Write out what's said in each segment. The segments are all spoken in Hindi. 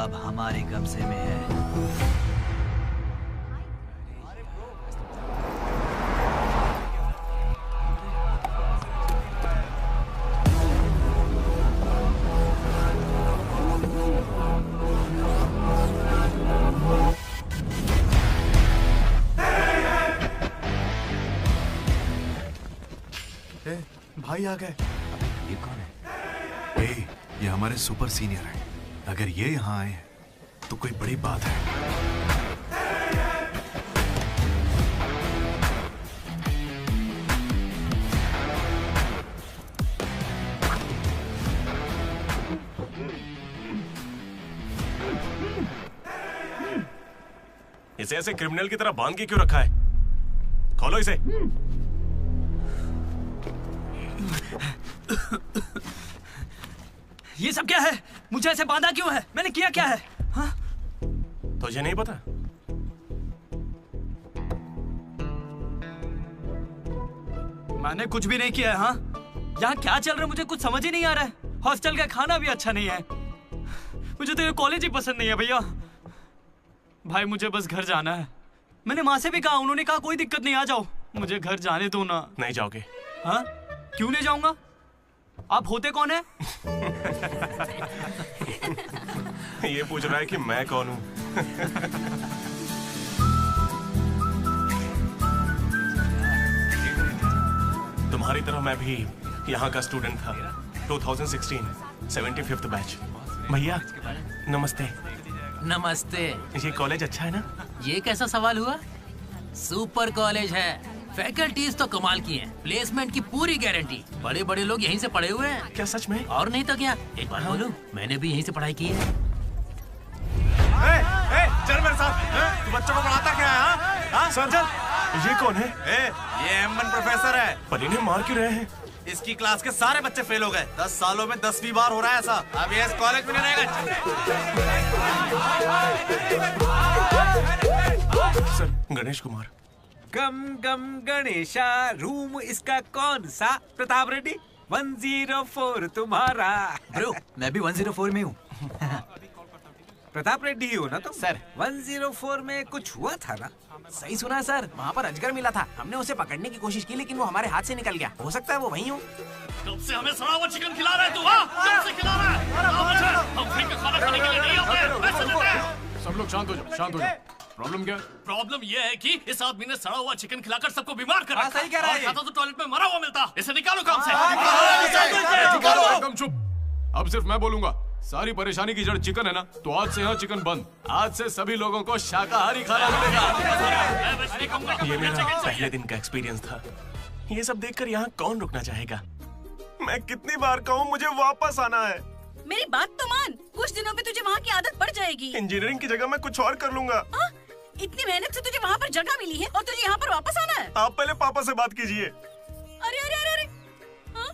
अब हमारे कब्जे में है। भाई आ गए। ये कौन है? ये हमारे सुपर सीनियर हैं। अगर ये यहाँ आए तो कोई बड़ी बात है। इसे ऐसे क्रिमिनल की तरह बांध के क्यों रखा है? खोलो इसे। ये सब क्या है? मुझे ऐसे बांधा क्यों है? मैंने किया क्या है? हाँ? तुझे नहीं पता? मैंने कुछ भी नहीं किया है। हाँ? यहाँ क्या चल रहा है मुझे कुछ समझ ही नहीं आ रहा है। हॉस्टल का खाना भी अच्छा नहीं है। मुझे तो ये कॉलेज ही पसंद नहीं है भैया। भाई मुझे बस घर जाना है। मैंने माँ से भी कहा, उन्होंने कहा कोई दिक्कत नहीं, आ जाओ। मुझे घर जाने दो ना। नहीं जाओगे? हाँ? क्यों नहीं जाऊंगा? आप होते कौन है? ये पूछ रहा है कि मैं कौन हूँ। तुम्हारी तरह मैं भी यहाँ का स्टूडेंट था। 2016 75th बैच। भैया नमस्ते। नमस्ते। ये कॉलेज अच्छा है ना? ये कैसा सवाल हुआ? सुपर कॉलेज है। फैकल्टीज तो कमाल की हैं। प्लेसमेंट की पूरी गारंटी। बड़े बड़े लोग यहीं से पढ़े हुए हैं। क्या सच में? और नहीं तो क्या। एक बात बोलूं, मैंने भी यहीं से पढ़ाई की है। चल मेरे साथ। तू बच्चों को पढ़ाता क्या है? हाँ सर चल। ये कौन है? ये एमन प्रोफेसर है। पर इन्हें मार क्यों रहे हैं? इसकी क्लास के सारे बच्चे फेल हो गए। 10 सालों में 10वीं बार हो रहा है ऐसा। अब ये इस कॉलेज में नहीं रहेगा। सर गणेश कुमार। गम गम गणेशा। रूम इसका कौन सा? प्रताप रेड्डी 104 तुम्हारा। ब्रो मैं भी 104 में हूँ। प्रताप रेड्डी ही हो ना तुम? सर 104 में कुछ हुआ था ना? सही सुना सर, वहाँ पर अजगर मिला था। हमने उसे पकड़ने की कोशिश की लेकिन वो हमारे हाथ से निकल गया। हो सकता है वो वहीं हो। कब से हमें सड़ा हुआ चिकन खिला रहा है तू? हाँ? कब से खिला रहा है? हम फ्री में खाना खाने के लिए नहीं आते। पैसे देते हैं। सब लोग शांत हो जाओ, शांत हो जाओ। प्रॉब्लम क्या है? प्रॉब्लम ये है कि इस आदमी ने सड़ा हुआ चिकन खिलाकर सबको बीमार कर रखा। सही कह रहा है। खाता तो टॉयलेट में मरा हुआ मिलता। इसे निकालो काम से। एकदम चुप। अब सिर्फ मैं बोलूंगा। सारी परेशानी की जड़ चिकन है ना, तो आज से यहाँ चिकन बंद। आज से सभी लोगों को शाकाहारी खाना मिलेगा। ये मेरा पहले दिन का एक्सपीरियंस था। ये सब देखकर यहाँ कौन रुकना चाहेगा? मैं कितनी बार कहूँ मुझे वापस आना है। मेरी बात तो मान। कुछ दिनों में तुझे वहाँ की आदत पड़ जाएगी। इंजीनियरिंग की जगह मैं कुछ और कर लूंगा। इतनी मेहनत से तुझे वहाँ पर जगह मिली है और तुझे यहाँ पर वापस आना है? आप पहले पापा से बात कीजिए। अरे अरे अरे अरे, हाँ?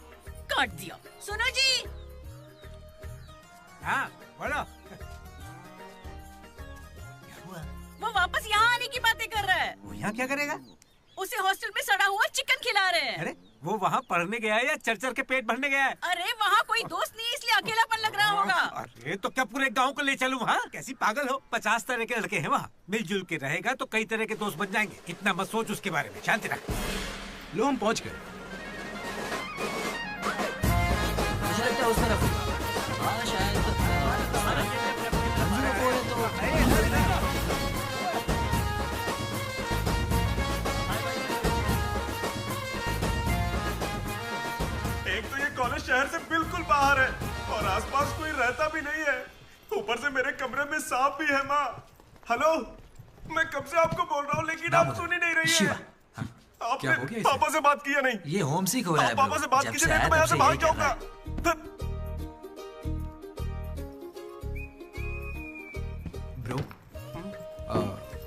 काट दिया। सुनो जी। हाँ बोलो। वो वापस यहाँ आने की बातें कर रहा है। वो यहाँ क्या करेगा? उसे हॉस्टल में सड़ा हुआ चिकन खिला रहे हैं। अरे वो वहाँ पढ़ने गया है या चर के पेट भरने गया है? अरे वहाँ कोई दोस्त नहीं इसलिए अकेलापन लग रहा होगा। अरे तो क्या पूरे गांव को ले चलूं वहाँ? कैसी पागल हो? 50 तरह के लड़के हैं वहाँ। मिलजुल के रहेगा तो कई तरह के दोस्त बन जाएंगे। इतना मत सोच उसके बारे में। शांति रख। लो हम पहुँच गए। मुझे लगता है उस तरफ। हाँ शायद। एक तो ये कॉलेज शहर से बिल्कुल बाहर है और आसपास कोई रहता भी नहीं है। ऊपर से मेरे कमरे में सांप भी है। माँ हेलो, मैं कब से आपको बोल रहा हूँ लेकिन आप सुन ही नहीं रही है। आपने पापा से बात किया नहीं? ये होम सिक हो रहा है। पापा से बात कीजिए नहीं तो मैं यहाँ से भाग जाऊंगा। ब्रो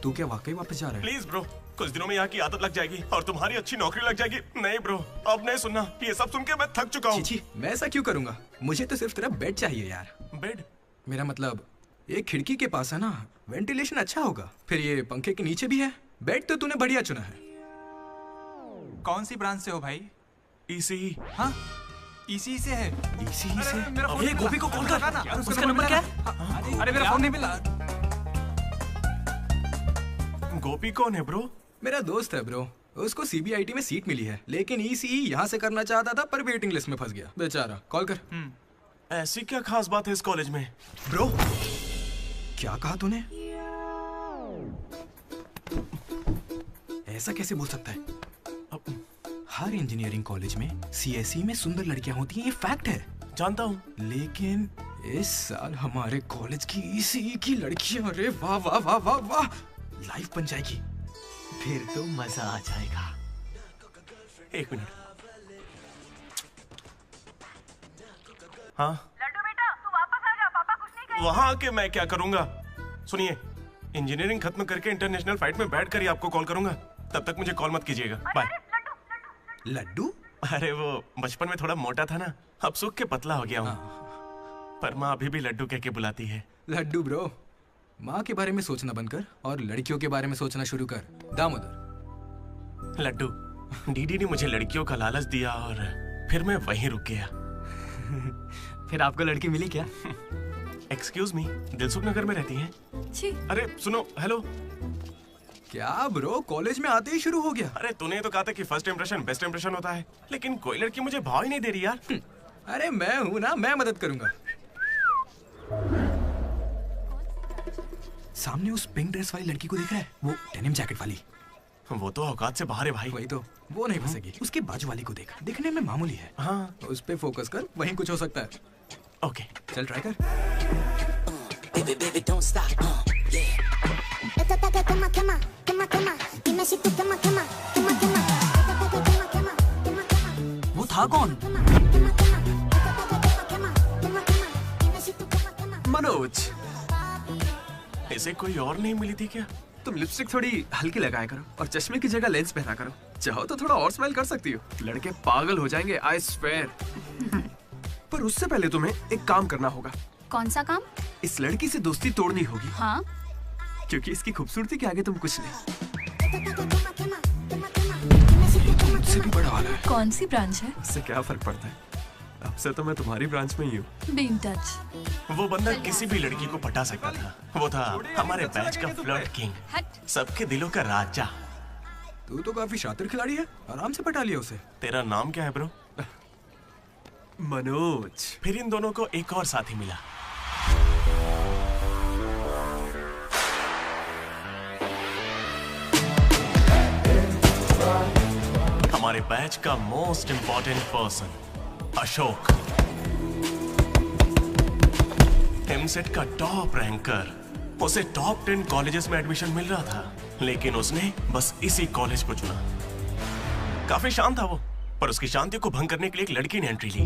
तू क्या वाकई वापस जा रहा है? प्लीज ब्रो, कुछ दिनों में यहाँ की आदत लग जाएगी और तुम्हारी अच्छी नौकरी लग जाएगी। नहीं ब्रो, अब नहीं सुनना। ये सब सुन के मैं थक चुका हूँ। छी, मैं ऐसा क्यों करूंगा? मुझे तो सिर्फ तेरा बेड चाहिए यार। बेड? मेरा मतलब ये खिड़की के पास है ना, वेंटिलेशन अच्छा होगा। फिर ये पंखे के नीचे भी है। बेड तो तूने बढ़िया चुना है। कौन सी ब्रांच से हो भाई? ईसी। हाँ? इसी से है। इसी से? अरे गोपी को कॉल कर। उसका नंबर क्या है? अरे मेरा फोन नहीं मिला। गोपी कौन है ब्रो? मेरा दोस्त है ब्रो। उसको सीबीआईटी में सीट मिली है, लेकिन ईसीई यहाँ से करना चाहता था पर वेटिंग लिस्ट में फंस गया बेचारा। कॉल कर। ऐसी क्या खास बात है इस कॉलेज में? ब्रो क्या कहा तूने? ऐसा कैसे बोल सकता है? हर इंजीनियरिंग कॉलेज में सीएसई में सुंदर लड़कियां होती हैं, ये फैक्ट है। जानता हूँ, लेकिन इस साल हमारे कॉलेज की ईसीई की लड़कियां, अरे वाह वाह वाह वाह वाह, लाइफ बन जाएगी। फिर तो मजा आ जाएगा। एक मिनट। हाँ लड्डू बेटा, तू वापस आ जा, पापा कुछ नहीं कहेंगे। वहां आके मैं क्या करूंगा? सुनिए, इंजीनियरिंग खत्म करके इंटरनेशनल फ्लाइट में बैठ कर ही आपको कॉल करूंगा। तब तक मुझे कॉल मत कीजिएगा। बाय। लड्डू? अरे वो बचपन में थोड़ा मोटा था ना, अब सूख के पतला हो गया हूँ। पर माँ अभी भी लड्डू कह के बुलाती है। लड्डू ब्रो, माँ के बारे में सोचना बंद कर और लड़कियों के बारे में सोचना शुरू कर। दामोदर। लड्डू, डीडी ने मुझे लड़कियों का लालच दिया और फिर मैं वहीं रुक गया। फिर आपको लड़की मिली क्या? एक्सक्यूज मी, दिलसुख नगर में रहती हैं? छी। अरे सुनो, हेलो। क्या ब्रो, कॉलेज में आते ही शुरू हो गया? अरे तूने तो कहा था कि फर्स्ट इंप्रेशन बेस्ट इंप्रेशन होता है, लेकिन कोई लड़की मुझे भाव ही नहीं दे रही यार। अरे मैं हूं ना, मैं मदद करूंगा। सामने उस पिंक ड्रेस वाली लड़की को देख रहा है? वो डेनिम जैकेट वाली। वो तो औकात से बाहर है भाई। वही तो, वो नहीं फंसेगी। उसके बाजू वाली को देख, दिखने में मामूली है। हाँ, उस पे फोकस कर, वहीं कुछ हो सकता है। ओके, चल ट्राई कर। वो था कौन? मनोज। इसे कोई और नहीं मिली थी क्या? तुम लिपस्टिक थोड़ी हल्की लगाया करो और चश्मे की जगह लेंस पहना करो। चाहो तो थोड़ा और स्माइल कर सकती हो, लड़के पागल हो जाएंगे, आई स्वेयर। पर उससे पहले तुम्हें एक काम करना होगा। कौन सा काम? इस लड़की से दोस्ती तोड़नी होगी। हाँ? क्योंकि इसकी खूबसूरती के आगे तुम कुछ नहीं। मुझसे भी बड़ा वाला है। कौन सी ब्रांच है? उससे क्या फर्क पड़ता है, अब से तो मैं तुम्हारी ब्रांच में ही हूँ। Be in touch. वो बंदा किसी भी लड़की को पटा सकता था। वो था हमारे बैच का फ्लर्ट किंग, सबके दिलों का राजा। तू तो काफी शातिर खिलाड़ी है, आराम से पटा लिया उसे। तेरा नाम क्या है ब्रो? मनोज। फिर इन दोनों को एक और साथी मिला। हमारे बैच का most important person Ashok, EAMCET का टॉप रैंकर। उसे टॉप 10 कॉलेजेस में एडमिशन मिल रहा था, लेकिन उसने बस इसी कॉलेज को चुना। काफी शांत था वो, पर उसकी शांति को भंग करने के लिए एक लड़की ने एंट्री ली।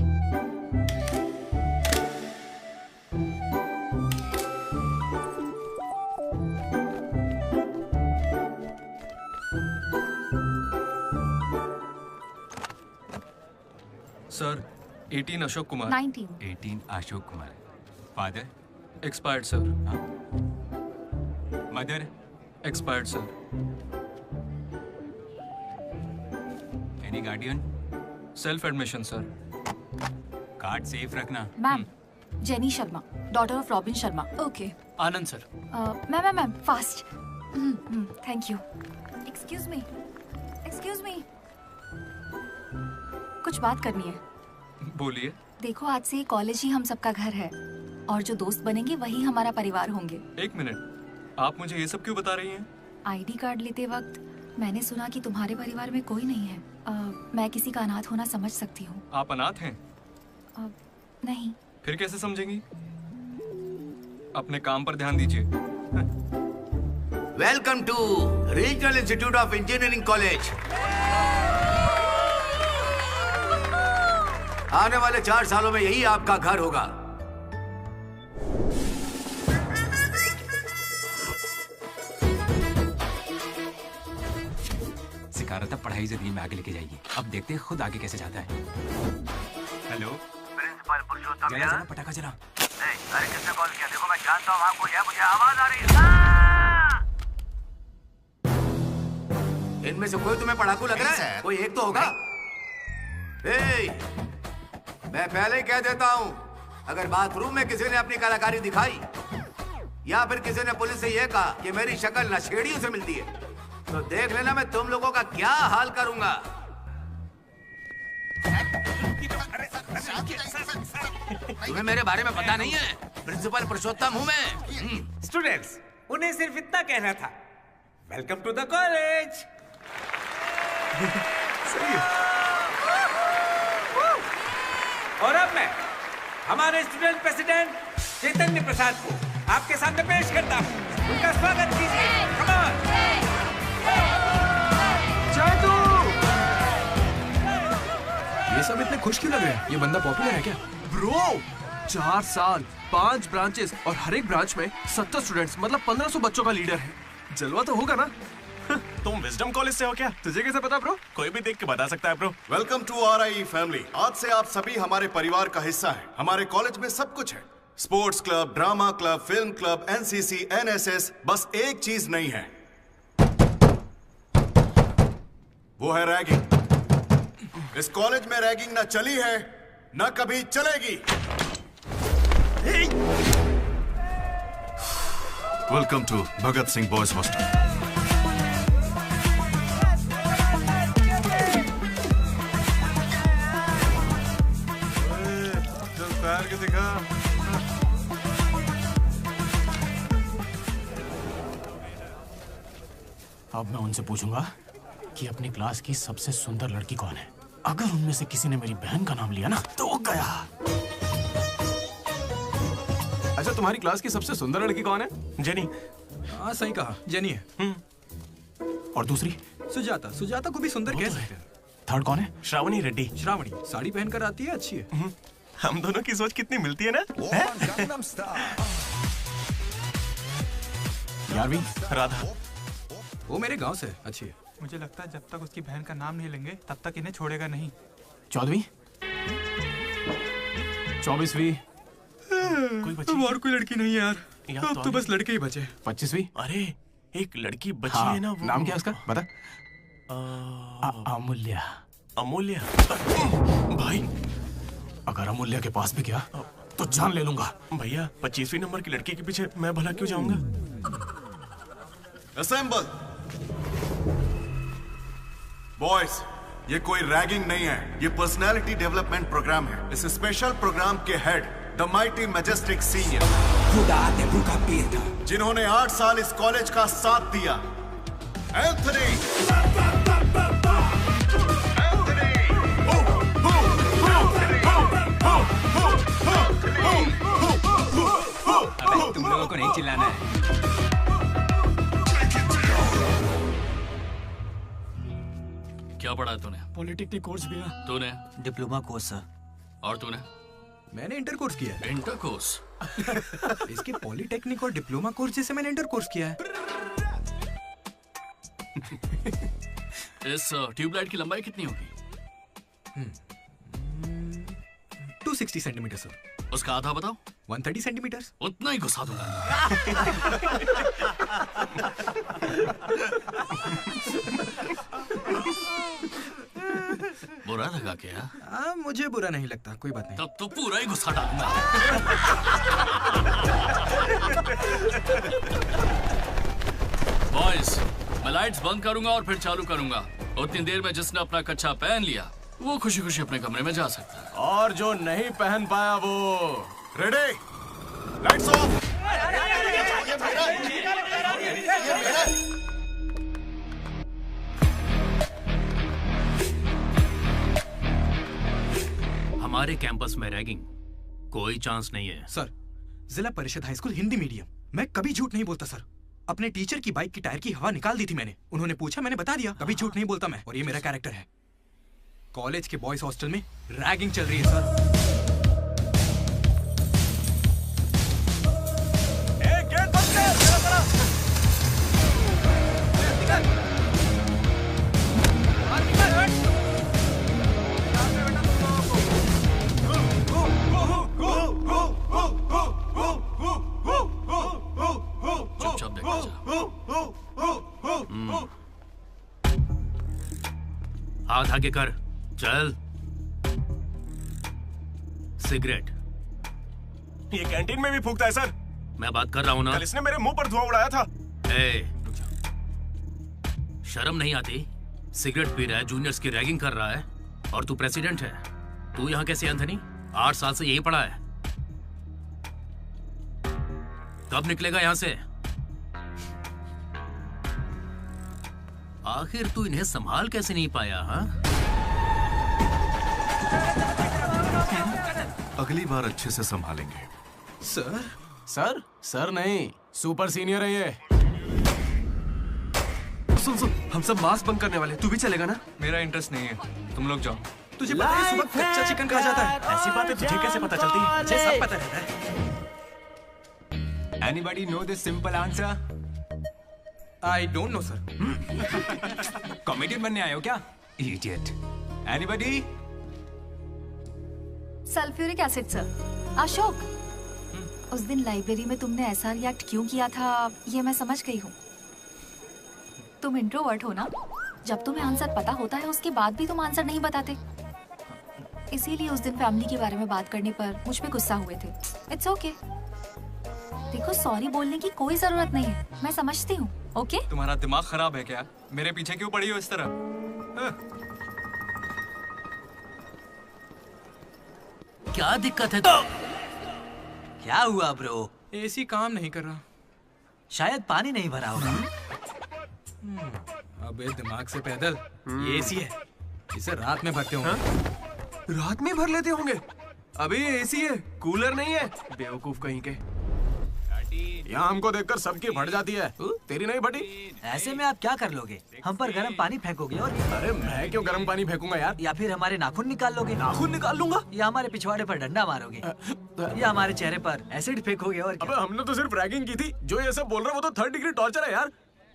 Sir, 18 Ashok Kumar. 19 Ashok Kumar. Father? Expired sir. Mother? Expired sir. Any guardian? Self admission sir. Card safe रखना। Ma'am, Jenny Sharma, daughter of Robin Sharma. Okay. Anand sir. Ma'am fast. Thank you. Excuse me, कुछ बात करनी है। बोलिए। देखो, आज से कॉलेज ही हम सबका घर है और जो दोस्त बनेंगे वही हमारा परिवार होंगे। एक मिनट, आप मुझे ये सब क्यों बता रही हैं? आईडी कार्ड लेते वक्त मैंने सुना कि तुम्हारे परिवार में कोई नहीं है। मैं किसी का अनाथ होना समझ सकती हूँ। आप अनाथ हैं? नहीं। फिर कैसे समझेंगी? अपने काम पर ध्यान दीजिए। Welcome to regional institute of engineering college. आने वाले 4 सालों में यही आपका घर होगा। सिखा रहा था पढ़ाई जिंदगी में आगे लेके जाएगी। अब देखते हैं खुद आगे कैसे जाता है। हेलो, प्रिंसिपल पुरुषोत्तम। जरा पटाखा जला। अरे किसने कॉल किया? देखो मैं जानता हूँ वहाँ कोई है, मुझे आवाज आ रही है। इनमें से कोई तुम्हें पढ़ाकू लग रहा है? कोई एक तो होगा। मैं पहले ही कह देता हूँ, अगर बाथरूम में किसी ने अपनी कलाकारी दिखाई या फिर किसी ने पुलिस से यह कहा कि मेरी शक्ल नशेड़ियों से मिलती है, तो देख लेना मैं तुम लोगों का क्या हाल करूंगा। तुम्हें मेरे बारे में पता नहीं है? प्रिंसिपल पुरुषोत्तम हूँ मैं। स्टूडेंट्स, उन्हें सिर्फ इतना कहना था, वेलकम टू द कॉलेज। और अब मैं हमारे स्टूडेंट प्रेसिडेंट चैतन्य प्रसाद को आपके सामने पेश करता हूँ। उनका स्वागत कीजिए। Come on! ये सब इतने खुश क्यों लग रहे हैं? ये बंदा पॉपुलर है क्या? ब्रो, 4 साल, 5 ब्रांचेस और हर एक ब्रांच में 70 स्टूडेंट्स, मतलब 1500 बच्चों का लीडर है। जलवा तो होगा ना? तुम विजडम कॉलेज से हो क्या? तुझे कैसे पता ब्रो? कोई भी देख के बता सकता है bro. Welcome to RIE family. आज से आप सभी हमारे परिवार का हिस्सा हैं। हमारे कॉलेज में सब कुछ है, sports club, drama club, film club, NCC, NSS। बस एक चीज नहीं है, वो है रैगिंग। इस कॉलेज में रैगिंग ना चली है, ना कभी चलेगी। Welcome to Bhagat Singh boys hostel. के दिखा। अब मैं उनसे पूछूंगा कि अपनी क्लास की सबसे सुंदर लड़की कौन है। अगर उनमें से किसी ने मेरी बहन का नाम लिया ना तो गया। अच्छा, तुम्हारी क्लास की सबसे सुंदर लड़की कौन है? जेनी। हाँ सही कहा, जेनी है। और दूसरी? सुजाता। सुजाता को भी सुंदर कह सकते हैं। थर्ड कौन है? श्रावणी रेड्डी। श्रावणी साड़ी पहनकर आती है, अच्छी है। हम दोनों की सोच कितनी मिलती है ना? यारवी। राधा। वो मेरे गांव से, अच्छी है। मुझे लगता है जब तक उसकी बहन का नाम नहीं लेंगे तब तक इन्हें छोड़ेगा नहीं। 14वीं? 24वीं? कोई बची? और कोई लड़की नहीं है यार, अब तो बस लड़के ही बचे। 25वीं? अरे एक लड़की बची हाँ, है ना, वो नाम क्या है उसका बता। अमूल्य। अमूल्य? भाई अगर अमूल्य के पास भी गया तो जान ले लूंगा। भैया 25वीं नंबर की लड़की के पीछे मैं भला क्यों जाऊंगा? असेंबल। बॉयज, ये कोई रैगिंग नहीं है, ये पर्सनालिटी डेवलपमेंट प्रोग्राम है। इस स्पेशल प्रोग्राम के head the mighty majestic senior, जिन्होंने 8 साल इस कॉलेज का साथ दिया, एंथनी। तुम लोगों को नहीं चिल्लाना है। क्या पढ़ा है तूने? पॉलिटेक्निक कोर्स भी है। तूने? Diploma course sir. और तूने? मैंने इंटर कोर्स किया है। Inter course? इसके पॉलिटेक्निक और डिप्लोमा कोर्स जैसे मैंने इंटर कोर्स किया है। इस ट्यूबलाइट की लंबाई कितनी होगी? 260 सेंटीमीटर सर। उसका आधा बताओ। 130 सेंटीमीटर। उतना ही घुसा दूंगा। बुरा लगा क्या? मुझे बुरा नहीं लगता, कोई बात नहीं। तब तो पूरा ही गुस्सा डालूंगा। बॉयज, मैं लाइट्स बंद करूंगा और फिर चालू करूंगा। उतनी देर में जिसने अपना कच्छा पहन लिया वो खुशी खुशी अपने कमरे में जा सकता है, और जो नहीं पहन पाया वो रेडी, लाइट्स ऑफ। हमारे कैंपस में रैगिंग कोई चांस नहीं है सर। जिला परिषद हाई स्कूल हिंदी मीडियम, मैं कभी झूठ नहीं बोलता सर। अपने टीचर की बाइक की टायर की हवा निकाल दी थी मैंने, उन्होंने पूछा, मैंने बता दिया। कभी झूठ नहीं बोलता मैं, और ये मेरा कैरेक्टर है। कॉलेज के बॉयज हॉस्टल में रैगिंग चल रही है सर। चुपचाप देखा जा। हाथ आगे कर, चल। सिगरेट। ये कैंटीन में भी फूकता है सर। मैं बात कर रहा हूँ ना। कल इसने मेरे मुंह पर धुआं उड़ाया था। शर्म नहीं आती? सिगरेट पी रहा है, जूनियर्स की रैगिंग कर रहा है, और तू प्रेसिडेंट है। तू यहाँ कैसे एंथनी? 8 साल से यही पड़ा है। कब निकलेगा यहाँ से? आखिर तू इन्हें संभाल कैसे नहीं पाया? हाँ, अगली बार अच्छे से संभालेंगे। सर? सर? सर नहीं, सुपर सीनियर है ये। सुन सुन, हम सब मास्क बंद करने वाले, तू भी चलेगा ना? मेरा इंटरेस्ट नहीं है, तुम लोग जाओ। तुझे पता है सुबह कच्चा चिकन खा जाता है? ऐसी बातें तुझे कैसे पता चलती है? मुझे सब पता रहता है। Anybody know this simple answer? I don't know, sir. Comedian बनने आए हो क्या? Idiot. Anybody? Sulphuric acid sir. Ashok, उस दिन लाइब्रेरी में तुमने ऐसा रिएक्ट क्यों किया था, ये मैं समझ गई हूँ। तुम इंट्रोवर्ट हो ना? जब तुम्हें आंसर पता होता है उसके बाद भी तुम आंसर नहीं बताते। इसीलिए उस दिन फैमिली के बारे में बात करने पर मुझ पे गुस्सा हुए थे। It's okay. देखो, सॉरी बोलने की कोई जरूरत नहीं है, मैं समझती हूँ। ओके? तुम्हारा दिमाग खराब है क्या? मेरे पीछे क्यों पड़ी हो इस तरह? क्या दिक्कत है? क्या हुआ ब्रो? एसी काम नहीं कर रहा। शायद पानी नहीं भरा होगा। अबे दिमाग से पैदल, ये एसी है, इसे रात में भरते होंगे। रात में भर लेते होंगे? अबे ये एसी है, कूलर नहीं है, बेवकूफ कहीं के। यहाँ हमको देखकर सबकी फट जाती है, तेरी नहीं फटी? ऐसे में आप क्या कर लोगे? हम पर गर्म पानी फेंकोगे और क्या? अरे मैं क्यों गर्म पानी फेंकूंगा यार? या फिर हमारे नाखून निकाल लोगे? नाखून निकाल लूंगा? या हमारे पिछवाड़े पर डंडा मारोगे? या हमारे चेहरे पर एसिड फेंकोगे और क्या? अबे हमने तो सिर्फ रैगिंग की थी, जो ये सब बोल रहा है वो तो 3rd डिग्री टॉर्चर है यार।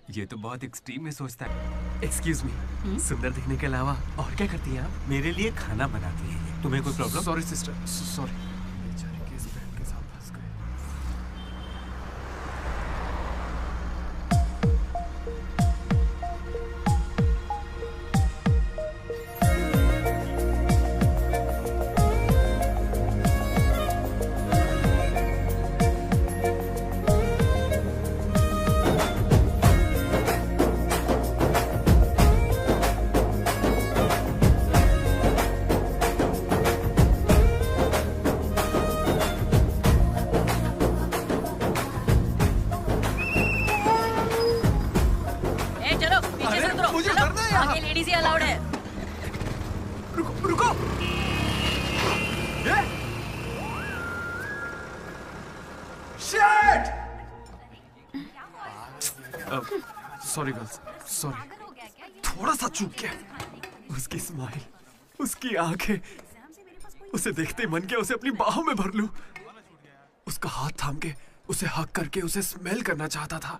ये तो बहुत एक्सट्रीम में सोचता है। एक्सक्यूज मी, सुंदर दिखने के अलावा और क्या करती हैं आप? मेरे लिए खाना बनाती है। तुम्हें कोई problem? Sorry sister, sorry. Sorry girls, sorry. थोड़ा सा चूक गया। उसकी स्माइल, उसकी आंखें, उसे देखते ही मन किया उसे अपनी बाहों में भर लूं। उसका हाथ थाम के उसे हक करके उसे स्मेल करना चाहता था।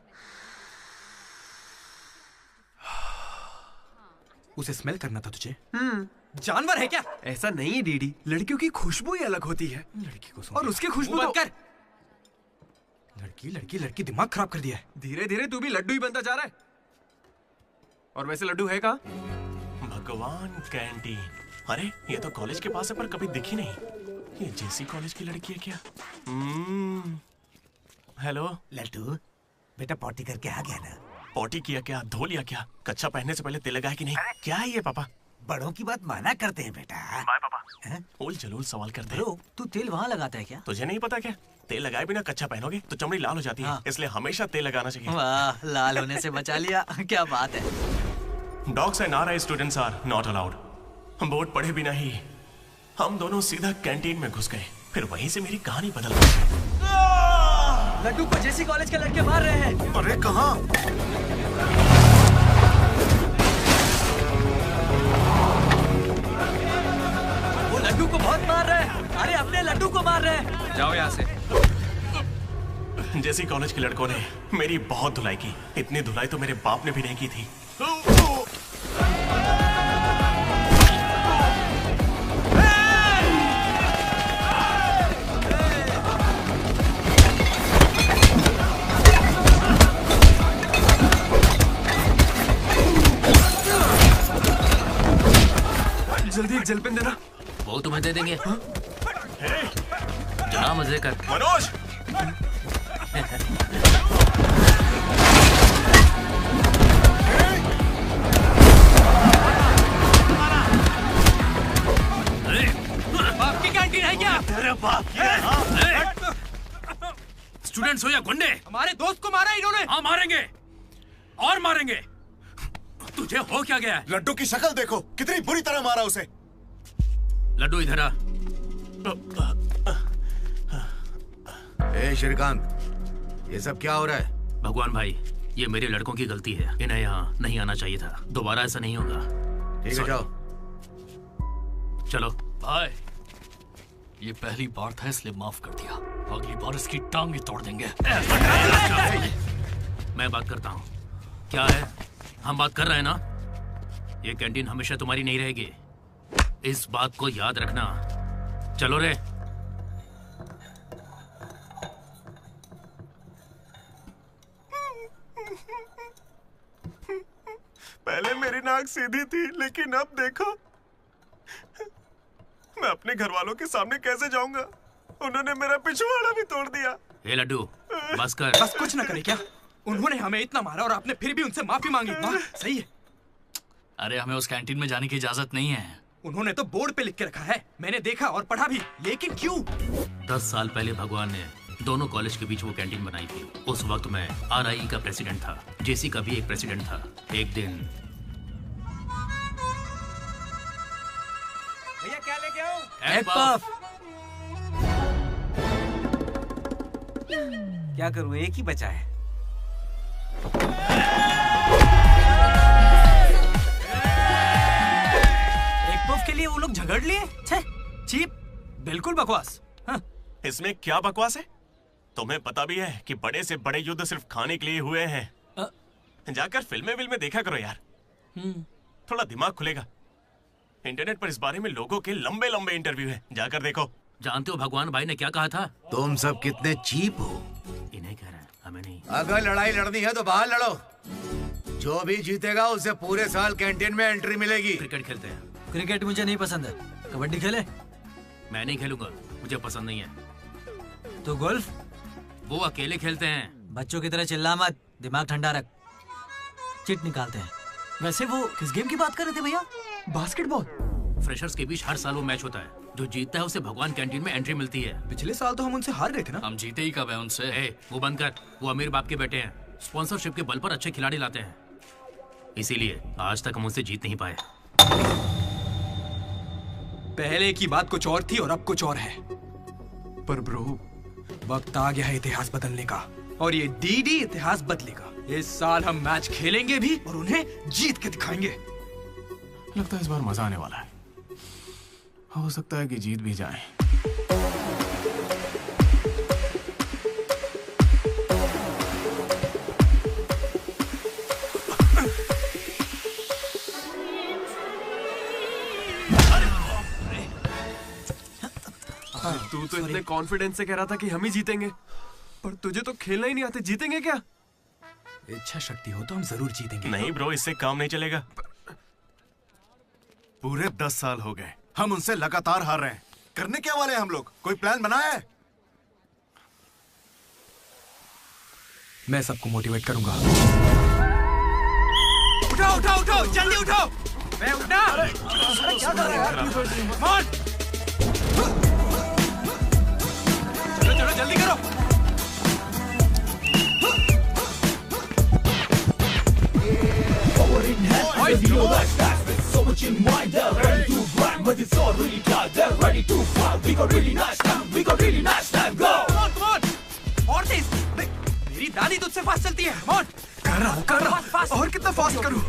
उसे स्मेल करना था तुझे? जानवर है क्या? ऐसा नहीं है डीडी, लड़कियों की खुशबू ही अलग होती है। लड़की को और उसकी खुशबू तो... कर। लड़की दिमाग खराब कर दिया है। धीरे धीरे तू भी लड्डू ही बनता जा रहा है। और वैसे लड्डू है कहाँ? भगवान, कैंटीन। अरे ये तो कॉलेज के पास है पर कभी दिखी नहीं। ये जेसी कॉलेज की लड़की है क्या? हेलो लड्डू, बेटा पॉटी करके आ गया ना? पॉटी किया क्या? धो लिया क्या? कच्चा पहनने से पहले तेल लगाया कि नहीं? क्या है ये पापा? बड़ों की बात माना करते हैं बेटा। बाय पापा। उल जलूल सवाल करते हैं। ब्रो, तू तेल वहाँ लगाता है क्या? तुझे नहीं पता क्या? तेल लगाए बिना कच्चा पहनोगे तो चमड़ी लाल हो जाती है। इसलिए हमेशा तेल लगाना चाहिए। वाह, लाल होने से बचा लिया। क्या बात है। Dogs and RI students are not allowed. हम बोर्ड पढ़े बिना ही हम दोनों सीधा कैंटीन में घुस गए। फिर वहीं से मेरी कहानी बदल गई। लड्डू को जेसी कॉलेज के लड़के मार रहे हैं। अरे कहाँ? वो लड्डू को बहुत मार रहे हैं। अरे अपने लड्डू को मार रहे हैं। जाओ यहाँ से। जेसी कॉलेज के लड़कों ने मेरी बहुत धुलाई की। इतनी धुलाई तो मेरे बाप ने भी नहीं की थी। जल्दी एक जेल पेन देना। वो तुम्हें दे देंगे। जा मजे कर। मनोज बाप की कैंटीन है क्या? तेरे बाप की है। स्टूडेंट्स हो या गुंडे, हमारे दोस्त को मारा इन्होंने। हाँ मारेंगे और मारेंगे। तुझे हो क्या गया? लड्डू की शक्ल देखो, कितनी बुरी तरह मारा उसे। लड्डू इधर आ। ए श्रीकांत, ये सब क्या हो रहा है? भगवान भाई, ये मेरे लड़कों की गलती है। इन्हें यहाँ नहीं आना चाहिए था। दोबारा ऐसा नहीं होगा। ठीक है, जाओ। चलो भाई, ये पहली बार था इसलिए माफ कर दिया। अगली बार इसकी टांग ही तोड़ देंगे। मैं बात करता हूँ। क्या है? हम बात कर रहे हैं ना? ये कैंटीन हमेशा तुम्हारी नहीं रहेगी, इस बात को याद रखना। चलो रे। पहले मेरी नाक सीधी थी, लेकिन अब देखो, मैं अपने घर वालों के सामने कैसे जाऊंगा? उन्होंने मेरा पिछवाड़ा भी तोड़ दिया। ए लड्डू, बस कर। बस कुछ ना करे क्या? उन्होंने हमें इतना मारा और आपने फिर भी उनसे माफी मांगी। वाह, सही है। अरे हमें उस कैंटीन में जाने की इजाजत नहीं है। उन्होंने तो बोर्ड पे लिख के रखा है, मैंने देखा और पढ़ा भी, लेकिन क्यों? 10 साल पहले भगवान ने दोनों कॉलेज के बीच वो कैंटीन बनाई थी। उस वक्त मैं RIE का प्रेसिडेंट था, JC का भी एक प्रेसिडेंट था। एक दिन भैया क्या लेके आओ? Egg puff. क्या करूं, एक ही बचा है। एग पफ के लिए वो लोग झगड़ लिए। छे, चीप, बिल्कुल बकवास। हाँ। इसमें क्या बकवास है? तुम्हें पता भी है कि बड़े से बड़े युद्ध सिर्फ खाने के लिए हुए हैं। जाकर फिल्में देखा करो यार, थोड़ा दिमाग खुलेगा। इंटरनेट पर इस बारे में लोगों के लंबे लंबे इंटरव्यू हैं, जाकर देखो। जानते हो भगवान भाई ने क्या कहा था? तुम सब कितने चीप हो। इन्हें कह रहे हैं, हमें नहीं। अगर लड़ाई लड़नी है तो बाहर लड़ो। जो भी जीतेगा उसे पूरे साल कैंटीन में एंट्री मिलेगी। क्रिकेट खेलते हैं। क्रिकेट मुझे नहीं पसंद है। कबड्डी खेले? मैं नहीं खेलूंगा, मुझे पसंद नहीं है। तो गोल्फ? वो अकेले खेलते हैं। बच्चों की तरह चिल्ला मत, दिमाग ठंडा रख। चिट निकालते हैं। वैसे वो किस गेम की बात कर रहे थे भैया? बास्केटबॉल। फ्रेशर्स के बीच हर साल वो मैच होता है। जो जीतता है उसे भगवान कैंटीन में एंट्री मिलती है। पिछले साल तो हम उनसे हार गए थे ना। हम जीते ही कब है उनसे? वो बंद कर। वो अमीर बाप के बेटे हैं, स्पॉन्सरशिप के बल पर अच्छे खिलाड़ी लाते हैं, इसीलिए आज तक हम उनसे जीत नहीं पाए। पहले की बात कुछ और थी और अब कुछ और है। पर ब्रो, वक्त आ गया है इतिहास बदलने का, और ये डीडी इतिहास बदलेगा। इस साल हम मैच खेलेंगे भी और उन्हें जीत के दिखाएंगे। लगता है इस बार मजा आने वाला है। हो सकता है कि जीत भी जाए। तू तो इतने कॉन्फिडेंस से कह रहा था कि हम ही जीतेंगे, पर तुझे तो खेलना ही नहीं आते। जीतेंगे क्या? इच्छा शक्ति हो तो हम जरूर जीतेंगे। नहीं ब्रो, इससे काम नहीं चलेगा। पूरे 10 साल हो गए, हम उनसे लगातार हार रहे हैं। करने क्या वाले हैं हम लोग? कोई प्लान बनाया है? मैं सबको मोटिवेट करूंगा। उठाओ उठाओ उठाओ, जल्दी उठाओ। मैं उठना। अरे क्या कर रहा है? चलो चलो जल्दी करो। मेरी दादी तुझसे फास्ट चलती है। कर रहा हूँ। और कितना फास्ट करूँ?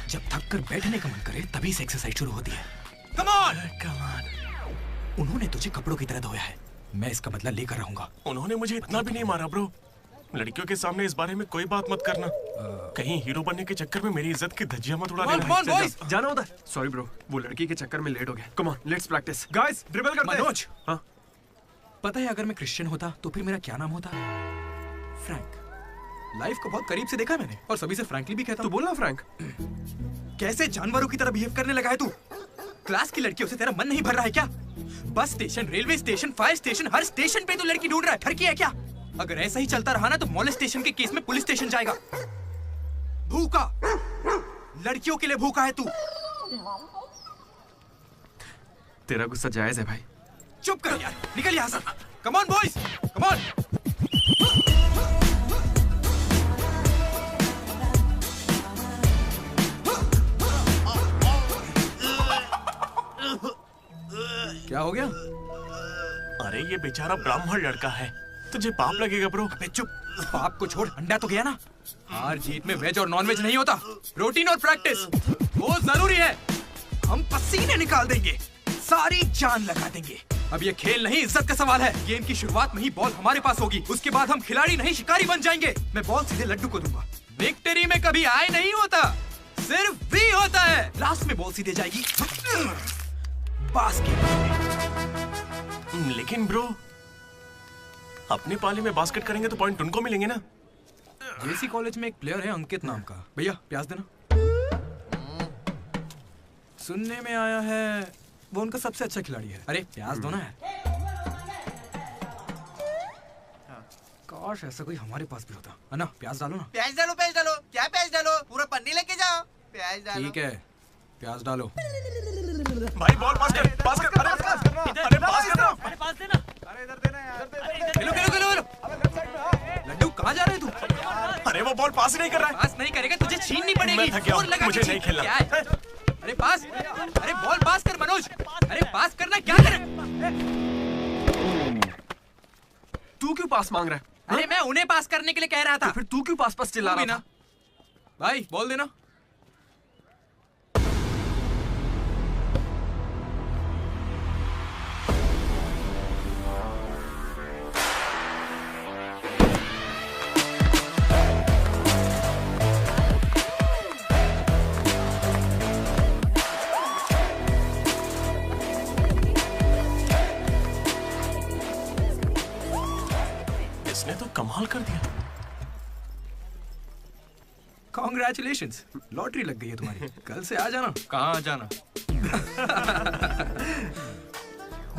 जब थक कर बैठने का मन करे तभी से एक्सरसाइज शुरू होती है। Come on! उन्होंने तुझे कपड़ों की तरह धोया है, मैं इसका बदला लेकर रहूंगा। उन्होंने मुझे इतना भी नहीं मारा ब्रो। लड़कियों के सामने इस बारे में कोई बात मत करना। कहीं हीरो बनने के चक्कर में मेरी इज्जत की धज्जियां मत उड़ा देना। जाना उधर। सॉरी ब्रो, वो लड़की के चक्कर में लेट हो गया। Come on, let's practice. Guys, dribble करते हैं। मनोज, हाँ? पता है अगर मैं क्रिश्चियन होता तो फिर मेरा क्या नाम होता? फ्रैंक। लाइफ को बहुत करीब से देखा मैंने और सभी से फ्रैंकली भी कहता हूँ। तो बोलना फ्रैंक। कैसे जानवरों की तरह बिहेव करने लगा है तू? क्लास की लड़कियों से तेरा मन नहीं भर रहा है क्या? Bus station, railway station, fire station, हर स्टेशन पे तो लड़की ढूंढ रहा है। ठरकी है क्या? अगर ऐसा ही चलता रहा ना तो मोलेस्टेशन के केस में पुलिस स्टेशन जाएगा। भूखा, लड़कियों के लिए भूखा है तू। तेरा गुस्सा जायज है भाई। चुप कर यार, निकल यहाँ से। Come on boys, come on. क्या हो गया? अरे ये बेचारा ब्राह्मण लड़का है, तुझे पाप लगेगा ब्रो। अबे चुप, पाप को छोड़, अंडा तो गया ना। हार जीत में वेज और नॉन वेज नहीं होता, प्रोटीन और प्रैक्टिस वो जरूरी है। हम पसीने निकाल देंगे, सारी जान लगा देंगे। अब ये खेल नहीं, इज्जत का सवाल है। गेम की शुरुआत में ही बॉल हमारे पास होगी, उसके बाद हम खिलाड़ी नहीं शिकारी बन जाएंगे। मैं बॉल सीधे लड्डू को दूंगा। विक्ट्री में कभी आए नहीं होता, सिर्फ भी होता है। लास्ट में बॉल सीधे जाएगी बास्केट। लेकिन ब्रो, अपने पाली में बास्केट करेंगे तो पॉइंट उनको मिलेंगे ना। जेसी कॉलेज में एक प्लेयर है अंकित नाम का। भैया प्याज देना। सुनने में आया है वो उनका सबसे अच्छा खिलाड़ी है। अरे प्याज दो ना यार। काश ऐसा कोई हमारे पास भी होता है ना। प्याज डालो ना। प्याज डालो, प्याज डालो। क्या प्याज डालो? पूरा पन्नी लेके जाओ। प्याज डालो। ठीक है, प्याज डालो। भाई बॉल पास कर, पास कर। अरे पास कर, अरे पास देना। अरे इधर देना यार। खेलो खेलो खेलो खेलो। लड्डू कहाँ जा रहे तू? अरे वो बॉल पास ही नहीं कर रहा है। पास नहीं करेगा तुझे छीननी पड़ेगी। मैं थक गया हूं, मुझे नहीं खेलना। क्या है? अरे पास, अरे बॉल पास कर मनोज। अरे पास करना, क्या करे? तू क्यों पास मांग रहा है? अरे मैं उन्हें पास करने के लिए कह रहा था। तो फिर तू क्यों पास पास चिल्ला रहा था? भाई बॉल देना। इसने तो कमाल कर दिया। कॉन्ग्रेचुलेशंस, लॉटरी लग गई है तुम्हारी। कल से आ जाना। कहाँ आ जाना?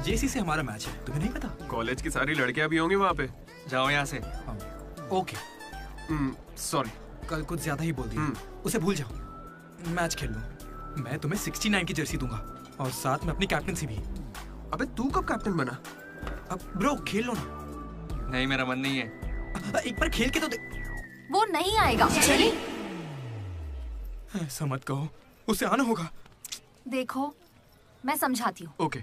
जेसी से हमारा मैच है, तुम्हें नहीं पता? कॉलेज की सारी लड़कियां भी होंगी वहाँ पे। जाओ यहाँ से। ओके सॉरी, कल कुछ ज्यादा ही बोल दिया। उसे भूल जाओ, मैच खेल लो। मैं तुम्हें 69 की जर्सी दूंगा और साथ में अपनी कैप्टनसी भी। अबे तू कब कैप्टन बना? अब ब्रो खेल लो ना। नहीं, मेरा मन नहीं है। एक बार खेल के तो वो नहीं आएगा। चली। ऐसा मत कहो, उसे आना होगा। देखो मैं समझाती हूँ। ओके।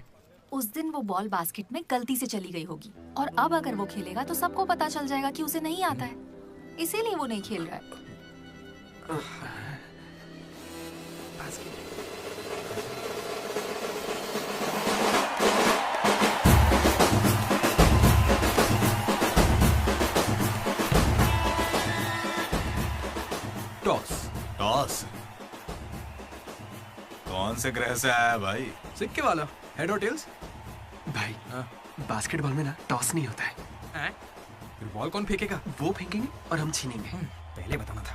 उस दिन वो बॉल बास्केट में गलती से चली गई होगी और अब अगर वो खेलेगा तो सबको पता चल जाएगा कि उसे नहीं आता है, इसीलिए वो नहीं खेल रहा है। टॉस। टॉस? कौन से ग्रह से आया है भाई? सिक्के वाला। हेड और टेल्स? भाई बास्केटबॉल में ना टॉस नहीं होता है। फिर बॉल कौन फेंकेगा? वो फेंकेंगे और हम छीनेंगे। पहले बताना था।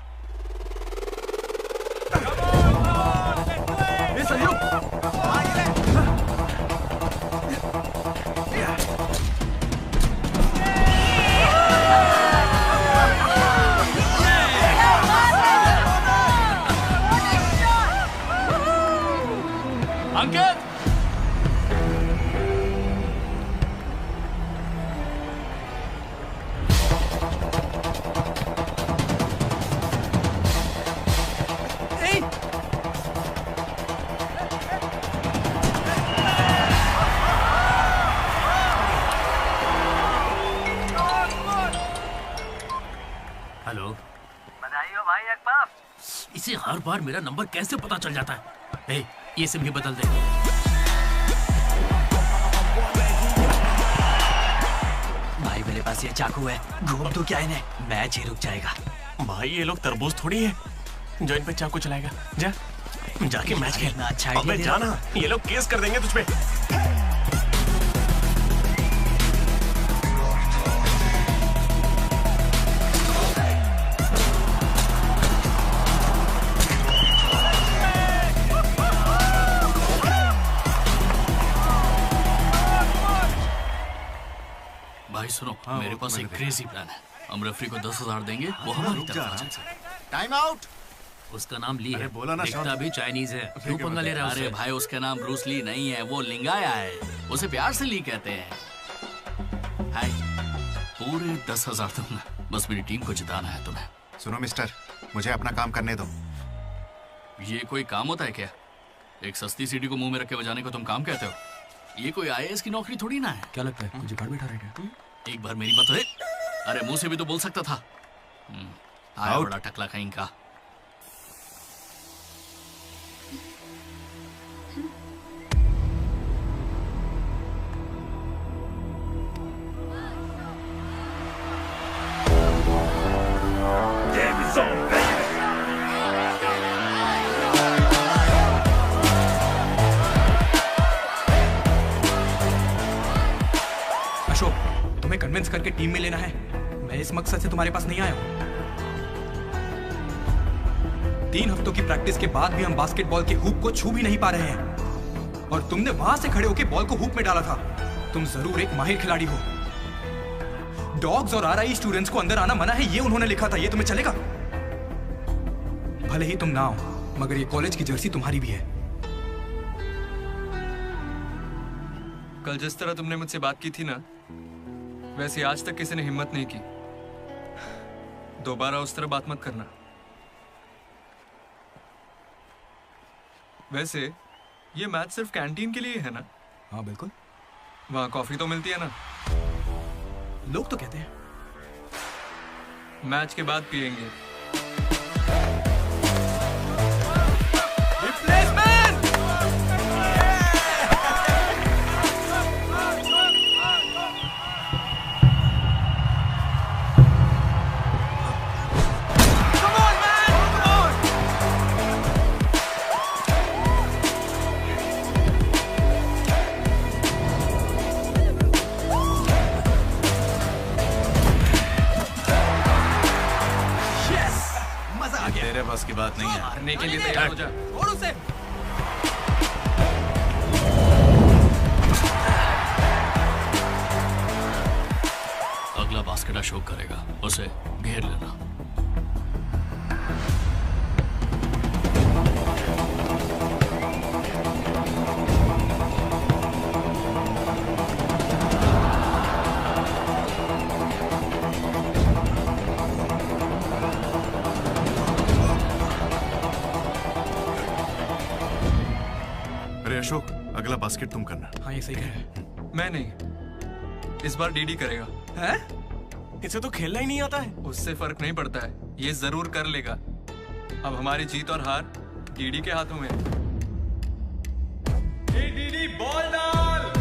ये संयोग। अंकित, हेलो, बधाई हो भाई अकबर। इसे हर बार मेरा नंबर कैसे पता चल जाता है? ए, ये सिम भी बदल दे। भाई मेरे पास ये चाकू है, घूम तो क्या इन्हें, मैच ही रुक जाएगा। भाई ये लोग तरबूज थोड़ी है जो इन पे चाकू चलाएगा। जा जाके मैच खेल। अच्छा अबे जाना, ये लोग केस कर देंगे तुझ पे। मेरे पास एक क्रेजी प्लान है। हम रेफरी को 10,000 देंगे, वो हमारी तरफ आ जाए। Time out. उसका नाम ली है, बोला ना दिखता भी चाइनीज है, क्यों पंगा ले रहा है? अरे भाई उसका नाम ब्रूस ली नहीं है, वो लिंगाया है, उसे प्यार से ली कहते हैं। हाय, पूरे 10,000 दूंगा, बस मेरी टीम को जिताना है तुम्हें। सुनो मिस्टर, मुझे अपना काम करने दो। ये कोई काम होता है क्या? एक सस्ती सीडी को मुंह में रख के बजाने को तुम काम कहते हो? ये कोई IAS की नौकरी थोड़ी ना है। क्या लगता है मुझे गाड़ बैठा रहेगा? एक बार मेरी बात है, अरे मुंह से भी तो बोल सकता था। आया बड़ा टकला कहीं का। अशोक, तुम्हें कन्विंस करके टीम में लेना है। मैं इस मकसद से तुम्हारे पास नहीं आया हूं। 3 हफ्तों की प्रैक्टिस के बाद भी हम बास्केटबॉल के हुप को छू भी नहीं पा रहे हैं, और तुमने वहां से खड़े होकर बॉल को हुप में डाला था। तुम जरूर एक माहिर खिलाड़ी हो। डॉग्स और RI स्टूडेंट्स को अंदर आना मना है, ये उन्होंने लिखा था। ये तुम्हें चलेगा? भले ही तुम ना हो, मगर ये कॉलेज की जर्सी तुम्हारी भी है। कल जिस तरह तुमने मुझसे बात की थी ना, वैसे आज तक किसी ने हिम्मत नहीं की। दोबारा उस तरह बात मत करना। वैसे ये मैच सिर्फ कैंटीन के लिए है ना? हाँ बिल्कुल। वहाँ कॉफी तो मिलती है ना? लोग तो कहते हैं। मैच के बाद पियेंगे। तेरे बस की बात नहीं है। हारने के लिए तैयार हो जा। छोड़ उसे। अगला बास्केट अशोक करेगा, उसे घेर लेना। अशोक, अगला बास्केट तुम करना। हाँ ये सही कह रहा है। मैं नहीं, इस बार डीडी करेगा। हैं? इसे तो खेलना ही नहीं आता है। उससे फर्क नहीं पड़ता है, ये जरूर कर लेगा। अब हमारी जीत और हार डीडी के हाथों में है। डीडी बॉल डाल।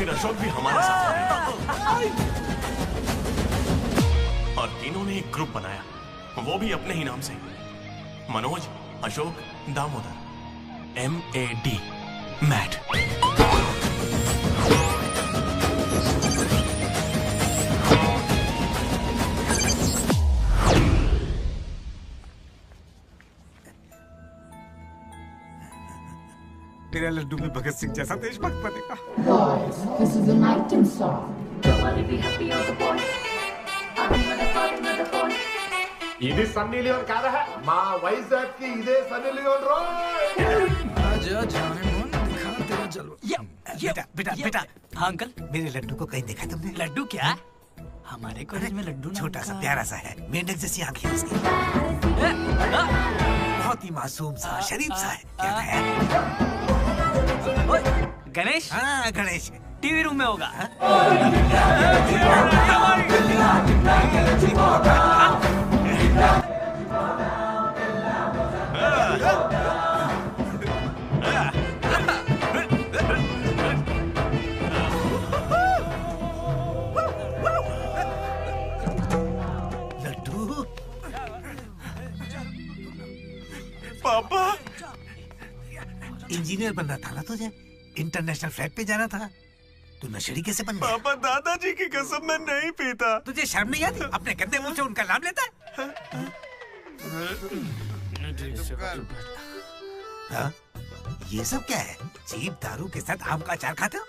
अशोक भी हमारे साथ आए और तीनों ने एक ग्रुप बनाया, वो भी अपने ही नाम से, मनोज, अशोक, दामोदर, MAD, मैट। तेरा लड्डू में भगत सिंह जैसा देशभक्त बनेगा। Guys, this is an item song. Nobody be happy on the point. ఇది సన్నీ లియోన్ కాదా మా వైజాగ్ కి ఇదే సన్నీ లియోన్ రోయ్ आजा जाने मन दिखा तेरा जलवा। बेटा बेटा बेटा। हाँ अंकल, मेरे लड्डू को कहीं देखा तुमने? लड्डू क्या? हमारे कॉलेज में लड्डू छोटा सा प्यारा सा है, मेंढक जैसी आंखें उसकी, बहुत ही मासूम सा शरीफ सा है। क्या है? गणेश? हाँ गणेश, टीवी रूम में होगा। इंजीनियर बनना था ना तुझे, इंटरनेशनल फ्लाइट पे जाना था, तू नशेड़ी कैसे बन गया? पापा दादाजी की कसम मैं नहीं पीता। तुझे शर्म नहीं आती? अपने गंदे मुंह से उनका नाम लेता है? हाँ? ये सब क्या है? चीप दारू के साथ आम का अचार खाते हो?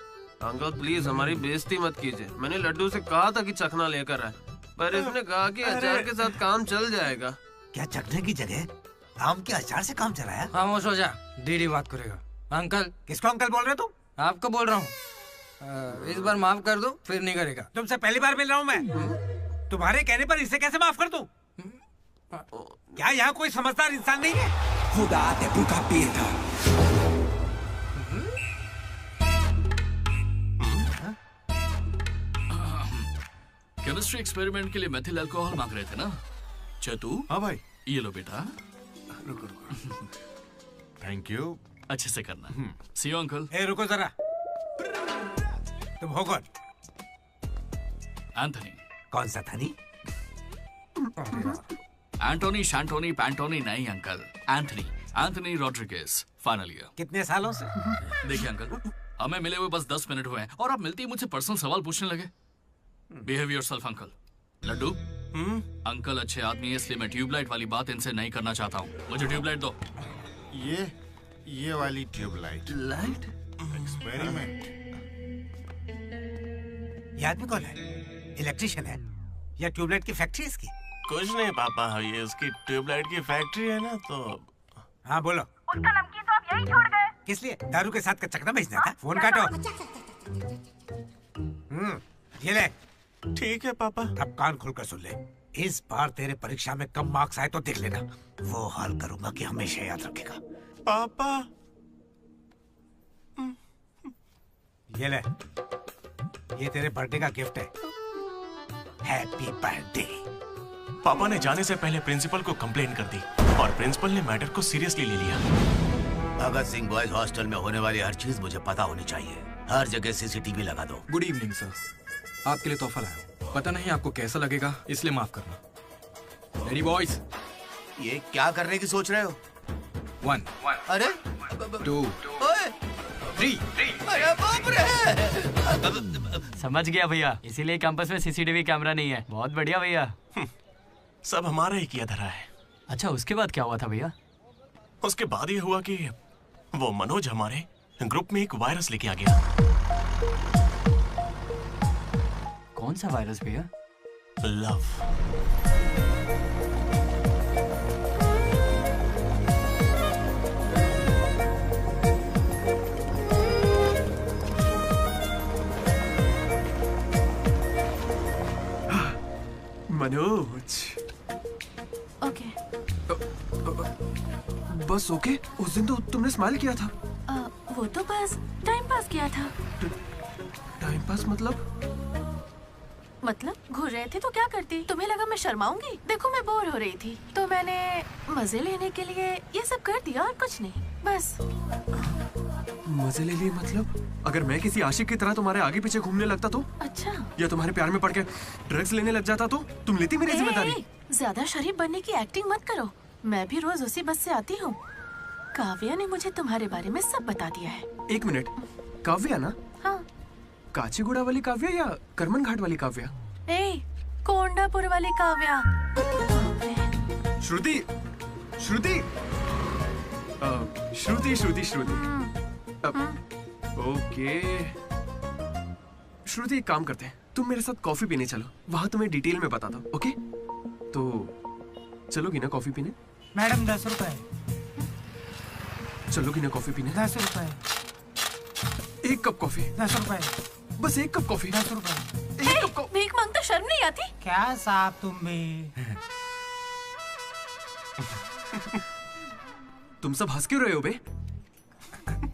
अंकल प्लीज हमारी बेइज्जती मत कीजिए। मैंने लड्डू से कहा था कि चखना लेकर आए, पर इसने कहा कि अचार के साथ काम चल जाएगा। क्या चखने की जगह आम के अचार से काम चलाया? खामोश हो जा, दीदी बात करेगा। अंकल। किसको अंकल बोल रहे हो तुम? आपको बोल रहा हूँ। इस बार माफ कर दो, फिर नहीं करेगा। तुमसे पहली बार मिल रहा हूँ मैं। तुम्हारे कहने पर इसे कैसे माफ कर दूं? क्या यहाँ कोई समझदार इंसान नहीं है? खुदा ते भूखा पेट। केमिस्ट्री एक्सपेरिमेंट के लिए मेथिल अल्कोहल मांग रहे थे ना चतु? हाँ भाई। ये लो बेटा। रुको रुको। Thank you. अच्छे से करना। सी यू अंकल। ए रुको जरा, तुम हो कौन? एंथनी। कौन सा थनी? एंटोनी शैंटोनी पैंटोनी नहीं uncle, Anthony. Anthony Rodriguez, final year. कितने सालों से? देखिए अंकल, हमें मिले हुए बस 10 मिनट हुए हैं और आप मिलते ही मुझसे पर्सनल सवाल पूछने लगे। Behave yourself uncle. Laddu, uncle अच्छे आदमी है इसलिए मैं ट्यूबलाइट वाली बात इनसे नहीं करना चाहता हूँ। मुझे ट्यूबलाइट दो। ये वाली ट्यूबलाइट। लाइट? एक्सपेरिमेंट। ये आदमी कौन है? इलेक्ट्रिशियन है या ट्यूबलाइट की फैक्ट्री इसकी? कुछ नहीं पापा, ये उसकी ट्यूबलाइट की फैक्ट्री है ना तो। हाँ बोलो। उसका नमकीन तो आप यही छोड़ गए। किस लिए? दारू के साथ का चकना भेजना था? फोन काटो। ये ले। ठीक है पापा। अब कान खोलकर सुन ले। इस बार तेरे परीक्षा में कम मार्क्स आए तो देख लेना, वो हाल करूंगा कि हमेशा याद रखेगा। पापा। ये ले, ये तेरे बर्थडे का गिफ्ट है। Happy birthday. पापा ने जाने से पहले प्रिंसिपल को कंप्लेंट कर दी और प्रिंसिपल ने मैटर को सीरियसली ले लिया। भगत सिंह बॉयज हॉस्टल में होने वाली हर चीज मुझे पता होनी चाहिए। हर जगह सीसीटीवी लगा दो। गुड इवनिंग सर, आपके लिए तोहफा लाया हूं। पता नहीं आपको कैसा लगेगा, इसलिए माफ करना। Ready boys? ये क्या करने की सोच रहे हो? 1 अरे 2 3। अरे बाप रे! समझ गया भैया, इसीलिए कैंपस में सीसीटीवी कैमरा नहीं है। बहुत बढ़िया भैया। सब हमारा ही किया धरा है। अच्छा, उसके बाद क्या हुआ था भैया? उसके बाद ये हुआ कि वो मनोज हमारे ग्रुप में एक वायरस लेके आ गया। कौन सा वायरस भैया? लव। मनोज। ओके। बस ओके? उस दिन तो तुमने स्माइल किया था। वो तो बस टाइम पास किया था। टाइम पास मतलब घूर रहे थे तो क्या करती? तुम्हें लगा मैं शर्माऊंगी? देखो मैं बोर हो रही थी तो मैंने मजे लेने के लिए ये सब कर दिया और कुछ नहीं, बस। मजे ले लिए मतलब? अगर मैं किसी आशिक की तरह तुम्हारे आगे पीछे घूमने लगता तो? अच्छा। या तुम्हारे प्यार में पड़ के ड्रग्स लेने लग जाता तो तुम लेती मेरी जिम्मेदारी? ज्यादा शरीफ बनने की एक्टिंग मत करो। मैं भी रोज उसी बस से आती हूँ। काव्या ने मुझे तुम्हारे बारे में सब बता दिया है। 1 मिनट, काव्या ना? हाँ। काचीगुड़ा वाली काव्या या करमन घाट वाली काव्या? कोंडापुर वाली काव्या। श्रुति, श्रुति, श्रुति, श्रुति, श्रुति। ओके श्रुति, एक काम करते हैं, तुम मेरे साथ कॉफी पीने चलो, वहां तुम्हें डिटेल में बताता हूँ। ओके? तो चलोगी ना कॉफी पीने? मैडम 10 रुपए। चलोगी ना कॉफी पीने? 10 रुपए। 1 कप कॉफी। 10 रुपए। बस 1 कप कॉफी। 10 रुपए। भीख मांगता शर्म नहीं आती? क्या साहब तुम भी? तुम सब हंस क्यों रहे हो बे?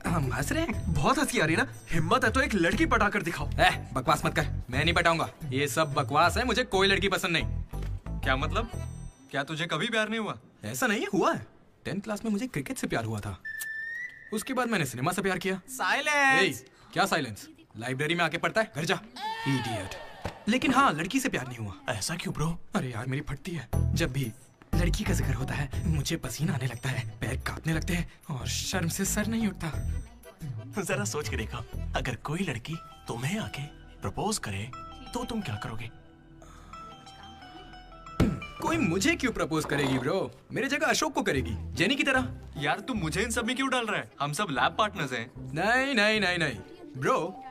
हम हंस रहे हैं? बहुत हंसी आ रही है ना? हिम्मत है तो एक लड़की पटा कर दिखाओ। बकवास मत कर, मैं नहीं पटाऊंगा। ये सब बकवास है, मुझे कोई लड़की पसंद नहीं। क्या मतलब? क्या तुझे कभी प्यार नहीं हुआ? ऐसा नहीं है, हुआ है। 10th क्लास में मुझे क्रिकेट से प्यार हुआ था। उसके बाद मैंने सिनेमा से प्यार किया। साइलेंस। क्या साइलेंस? लाइब्रेरी में आके पढ़ता है, घर जा। इडियट। लेकिन हाँ, लड़की से प्यार नहीं हुआ। ऐसा क्यों ब्रो? अरे यार, मेरी फटती है जब भी लड़की का जिक्र होता है मुझे पसीना आने लगता है, पैर कांपने लगते हैं और शर्म से सर नहीं उठता। जरा सोच के देखो, अगर कोई लड़की तुम्हें आके प्रपोज करे तो तुम क्या करोगे? कोई मुझे क्यों प्रपोज करेगी ब्रो? मेरी जगह अशोक को करेगी, जेनी की तरह। यार तू मुझे इन सब में क्यों डाल रहा है? हम सब लैब पार्टनर्स हैं। नहीं नहीं नहीं नहीं ब्रो,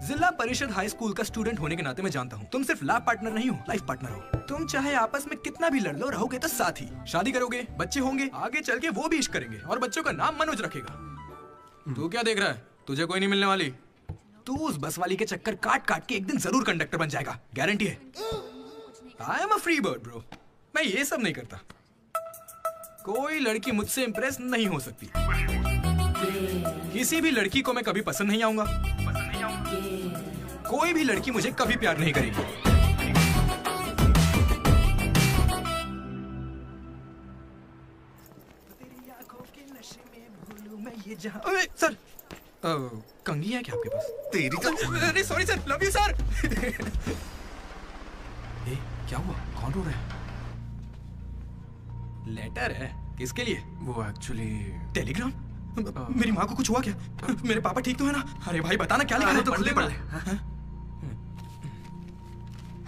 जिला परिषद हाई स्कूल का स्टूडेंट होने के नाते मैं जानता हूँ तुम सिर्फ लैब पार्टनर नहीं हो, लाइफ पार्टनर हो। तुम चाहे आपस में कितना भी लड़ लो, रहोगे तो साथ ही। शादी करोगे, बच्चे होंगे, आगे चल के वो भी इश्क करेंगे और बच्चों का नाम मनोज रखेगा। तू क्या देख रहा है? तुझे कोई नहीं मिलने वाली। तू उस बस वाली के चक्कर काट काट के एक दिन जरूर कंडक्टर बन जाएगा, गारंटी है। I am a free bird bro, मैं ये सब नहीं करता। कोई लड़की मुझसे इंप्रेस नहीं हो सकती। किसी भी लड़की को मैं कभी पसंद नहीं आऊंगा। कोई भी लड़की मुझे कभी प्यार नहीं करेगी। सर, कंघी है क्या आपके पास? तेरी अरे sorry sir, love you sir. क्या हुआ? कौन रो रहा है? लेटर है? किसके लिए? वो एक्चुअली टेलीग्राम। मेरी माँ को कुछ हुआ क्या? मेरे पापा ठीक तो है ना? अरे भाई बताना क्या लिखा है? तो पढ़ ले।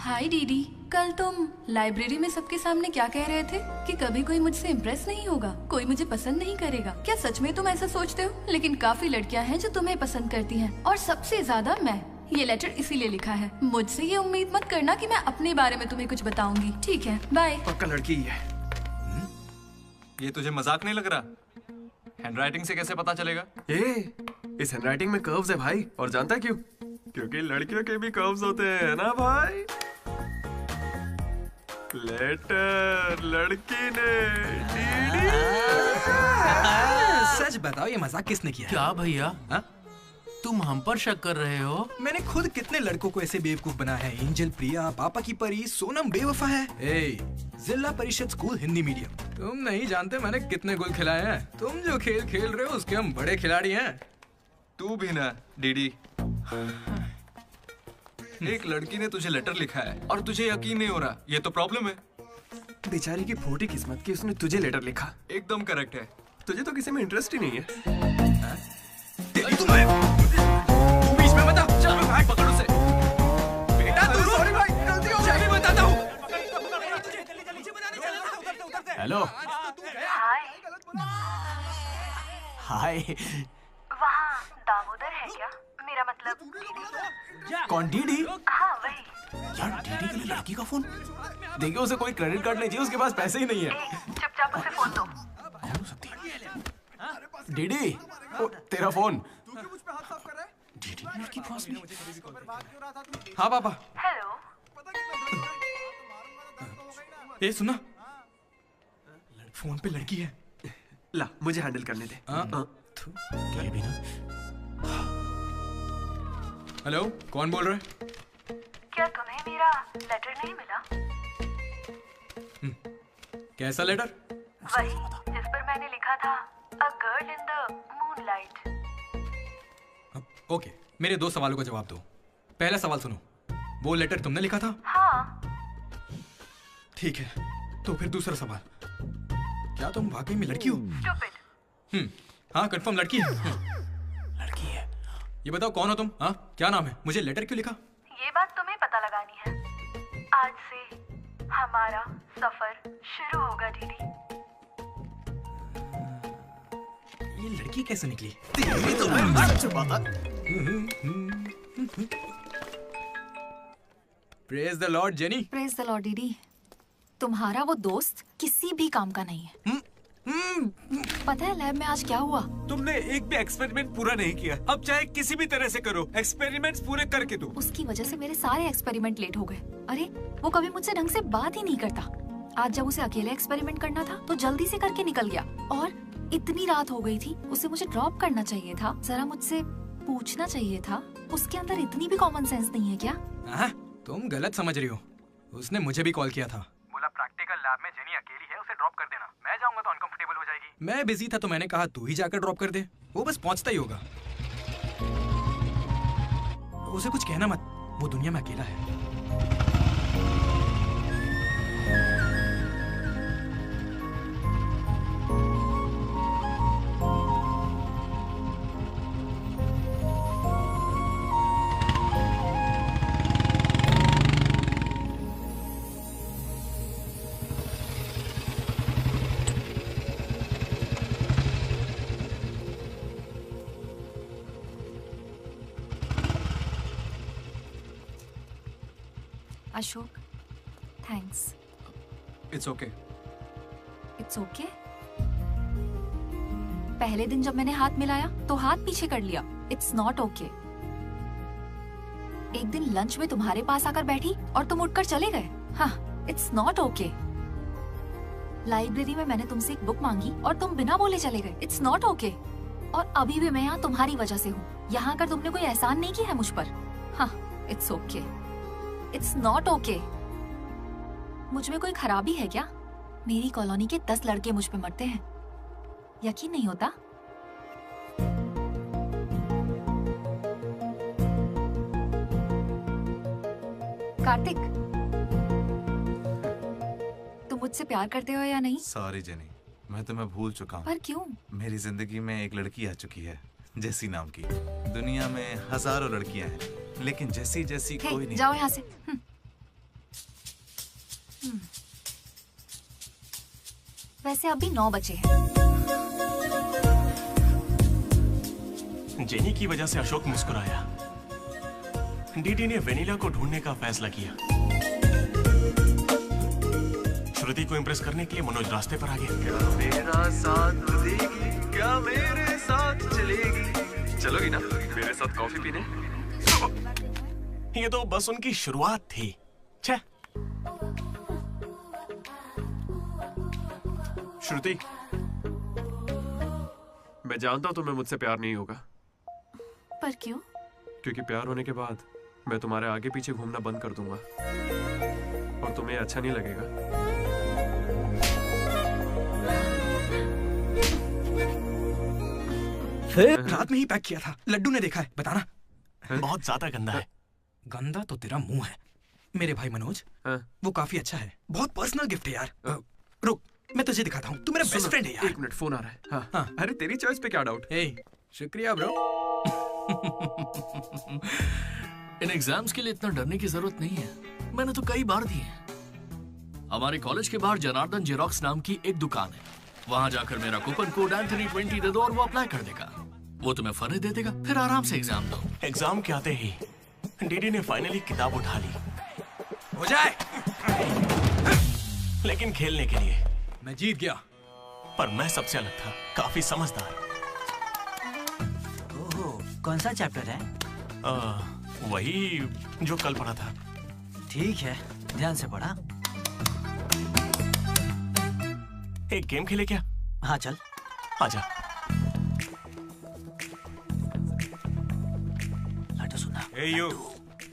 हाय दीदी, कल तुम लाइब्रेरी में सबके सामने क्या कह रहे थे कि कभी कोई मुझसे इम्प्रेस नहीं होगा, कोई मुझे पसंद नहीं करेगा। क्या सच में तुम ऐसा सोचते हो? लेकिन काफी लड़कियां हैं जो तुम्हें पसंद करती हैं और सबसे ज्यादा मैं। ये लेटर इसीलिए लिखा है। मुझसे ये उम्मीद मत करना कि मैं अपने बारे में तुम्हें कुछ बताऊंगी। ठीक है, बाय। पक्का लड़की ही है। ये तुझे मजाक नहीं लग रहा? हैंडराइटिंग से कैसे पता चलेगा? इस हैंडराइटिंग में कर्व्स है भाई, और जानता है क्यों? क्योंकि लड़कियों के भी कर्व्स होते हैं ना भाई। लेटर लड़की ने सच बताओ, ये मजाक किसने किया? क्या भैया? तुम हम पर शक कर रहे हो? मैंने खुद कितने लड़कों को ऐसे बेवकूफ बनाया है। एंजल, प्रिया, पापा की परी, सोनम बेवफा है। जिला परिषद स्कूल हिंदी मीडियम। तुम नहीं जानते मैंने कितने गोल खिलाए हैं। तुम जो खेल खेल रहे हो उसके हम बड़े खिलाड़ी हैं। तू भी ना डीडी। एक लड़की ने तुझे लेटर लिखा है और तुझे यकीन नहीं हो रहा। ये तो प्रॉब्लम है। बेचारी की फूटी किस्मत कि उसने तुझे लेटर लिखा। एकदम करेक्ट है। तुझे तो किसी में इंटरेस्ट ही नहीं है। बीच में बता, चलो भाई पकड़ उसे। बेटा तू सॉरी भाई, गलती हो गई, बताता हूँ। हेलो। हाय। वहाँ दामोदर है क्या? मेरा मतलब कौन? डीडी? हाँ वही। यार डीडी के लिए लड़की का फोन? देखिए उसे कोई क्रेडिट कार्ड नहीं चाहिए, उसके पास पैसे ही नहीं है। चुपचाप उसे फोन दो। कौन हो सकती है? डीडी, तेरा फोन। डीडी की लड़की पास में। हाँ पापा। हेलो। ये सुना, फोन पे लड़की है। ला मुझे हैंडल करने दे। क्या भी ना? हेलो, कौन बोल रहा है? क्या तुम्हें मेरा लेटर नहीं मिला? कैसा लेटर? वही जिस पर मैंने लिखा था a girl in the moonlight. Okay, मेरे दो सवालों का जवाब दो। पहला सवाल सुनो, वो लेटर तुमने लिखा था? हाँ। ठीक है, तो फिर दूसरा सवाल, क्या तुम वाकई में लड़की हो? Stupid। हाँ कंफर्म लड़की है। लड़की है। ये बताओ कौन हो तुम? हाँ क्या नाम है? मुझे लेटर क्यों लिखा? ये बात तुम्हें पता लगानी है। आज से हमारा सफर शुरू होगा दीदी। ये लड़की कैसे निकली? Praise the Lord jenny. Praise the Lord दीदी। तुम्हारा वो दोस्त किसी भी काम का नहीं है। पता है लैब में आज क्या हुआ? तुमने एक भी एक्सपेरिमेंट पूरा नहीं किया। अब चाहे किसी भी तरह से करो, एक्सपेरिमेंट्स पूरे करके दो। उसकी वजह से मेरे सारे एक्सपेरिमेंट लेट हो गए। अरे वो कभी मुझसे ढंग से बात ही नहीं करता। आज जब उसे अकेले एक्सपेरिमेंट करना था तो जल्दी से करके निकल गया। और इतनी रात हो गई थी, उसे मुझे ड्रॉप करना चाहिए था, जरा मुझसे पूछना चाहिए था। उसके अंदर इतनी भी कॉमन सेंस नहीं है क्या? तुम गलत समझ रही हो। उसने मुझे भी कॉल किया था, बोला प्रैक्टिकल लैब में जेनी अकेली है, उसे ड्रॉप कर देना। मैं जाऊंगा तो अनकंफर्टेबल हो जाएगी। मैं बिजी था तो मैंने कहा तू ही जाकर ड्रॉप कर दे, वो बस पहुंचता ही होगा। उसे कुछ कहना मत, वो दुनिया में अकेला है। Ashok, thanks. It's okay. It's okay? पहले दिन जब मैंने हाथ मिलाया तो हाथ पीछे कर लिया। It's not okay. एक दिन लंच में तुम्हारे पास आकर बैठी और तुम उठकर चले गए। हाँ, इट्स नॉट ओके। लाइब्रेरी में मैंने तुमसे एक बुक मांगी और तुम बिना बोले चले गए। It's not okay. और अभी भी मैं यहाँ तुम्हारी वजह से हूँ। यहाँ आकर तुमने कोई एहसान नहीं किया है मुझ पर। हाँ, it's okay. It's not okay. मुझ में कोई खराबी है क्या? मेरी कॉलोनी के 10 लड़के मुझ पे मरते हैं, यकीन नहीं होता? कार्तिक, तुम मुझसे प्यार करते हो या नहीं? सॉरी जेनी, मैं तुम्हें भूल चुका हूँ। पर क्यों? मेरी जिंदगी में एक लड़की आ चुकी है, जेसी नाम की। दुनिया में हजारों लड़कियां हैं, लेकिन जेसी जैसी कोई नहीं। जाओ यहाँ से। वैसे अभी 9 बजे हैं। जेनी की वजह से अशोक मुस्कुराया। डीडी ने वेनिला को ढूंढने का फैसला किया। श्रुति को इम्प्रेस करने के लिए मनोज रास्ते पर आ गया। क्या मेरा साथ देगी, क्या मेरे साथ चलेगी? चलोगी ना मेरे साथ कॉफी पीने? ये तो बस उनकी शुरुआत थी। छे। श्रुति, मैं जानता हूँ तुम्हें मुझसे प्यार नहीं होगा। पर क्यों? क्योंकि प्यार होने के बाद मैं तुम्हारे आगे पीछे घूमना बंद कर दूंगा और तुम्हें अच्छा नहीं लगेगा। रात में ही पैक किया था, लड्डू ने देखा है, बताना। बहुत ज्यादा गंदा है। गंदा तो तेरा मुंह है। मेरे भाई मनोज, वो काफी अच्छा है। बहुत पर्सनल गिफ्ट है यार। रुक, मैं तुझे दिखाता हूँ। तू मेरा बेस्ट फ्रेंड है यार। 1 मिनट, फोन आ रहा है। हाँ। अरे तेरी चॉइस पे क्या डाउट? शुक्रिया ब्रो। इन एग्जाम्स के लिए इतना डरने की जरूरत नहीं है, मैंने तो कई बार दिए हैं। हमारे कॉलेज के बाहर जनार्दन जेरोक्स नाम की एक दुकान है, वहां जाकर मेरा कूपन कोड एंथनी 20 दे दो और वो अप्लाई कर देगा। वो तुम्हें फर्रे दे देगा, फिर आराम से एग्जाम दो। एग्जाम के आते ही डीडी ने फाइनली किताब उठा ली। हो जाए। लेकिन खेलने के लिए मैं जीत गया। पर मैं सबसे अलग था, काफी समझदार। ओहो, कौन सा चैप्टर है? वही जो कल पढ़ा था। ठीक है, ध्यान से पढ़ा। एक गेम खेले क्या? हाँ चल। आजा। लड्डू सुना। Hey you,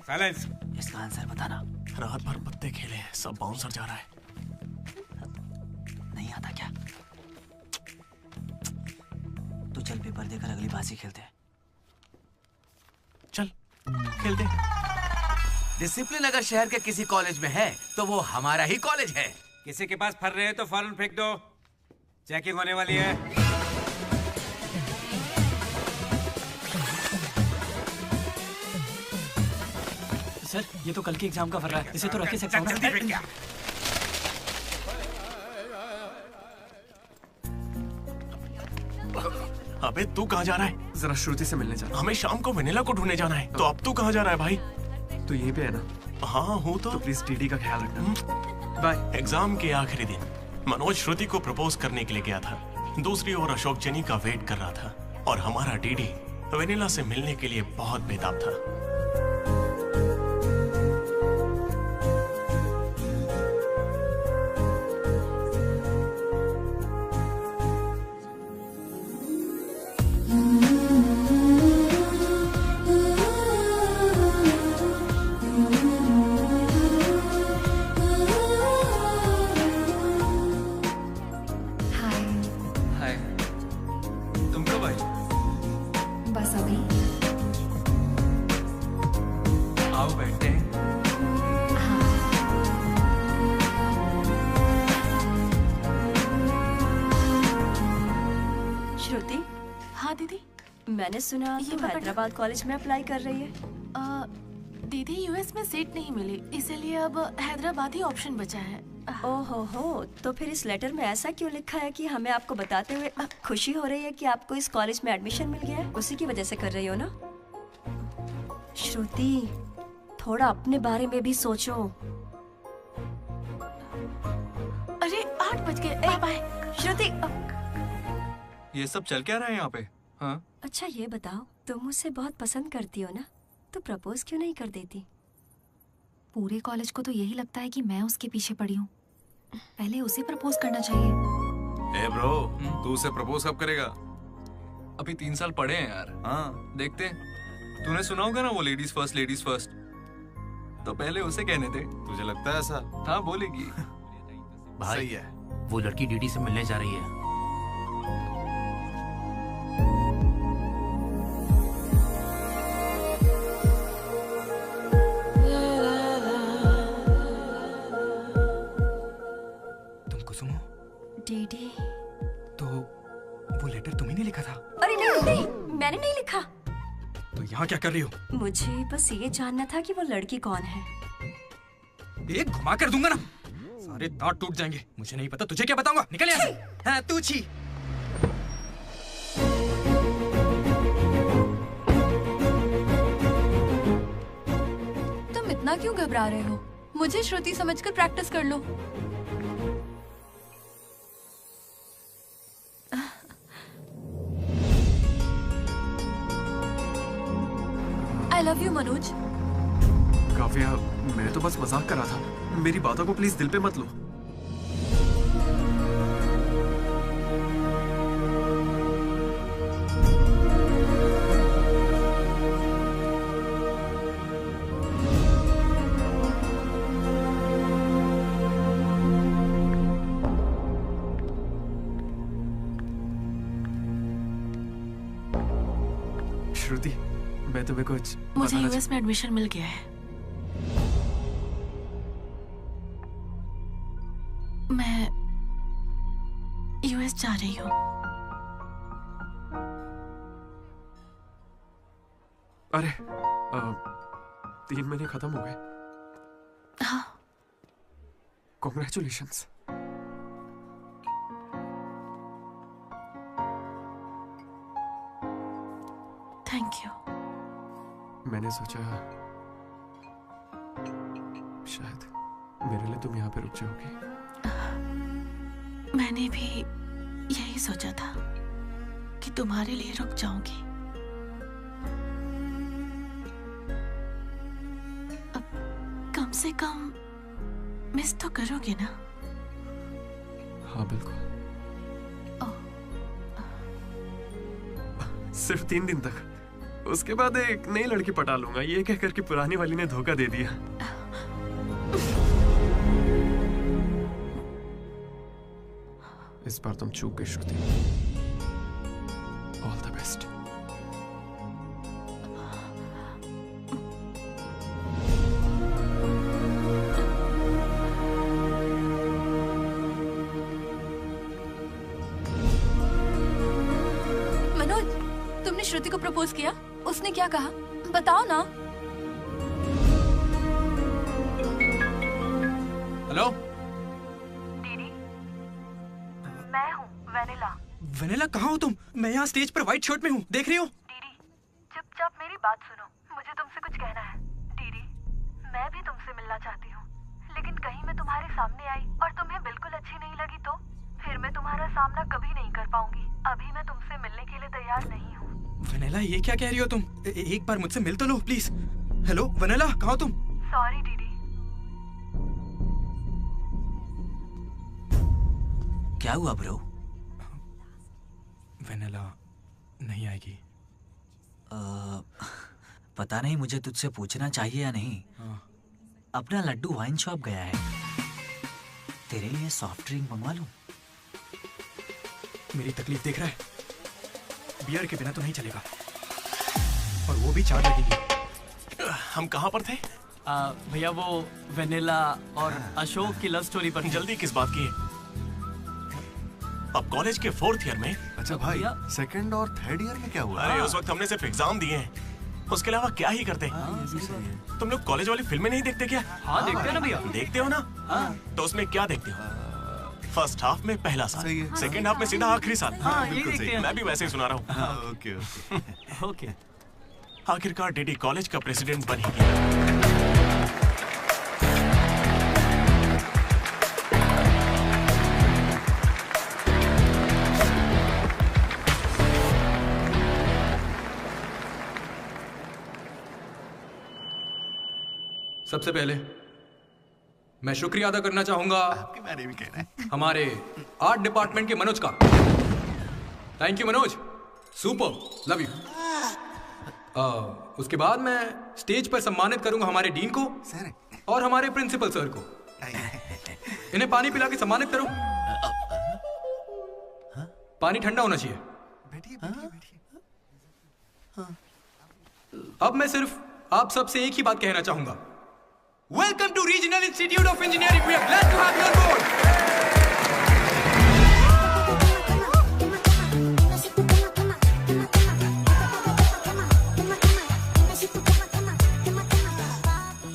silence. इसका आंसर बताना। रात भर पत्ते खेले, सब बाउंसर जा रहा है। नहीं आता क्या? तो चल पेपर देकर अगली बाजी खेलते हैं। चल खेलते। डिसिप्लिन अगर शहर के किसी कॉलेज में है तो वो हमारा ही कॉलेज है। किसी के पास फर रहे हैं तो फौरन फेंक दो, चेकिंग होने वाली है। सर, ये तो कल के एग्जाम का फर्रा है, इसे तो रख के सकता हूं ना। अबे तू कहाँ जा रहा है? जरा श्रुति से मिलने जाना। हमें शाम को वेनिला को ढूंढने जाना है। तो अब तू कहाँ जा रहा है भाई? तू यहीं पे है ना? हाँ हूँ तो प्लीज डीडी का ख्याल रखना। बाय। एग्जाम के आखिरी दिन मनोज श्रुति को प्रपोज करने के लिए गया था। दूसरी ओर अशोक जेनी का वेट कर रहा था और हमारा डीडी वेनिला से मिलने के लिए बहुत बेताब था। मैंने सुना तुम हैदराबाद कॉलेज में अप्लाई कर रही है। दीदी यूएस में सीट नहीं मिली, इसीलिए अब हैदराबाद ही ऑप्शन बचा है। ओहो हो, तो फिर इस लेटर में ऐसा क्यों लिखा है कि हमें आपको बताते हुए खुशी हो रही है कि आपको इस कॉलेज में एडमिशन मिल गया है? उसी की वजह से कर रही हो ना? श्रुति, थोड़ा अपने बारे में भी सोचो। अरे 8 बज गए, बाय बाय। श्रुति, ये सब चल क्या रहा है यहाँ पे? हाँ? अच्छा ये बताओ, तुम मुझसे बहुत पसंद करती हो ना, तो प्रपोज क्यों नहीं कर देती? पूरे कॉलेज को तो यही लगता है कि मैं उसके पीछे पड़ी हूँ। पहले उसे प्रपोज करना चाहिए। ए ब्रो, तू उसे प्रपोज कब करेगा? अभी 3 साल पड़े हैं यार। हाँ देखते हैं। तूने सुना होगा ना वो लेडीज फर्स्ट, तो पहले उसे कहने दे। तुझे लगता है ऐसा? हाँ बोलेगी। भाई सही है। वो लड़की डीडी से मिलने जा रही है। तुम कुसुम हो? डीडी। तो वो लेटर तुम्ही ने लिखा था? अरे नहीं नहीं, मैंने नहीं लिखा। तो यहाँ क्या कर रही हो? मुझे बस ये जानना था कि वो लड़की कौन है। एक घुमा कर दूंगा ना, सारे दांत टूट जाएंगे। मुझे नहीं पता, तुझे क्या बताऊंगा? निकल यहाँ से। हाँ तू छी। तुम इतना क्यों घबरा रहे हो? मुझे श्रुति समझकर प्रैक्टिस कर लो। I love you, Manoj. Kavya, मैं तो बस मजाक कर रहा था। मेरी बातों को प्लीज दिल पे मत लो। श्रुति, मैं तुम्हें कुछ मुझे यूएस में एडमिशन मिल गया है। मैं यूएस जा रही हूँ। अरे 3 महीने खत्म हो गए। हाँ। कॉन्ग्रेचुलेशंस। Thank you. मैंने सोचा शायद मेरे लिए तुम यहाँ पे रुक जाओगी। मैंने भी यही सोचा था कि तुम्हारे लिए रुक जाऊंगी। अब कम से कम मिस तो करोगे ना? हाँ बिल्कुल। सिर्फ 3 दिन तक, उसके बाद एक नई लड़की पटा लूंगा, ये कहकर कि पुरानी वाली ने धोखा दे दिया। इस बार तुम चूक गई Shruti. All the best. Manoj, तुमने श्रुति को प्रपोज किया? उसने क्या कहा? बताओ ना। हेलो दीदी, मैं हूँ वेनिला। वेनिला, कहाँ हो तुम? मैं यहाँ स्टेज पर व्हाइट शर्ट में हूँ, देख रही हो? दीदी, चुपचाप मेरी बात सुनो, मुझे तुमसे कुछ कहना है। दीदी, मैं भी तुमसे मिलना चाहती हूँ, लेकिन कहीं मैं तुम्हारे सामने आई और तुम्हें बिल्कुल अच्छी नहीं लगी तो फिर मैं तुम्हारा सामना कभी नहीं कर पाऊंगी। अभी मैं तुमसे मिलने के लिए तैयार नहीं हूँ। वेनिला, ये क्या कह रही हो तुम? एक बार मुझसे मिल तो लो प्लीज। हेलो वेनिला, कहाँ हो तुम? सॉरी दीदी। क्या हुआ ब्रो? वेनिला नहीं आएगी। पता नहीं, मुझे तुझसे पूछना चाहिए या नहीं। अपना लड्डू वाइन शॉप गया है, तेरे लिए सॉफ्ट ड्रिंक मंगवा लूं? मेरी तकलीफ देख रहा है, बियर के बिना तो नहीं चलेगा, और वो भी 4 लगेगी। हम कहाँ पर थे? भैया वो वेनिला और अशोक की लव स्टोरी पर। जल्दी किस बात की है? अब कॉलेज के 4th ईयर में। अच्छा भाई, 2nd और 3rd ईयर में क्या हुआ? अरे उस वक्त हमने सिर्फ एग्जाम दिए हैं, उसके अलावा क्या ही करते। तुम लोग कॉलेज वाली फिल्में नहीं देखते क्या? हाँ देखते हो ना भैया। देखते हो ना? तो उसमें क्या देखते हो? फर्स्ट हाफ में पहला साल, सेकंड हाफ में सीधा आखिरी साल। हाँ, यही देखते हैं। मैं भी वैसे ही सुना रहा हूँ। Okay okay. आखिरकार डीडी कॉलेज का प्रेसिडेंट बन ही गया। सबसे पहले मैं शुक्रिया अदा करना चाहूंगा आपके बारे में कहना है हमारे आर्ट डिपार्टमेंट के मनोज का। Thank you Manoj, super, love you. उसके बाद मैं स्टेज पर सम्मानित करूंगा हमारे डीन को सर और हमारे प्रिंसिपल सर को। इन्हें पानी पिला के सम्मानित करो। पानी ठंडा होना चाहिए। अब मैं सिर्फ आप सबसे एक ही बात कहना चाहूंगा। Welcome to regional institute of engineering, we are glad to have you on board.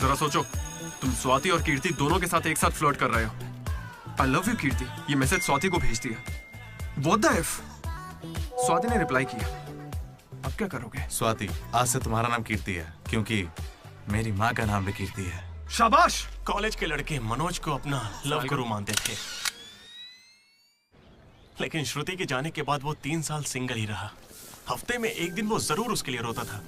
जरा सोचो, तुम स्वाति और कीर्ति दोनों के साथ एक साथ फ्लर्ट कर रहे हो। आई लव यू कीर्ति, ये मैसेज स्वाति को भेज दिया। What the F? स्वाति ने रिप्लाई किया। अब क्या करोगे? स्वाति, आज से तुम्हारा नाम कीर्ति है, क्योंकि मेरी माँ का नाम भी कीर्ति है। शाबाश। कॉलेज के लड़के मनोज को अपना लव गुरु मानते थे, लेकिन श्रुति के जाने के बाद वो 3 साल सिंगल ही रहा। हफ्ते में एक दिन वो जरूर उसके लिए रोता था।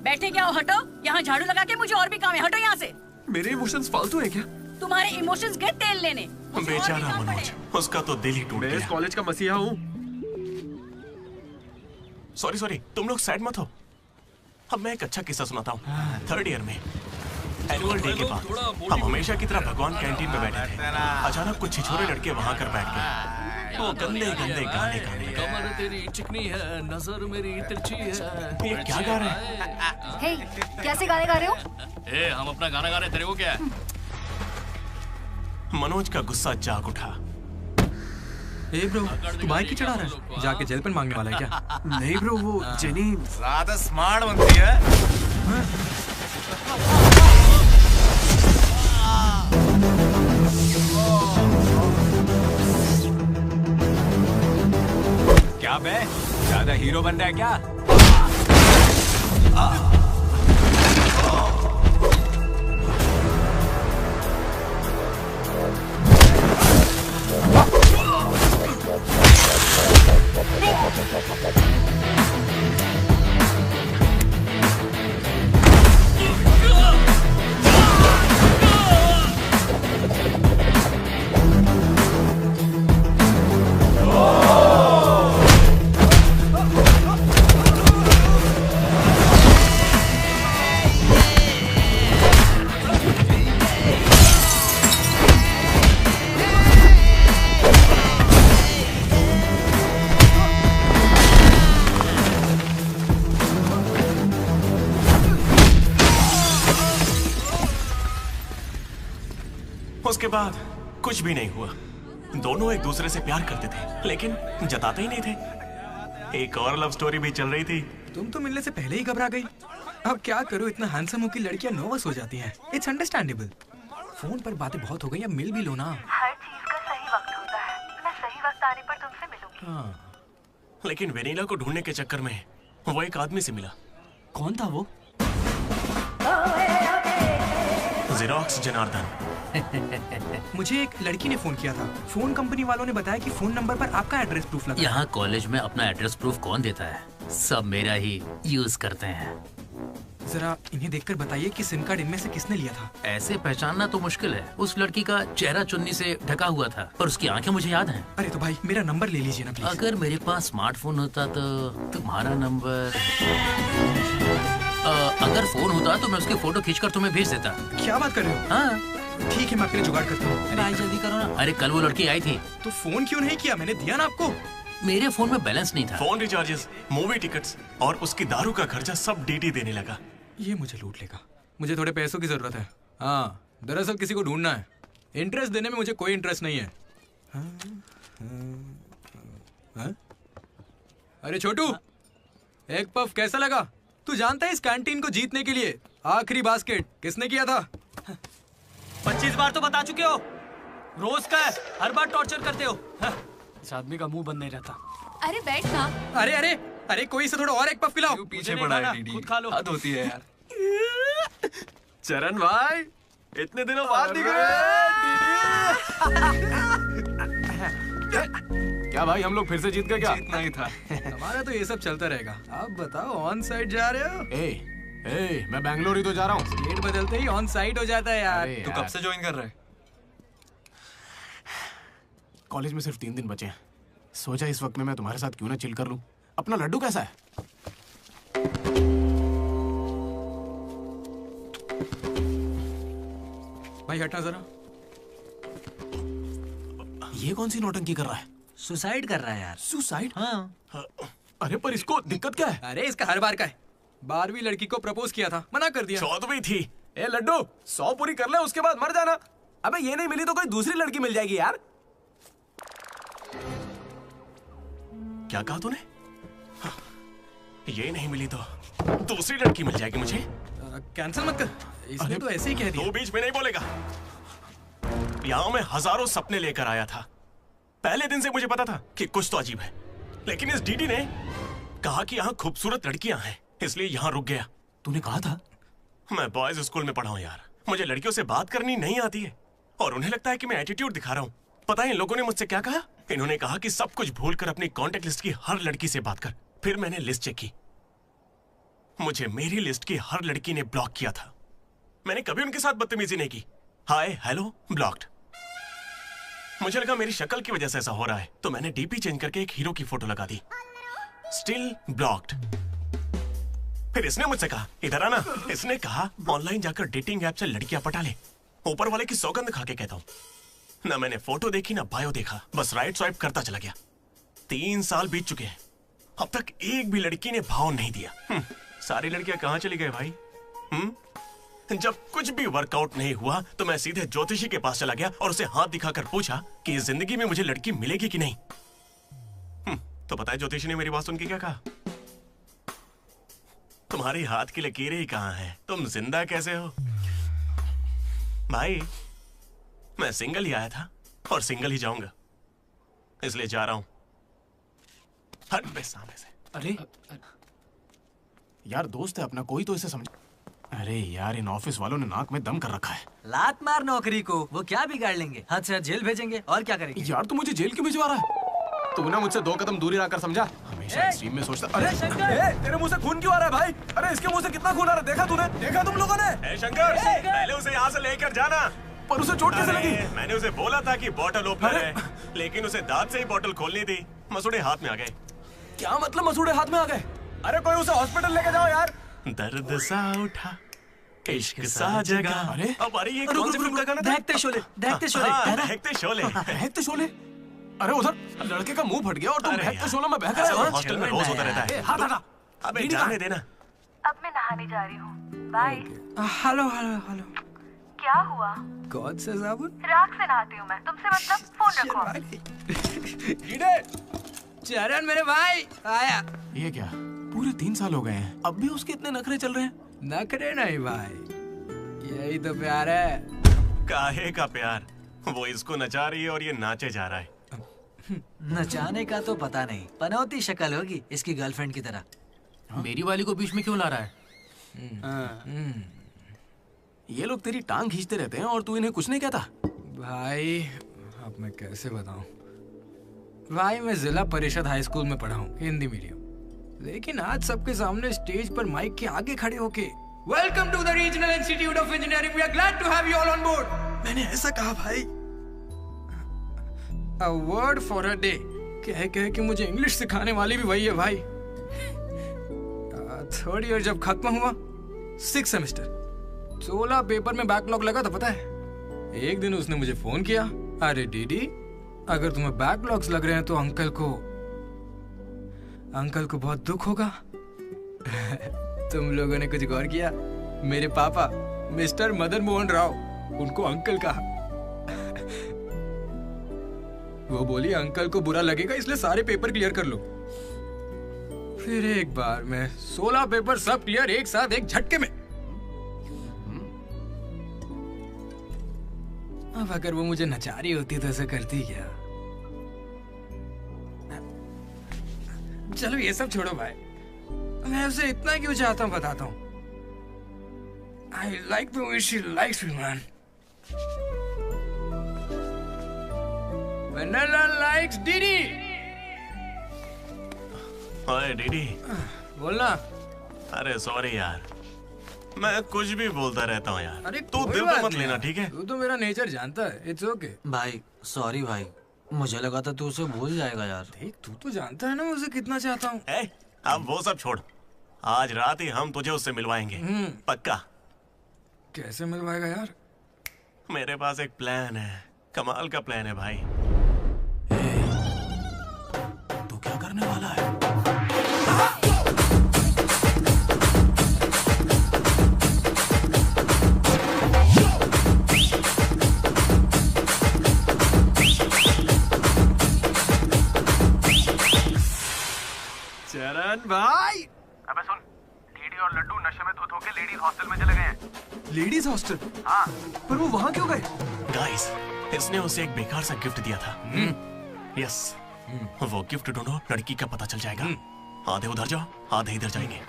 बैठे क्या हो, हटो। यहाँ झाड़ू लगा के मुझे और भी काम है, हटो यहाँ से। मेरे इमोशंस फालतू है क्या? तुम्हारे इमोशंस गए तेल लेने। बेचारा मनोज, उसका तो दिल ही टूट गया। मैं इस कॉलेज का मसीहा हूँ। सॉरी, तुम लोग सैड मत हो। अब मैं एक अच्छा किस्सा सुनाता हूँ। 3rd ईयर में एनुअल डे के बाद हम हमेशा की तरह भगवान कैंटीन में बैठे थे। अचानक कुछ छिछोरे लड़के वहाँ कर बैठ गए। वो गंदे गंदे गाने गाने लगे। कमर तेरी चिकनी है, नजर मेरी तिरछी है। ये क्या गा रहे हैं? हे, कैसे गाने गा रहे हो? ए, हम अपना गाना गा रहे, तेरे को क्या है? मनोज का गुस्सा जाग उठा। ए ब्रो, तू बाइक ही चढ़ा रहा है? जाके जेल पेन मांगने वाला है क्या? नहीं ब्रो, वो जेनी ज्यादा स्मार्ट बनती है। क्या बे, ज्यादा हीरो बन रहा है क्या? उसके बाद कुछ भी नहीं हुआ। दोनों एक दूसरे से प्यार करते थे, लेकिन जताते ही नहीं थे। एक और लव स्टोरी भी चल रही थी। तुम तो मिलने से पहले ही घबरा गई। अब क्या करो, इतना हैंडसम हो कि लड़कियां नर्वस हो जाती हैं। It's understandable. फोन पर बातें बहुत हो गई, अब मिल भी लो ना। हर चीज का सही वक्त होता है। मैं सही वक्त आने पर तुमसे मिलूंगी। हाँ। लेकिन वेनिला को ढूंढने के चक्कर में वो एक आदमी से मिला। कौन था वो? जेरोक्स जनार्दन। मुझे एक लड़की ने फोन किया था। फोन कंपनी वालों ने बताया कि फोन नंबर पर आपका एड्रेस प्रूफ लगा। यहाँ कॉलेज में अपना एड्रेस प्रूफ कौन देता है? सब मेरा ही यूज करते हैं। जरा इन्हें देखकर बताइए कि सिम कार्ड इनमें से किसने लिया था। ऐसे पहचानना तो मुश्किल है। उस लड़की का चेहरा चुन्नी से ढका हुआ था और उसकी आंखें मुझे याद हैं। अरे तो भाई मेरा नंबर ले लीजिए ना प्लीज। अगर मेरे पास स्मार्टफोन होता तो तुम्हारा नंबर, अगर फोन होता तो मैं उसकी फोटो खींचकर तुम्हें भेज देता। क्या बात कर रहे हो? हाँ ठीक है, मैं आपके लिए जुगाड़ करता हूँ। भाई जल्दी करो ना। अरे कल वो लड़की आई थी। तो फोन क्यों नहीं किया? मैंने दिया ना आपको। मेरे फोन में बैलेंस नहीं था। फोन रिचार्जेस, मूवी टिकट्स और उसकी दारू का खर्चा सब डीडी देने लगा। ये मुझे लूट लेगा। मुझे थोड़े पैसों की जरूरत है। हाँ, दरअसल किसी को ढूंढना है। इंटरेस्ट देने में मुझे कोई इंटरेस्ट नहीं है। हाँ? अरे छोटू, एक पफ कैसा लगा? तू जानता है इस कैंटीन को जीतने के लिए आखिरी बास्केट किसने किया था? 25 बार तो बता चुके हो। रोज का है, हर बार टॉर्चर करते हो। इस आदमी का मुंह बंद नहीं रहता। अरे बैठ ना। अरे अरे अरे, कोई से थोड़ा और एक पफ पिलाओ। पीछे पड़ा है डीडी। खुद खा लो। हद होती है यार। चरण भाई, इतने दिनों बाद दिख रहे। क्या भाई, हम लोग फिर से जीत गए क्या? जीतना ही था। हमारा तो ये सब चलता रहेगा। आप बताओ, ऑन साइड जा रहे हो? ए, मैं बैंगलोर ही तो जा रहा हूँ। स्टेट बदलते ही ऑन साइट हो जाता है यार। अरे तू यार। कब से ज्वाइन कर रहा है? कॉलेज में सिर्फ 3 दिन बचे हैं। सोचा इस वक्त में मैं तुम्हारे साथ क्यों ना चिल कर लूं। अपना लड्डू कैसा है? भाई हटना जरा। ये कौन सी नौटंकी कर रहा है? सुसाइड कर रहा है यार। सुसाइड? हाँ। अरे पर इसको दिक्कत क्या है? अरे इसका हर बार का है। 12वीं लड़की को प्रपोज किया था, मना कर दिया। 14वीं थी। ए लड्डू, 100 पूरी कर ले, उसके बाद मर जाना। अबे ये नहीं मिली तो कोई दूसरी लड़की मिल जाएगी यार। क्या कहा तूने? ये नहीं मिली तो दूसरी लड़की मिल जाएगी मुझे। कैंसिल मत कर, इसने तो ऐसे ही कह दिया। तू बीच में नहीं बोलेगा। यहाँ मैं हजारों सपने लेकर आया था। पहले दिन से मुझे पता था कि कुछ तो अजीब है, लेकिन इस डीडी ने कहा कि यहाँ खूबसूरत लड़कियां हैं, इसलिए यहाँ रुक गया। तूने कहा था? मैं बॉयज स्कूल में पढ़ा हूँ यार। मुझे लड़कियों से बात करनी नहीं आती है और उन्हें लगता है कि मैं एटीट्यूड दिखा रहा हूँ। पता है इन लोगों ने मुझसे क्या कहा? इन्होंने कहा कि सब कुछ भूलकर अपनी कांटेक्ट लिस्ट की हर लड़की से बात कर। फिर मैंने लिस्ट चेक की, मुझे मेरी लिस्ट की हर लड़की ने ब्लॉक किया था। मैंने कभी उनके साथ बदतमीजी नहीं की। Hi hello blocked. मुझे लगा मेरी शक्ल की वजह से ऐसा हो रहा है, तो मैंने डीपी चेंज करके एक हीरो की फोटो लगा दी। Still blocked. फिर इसने मुझसे कहा इधर आना। इसने कहा ऑनलाइन जाकर डेटिंग ऐप से लड़कियां पटा ले। ऊपर वाले की सौगंध खा के कहता हूं, ना मैंने फोटो देखी ना बायो देखा, बस राइट स्वाइप करता चला गया। 3 साल बीत चुके हैं, अब तक एक भी लड़की ने भाव नहीं दिया। सारी लड़कियां कहां चली गई भाई? जब कुछ भी वर्कआउट नहीं हुआ तो मैं सीधे ज्योतिषी के पास चला गया और उसे हाथ दिखाकर पूछा कि इस जिंदगी में मुझे लड़की मिलेगी कि नहीं। तो पता है ज्योतिषी ने मेरी बात सुन के क्या कहा? तुम्हारी हाथ की लकीरें ही कहां हैं, तुम जिंदा कैसे हो? भाई मैं सिंगल ही आया था और सिंगल ही जाऊंगा, इसलिए जा रहा हूं। हट बे सामने से। अरे यार दोस्त है अपना, कोई तो इसे समझ। अरे यार इन ऑफिस वालों ने नाक में दम कर रखा है। लात मार नौकरी को, वो क्या बिगाड़ लेंगे? हद से हद जेल भेजेंगे और क्या करेंगे? यार तू मुझे जेल क्यों भिजवा रहा है? तू ना मुझसे 2 कदम दूरी रखकर समझा। हमेशा एक्सट्रीम में सोचता। अरे तेरे मुंह से खून क्यों आ रहा है भाई? अरे इसके मुंह से कितना खून आ रहा है, देखा तूने? देखा तुम लोगों ने? शंकर, पहले उसे यहाँ से लेकर जाना। पर उसे चोट कैसे लगी? मैंने उसे बोला था कि बॉटल ओपनर है, लेकिन उसे दांत से ही बॉटल खोलनी थी। मसूड़े हाथ में आ गए। क्या मतलब मसूड़े हाथ में आ गए? अरे कोई उसे हॉस्पिटल लेके जाओ यार। दर्द सा उठा इश्क सा जगा। अरे अब अरे ये कौन सी फिल्म का गाना था? दहकते शोले, दहकते शोले, दहकते शोले। दहकते शोले? अरे उधर लड़के का मुंह फट गया और तुम दहकते शोले में बहक रहे हो। हॉस्टल में रोज होता रहता है। हाथ हटा। अबे जाने देना। अब मैं नहाने जा रही हूँ, बाय। Hello hello hello. क्या हुआ? कौन सा साबुन? राख से नहाती हूँ मैं, तुमसे मतलब फोन रखो। चरण मेरे भाई आया। ये क्या पूरे 3 साल हो गए हैं, अब भी उसके इतने नखरे चल रहे हैं? नखरे नहीं भाई, यही तो प्यार है। काहे का प्यार? वो इसको नचा रही है और ये नाचे जा रहा है। नचाने का तो पता नहीं, पनौती शक्ल होगी इसकी गर्लफ्रेंड की तरह। मेरी वाली को बीच में क्यों ला रहा है? ये लोग तेरी टांग खींचते रहते हैं और तू इन्हें कुछ नहीं कहता। भाई अब मैं कैसे बताऊं? भाई मैं जिला परिषद हाई स्कूल में पढ़ा हूँ, हिंदी मीडियम। लेकिन आज सबके सामने स्टेज पर माइक के आगे खड़े होके welcome to the regional institute of engineering, we are glad to have you all on board, मैंने ऐसा कहा भाई। A word for a day कह कह के मुझे इंग्लिश सिखाने वाली भी वही है भाई। 3rd ईयर जब खत्म हुआ, 6th सेमेस्टर, 16 पेपर में बैकलॉग लगा था पता है। एक दिन उसने मुझे फोन किया, अरे डीडी अगर तुम्हें बैकलॉग्स लग रहे हैं तो अंकल को बहुत दुख होगा। तुम लोगों ने कुछ गौर किया? मेरे पापा मिस्टर मदन मोहन राव, उनको अंकल कहा। वो बोली अंकल को बुरा लगेगा इसलिए सारे पेपर क्लियर कर लो। फिर एक बार में 16 पेपर सब क्लियर एक साथ एक झटके में। अब अगर वो मुझे नचा रही होती तो ऐसा करती क्या? चलो ये सब छोड़ो भाई, मैं उसे इतना क्यों चाहता हूँ बताता हूँ। I like the way she likes me, man. Vanilla likes Didi. ओए डीडी। बोलना। अरे सॉरी यार, मैं कुछ भी बोलता रहता हूँ यार। अरे तू कोई दिल बात पे मत नहीं लेना, यार। ठीक है? तू तो मेरा नेचर जानता है। It's okay. भाई सॉरी भाई, मुझे लगा था तू उसे भूल जाएगा यार। देख तू तो जानता है ना मैं उसे कितना चाहता हूँ। अब वो सब छोड़, आज रात ही हम तुझे उससे मिलवाएंगे, पक्का। कैसे मिलवाएगा यार? मेरे पास एक प्लान है, कमाल का प्लान है भाई। तू क्या करने वाला है? चरण भाई। अबे सुन, डीडी और लड्डू नशे में धुत होके लेडीज हॉस्टल में चले गए हैं। Ladies hostel? हाँ। पर वो वहाँ क्यों गए? गाइस, इसने उसे एक बेकार सा गिफ्ट दिया था। यस, वो गिफ्ट ढूंढो, लड़की का पता चल जाएगा। आधे उधर जाओ, आधे इधर जाएंगे।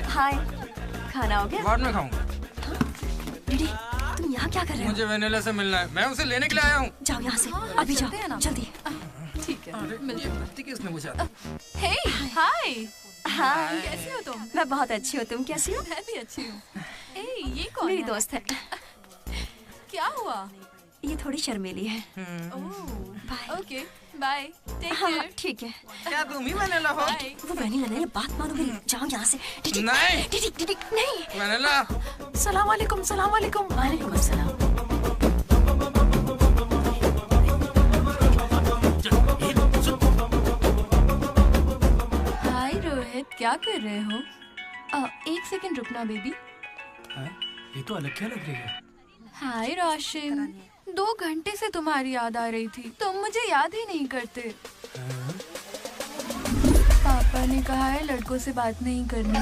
हाय, खाना हो गया? बाद में खाऊंगा। डीडी, तुम यहाँ क्या कर रहे हो? मुझे वेनिला से मिलना है, मैं उसे लेने के लिए आया हूँ। जाओ यहाँ से, अभी जाओ, जल्दी। ठीक है, ये बत्ती किसने बुझा? हे हाय। हाय। कैसी हो तुम? मैं बहुत अच्छी हूँ, तुम कैसी हो? मैं भी अच्छी हूँ। ए, ये कौन मेरी है? दोस्त है। क्या हुआ? ये थोड़ी शर्मीली है। Okay, bye. टेक हाँ, केयर। ठीक है। क्या तुम ही वेनिला हो? वो वेनिला नहीं, बात मानो मेरी। जाओ यहाँ से। डीडी, नहीं। डीडी, डीडी, नहीं। वेनिला। सलाम वालेकुम, सलाम वालेकुम। वालेकुम अस्सलाम। हाय रोहित, क्या कर रहे हो? एक सेकंड रुकना बेबी। ये तो अलग क्या लग रही है? हाय रोशन, 2 घंटे से तुम्हारी याद आ रही थी, तुम मुझे याद ही नहीं करते। पापा ने कहा है लड़कों से बात नहीं करनी।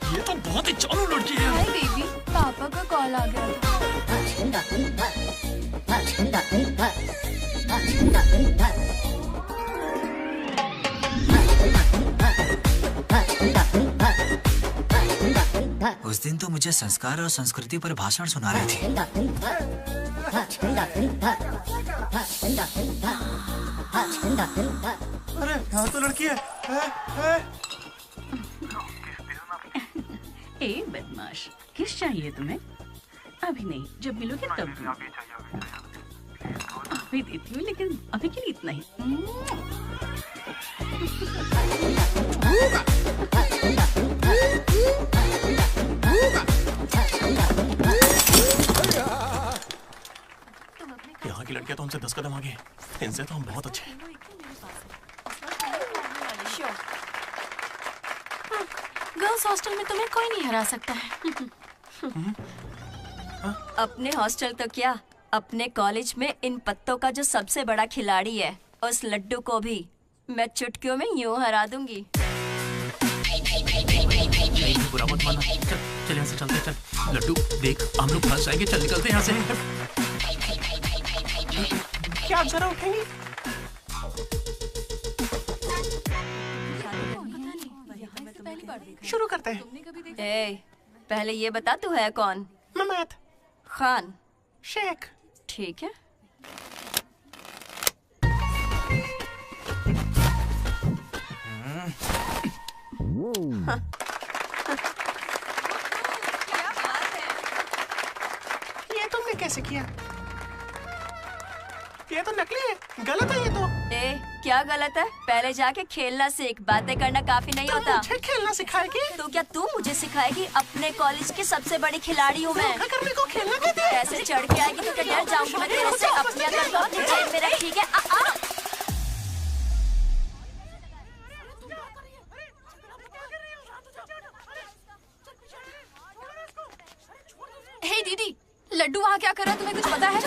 ये तो बहुत ही चालू लड़की है। हाय बेबी, पापा का कॉल आ गया था। उस दिन तो मुझे संस्कार और संस्कृति पर भाषण सुना रहे थे। अरे यहाँ तो लड़की है। ए बदमाश, किस चाहिए तुम्हें? अभी नहीं, जब मिलोगे तब दूंगी। अभी देती हूँ, लेकिन अभी के लिए इतना ही। यहाँ की लड़कियां तो हमसे 10 कदम आगे, इनसे तो हम बहुत अच्छे हैं। गर्ल्स हॉस्टल में तुम्हें कोई नहीं हरा सकता है। अपने हॉस्टल तो क्या, अपने कॉलेज में इन पत्तों का जो सबसे बड़ा खिलाड़ी है, उस लड्डू को भी मैं चुटकियों में यूं हरा दूंगी। बुरा मत माना। चल यहाँ से चलते, चल। लड्डू देख, हम लोग फंस जाएंगे, चल निकलते हैं यहाँ से। क्या आप जरा उठेंगी? शुरू करते हैं। पहले ये बता तू है कौन? ममैद खान शेख। ठीक है। ये तुमने कैसे किया? ये तो नकली है, गलत है ये तो। क्या गलत है? पहले जाके खेलना सीख, बातें करना काफी नहीं होता। मुझे खेलना सिखाएगी? तो क्या तू मुझे सिखाएगी? अपने कॉलेज की सबसे बड़ी खिलाड़ी हूँ मैं। करने को खेलना कहते हैं। ऐसे चढ़ के आएगी तो क्या डर जाऊंगी मैं तेरे से? अपनी अकल को अपनी जेब में रख, ठीक है? हे दीदी, लड्डू वहाँ क्या कर रहा है, तुम्हें कुछ पता है?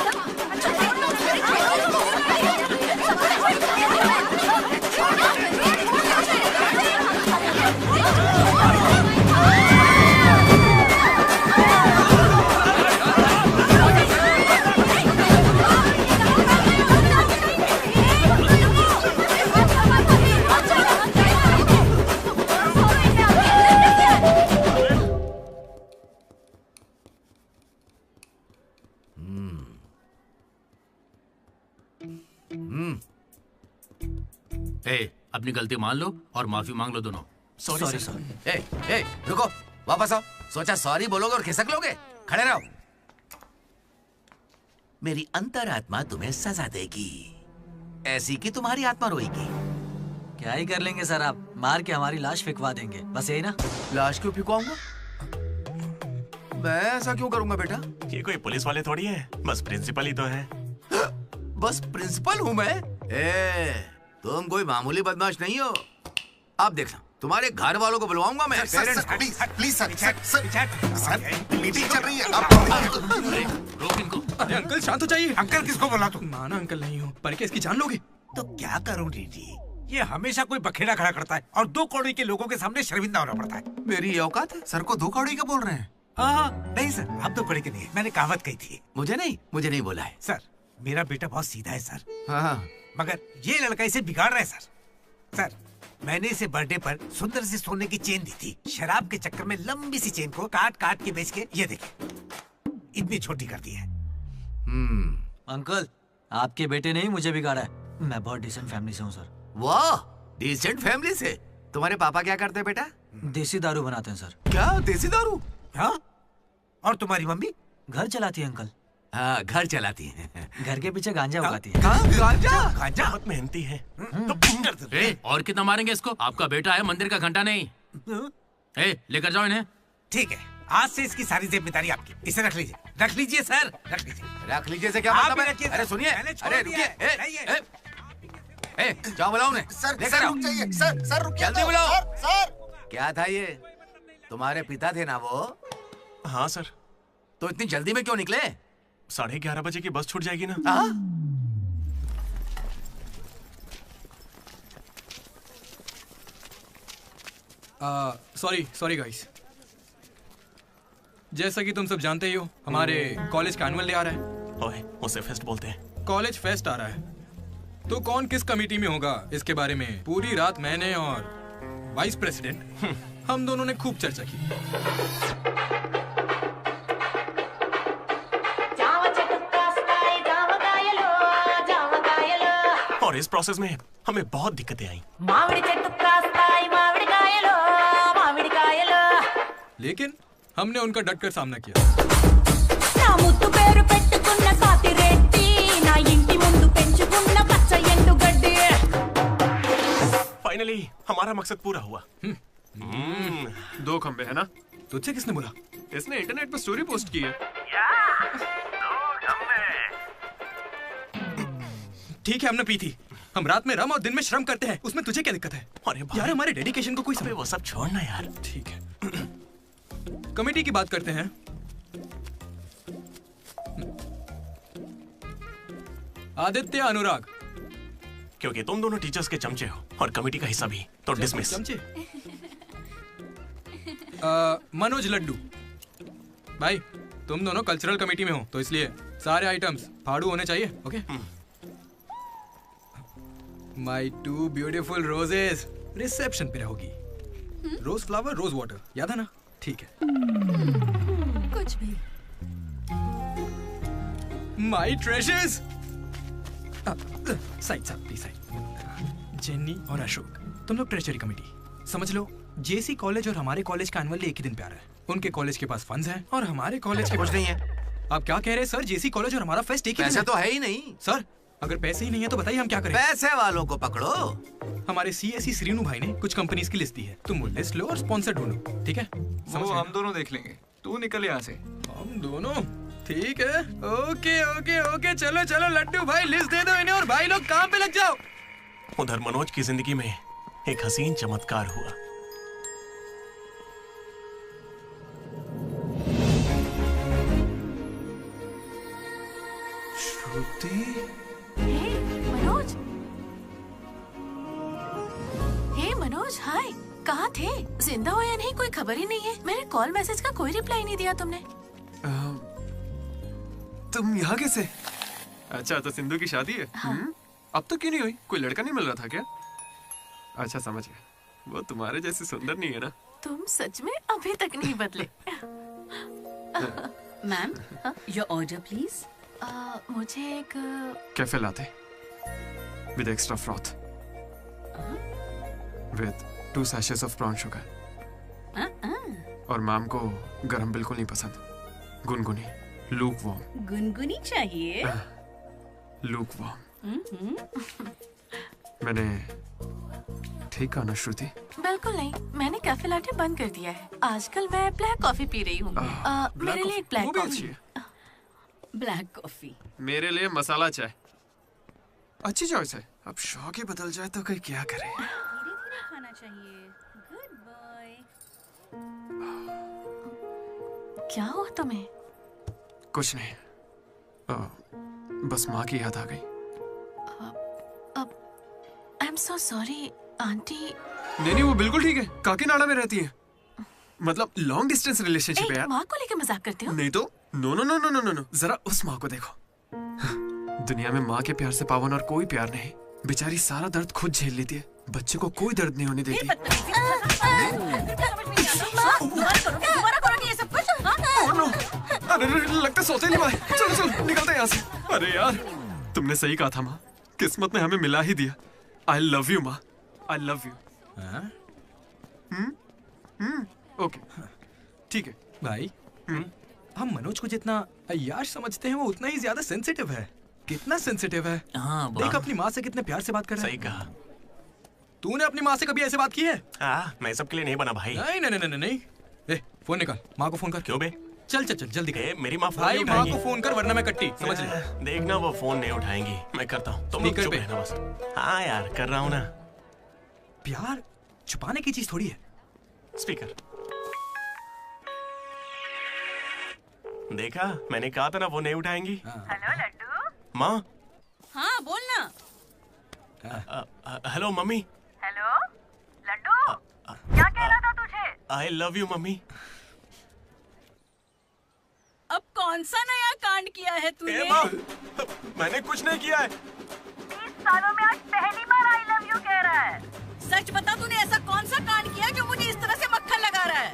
ए, अपनी गलती मान लो और माफी मांग लो दोनों। Sorry sir. ए, रुको, वापस आओ। सोचा सॉरी बोलोगे और खिसक लोगे? खड़े रहो। मेरी अंतरात्मा तुम्हें सजा देगी, ऐसी कि तुम्हारी आत्मा रोएगी। क्या ही कर लेंगे सर आप, मार के हमारी लाश फिकवा देंगे, बस यही ना। लाश क्यों फिकवाऊंगा? मैं ऐसा क्यों करूंगा बेटा? ये कोई पुलिस वाले थोड़ी है, बस प्रिंसिपल ही तो है। बस प्रिंसिपल हूँ मैं? तुम कोई मामूली बदमाश नहीं हो। आप देखना, तुम्हारे घर वालों को बुलवाऊंगा मैं। प्लीज सर, मीटिंग चल रही है। रोक इनको। अरे अंकल शांत हो जाइए। अंकल किसको बोला तू? माना अंकल नहीं हो, पर क्या इसकी जान लोगे? तो क्या करूं डीडी, ये हमेशा कोई बखेड़ा खड़ा करता है और 2 कौड़ी के लोगों के सामने शर्मिंदा होना पड़ता है। मेरी औकात है? सर को 2 कौड़ी का बोल रहे हैं? नहीं सर, आप 2 कौड़ी के नहीं, मैंने कहावत कही थी। मुझे नहीं बोला है सर। मेरा बेटा बहुत सीधा है सर। हाँ। मगर ये लड़का इसे बिगाड़ रहा है सर। सर, मैंने इसे बर्थडे पर सुंदर सी सोने की चेन दी थी। शराब के चक्कर में लंबी सी चेन को काट काट के बेच के ये देखे इतनी छोटी कर दी है। अंकल, आपके बेटे ने ही मुझे बिगाड़ा है। मैं बहुत डिसेंट फैमिली से हूँ सर। वाह, डिसेंट फैमिली से? तुम्हारे पापा क्या करते हैं बेटा? देसी दारू बनाते हैं सर। क्या देसी दारू? हाँ। और तुम्हारी मम्मी? घर चलाती है अंकल। हाँ, घर चलाती है। घर के पीछे गांजा उगाती है। गांजा? बहुत मेहनती है। और कितना मारेंगे इसको? आपका बेटा है, मंदिर का घंटा नहीं। लेकर जाओ इन्हें। ठीक है, आज से इसकी सारी जिम्मेदारी आपकी। इसे रख लीजिए। रख लीजिए सर, रख लीजिए। रख लीजिए से क्या मतलब है? अरे सुनिए, अरे रुकिए। जाओ बुलाओ उन्हें। सर रुक जाइए। सर रुकिए। जल्दी बुलाओ। सर क्या था ये? तुम्हारे पिता थे ना वो? हाँ सर। तो इतनी जल्दी में क्यों निकले? 11:30 बजे की बस छूट जाएगी ना। Sorry guys. जैसा कि तुम सब जानते ही हो, हमारे कॉलेज का एनुअल डे आ रहा है। ओए, उसे फेस्ट बोलते हैं। कॉलेज फेस्ट आ रहा है, तो कौन किस कमेटी में होगा इसके बारे में पूरी रात मैंने और वाइस प्रेसिडेंट हम दोनों ने खूब चर्चा की। और इस प्रोसेस में हमें बहुत दिक्कतें आई। लेकिन हमने उनका डटकर सामना किया। फाइनली हमारा मकसद पूरा हुआ। 2 खंबे है ना? तुझसे किसने बोला? इसने इंटरनेट पर स्टोरी पोस्ट की है। ठीक है, हमने पी थी। हम रात में रम और दिन में श्रम करते हैं, उसमें तुझे क्या दिक्कत है? अरे यार, हमारे डेडिकेशन को कोई समझ। वो सब छोड़ना यार। ठीक है, कमेटी की बात करते हैं। आदित्य, अनुराग। क्योंकि तुम दोनों टीचर्स के चमचे हो और कमेटी का हिस्सा भी, तो डिसमिस। चमचे? मनोज, लड्डू। भाई, तुम दोनों कल्चरल कमेटी में हो, तो इसलिए सारे आइटम्स फाड़ू होने चाहिए। ओके? माई 2 ब्यूटीफुल रोजेस रिसेप्शन पे रहोगी। रोज फ्लावर, रोज वाटर, याद है ना? ठीक है। कुछ भी। My treasures. Side please side. Jenny और अशोक, तुम लोग ट्रेजरी कमेटी। समझ लो, जेसी कॉलेज और हमारे कॉलेज का एनुअल डे एक ही दिन पे आ रहा है। उनके कॉलेज के पास फंड्स हैं और हमारे कॉलेज के कुछ नहीं है। आप क्या कह रहे हैं सर? जेसी कॉलेज और हमारा फेस्ट एक ही दिन पैसा तो है ही नहीं सर। अगर पैसे ही नहीं है तो बताइए हम क्या करें? पैसे वालों को पकड़ो। हमारे सीएससी श्रीनु भाई ने कुछ कंपनीज की लिस्ट दी है, तुम वो लिस्ट लो और स्पॉन्सर ढूंढो। ठीक है? वो हम दोनों देख लेंगे, तू निकल यहाँ से। हम दोनों? ठीक है। ओके ओके ओके, चलो चलो लड्डू भाई, लिस्ट दे दो इन्हें और भाई लोग काम पे लग जाओ। उधर मनोज की जिंदगी में एक हसीन चमत्कार हुआ। मनोज। हे मनोज, हाय। कहाँ थे? जिंदा हो या नहीं कोई खबर ही नहीं है। मेरे कॉल मैसेज का कोई रिप्लाई नहीं दिया तुमने। तुम यहाँ कैसे? अच्छा, तो सिंधु की शादी है? हाँ। अब तो क्यों नहीं हुई? कोई लड़का नहीं मिल रहा था क्या? अच्छा, समझ गया। वो तुम्हारे जैसे सुंदर नहीं है ना? तुम सच में अभी तक नहीं बदले। Ma'am, your order please. मुझे एक cafe latte. with extra froth. With 2 sachets of prawn sugar. और मैम को गरम बिल्कुल नहीं पसंद, गुनगुनी, lukewarm. गुनगुनी चाहिए। lukewarm. मैंने ठीक कहा ना श्रुति? बिल्कुल नहीं, मैंने कैफे लाटे बंद कर दिया है। आजकल मैं ब्लैक कॉफी पी रही हूँ। मेरे लिए एक ब्लैक कॉफी। Black coffee. मेरे लिए मसाला चाय। अच्छी चॉइस है। अब शौक ही बदल जाए तो कोई क्या करे। खाना चाहिए। Good boy. क्या हुआ तुम्हें? कुछ नहीं, बस माँ की याद आ गई। I am so sorry aunty. नहीं, वो बिल्कुल ठीक है, काकीनाडा में रहती है। मतलब लॉन्ग डिस्टेंस रिलेशनशिप है यार। माँ को लेकर मजाक करते हो? नहीं तो no no no no no no, जरा उस माँ को देखो। दुनिया में माँ के प्यार से पावन और कोई प्यार नहीं। बेचारी सारा दर्द खुद झेल लेती है, बच्चे को कोई दर्द नहीं होने देती। अरे लगता सौतेली माँ। चलो चलो निकलते हैं यहाँ से। अरे यार तुमने सही कहा था माँ, किस्मत ने हमें मिला ही दिया। I love you माँ, I love you। ओके ठीक है भाई। हम मनोज को जितना अय्याश समझते हैं वो उतना ही ज्यादा सेंसिटिव है। कितना सेंसिटिव है। हाँ, देख अपनी माँ से कितने प्यार से बात कर रहा है। सही कहा। तूने अपनी माँ से कभी ऐसे बात की है? मैं सबके लिए नहीं बना भाई। नहीं नहीं नहीं नहीं। ए, फोन निकाल, माँ को फोन कर। क्यों बे? चल चल चल जल्दी कर। मेरी माँ फोन भाई नहीं माँ उठाएंगी। को फोन कर वरना मैं कट्टी, समझ ले। देखना वो फोन नहीं उठाएंगी, मैं करता हूँ। तुम लोग चुप रहना बस। हाँ यार कर रहा हूँ ना। प्यार छुपाने की चीज थोड़ी है। स्पीकर। देखा, मैंने कहा था ना वो नहीं उठाएंगी। हेलो लड्डू। माँ। हाँ बोलना। Hello mummy. हेलो लड्डू, क्या कहना था तुझे? I love you mummy. अब कौन सा नया कांड किया है तूने? मैंने कुछ नहीं किया है। 20 सालों में आज पहली बार आई लव यू कह रहा है। सच बता, तूने ऐसा कौन सा कांड किया जो मुझे इस तरह से मक्खन लगा रहा है?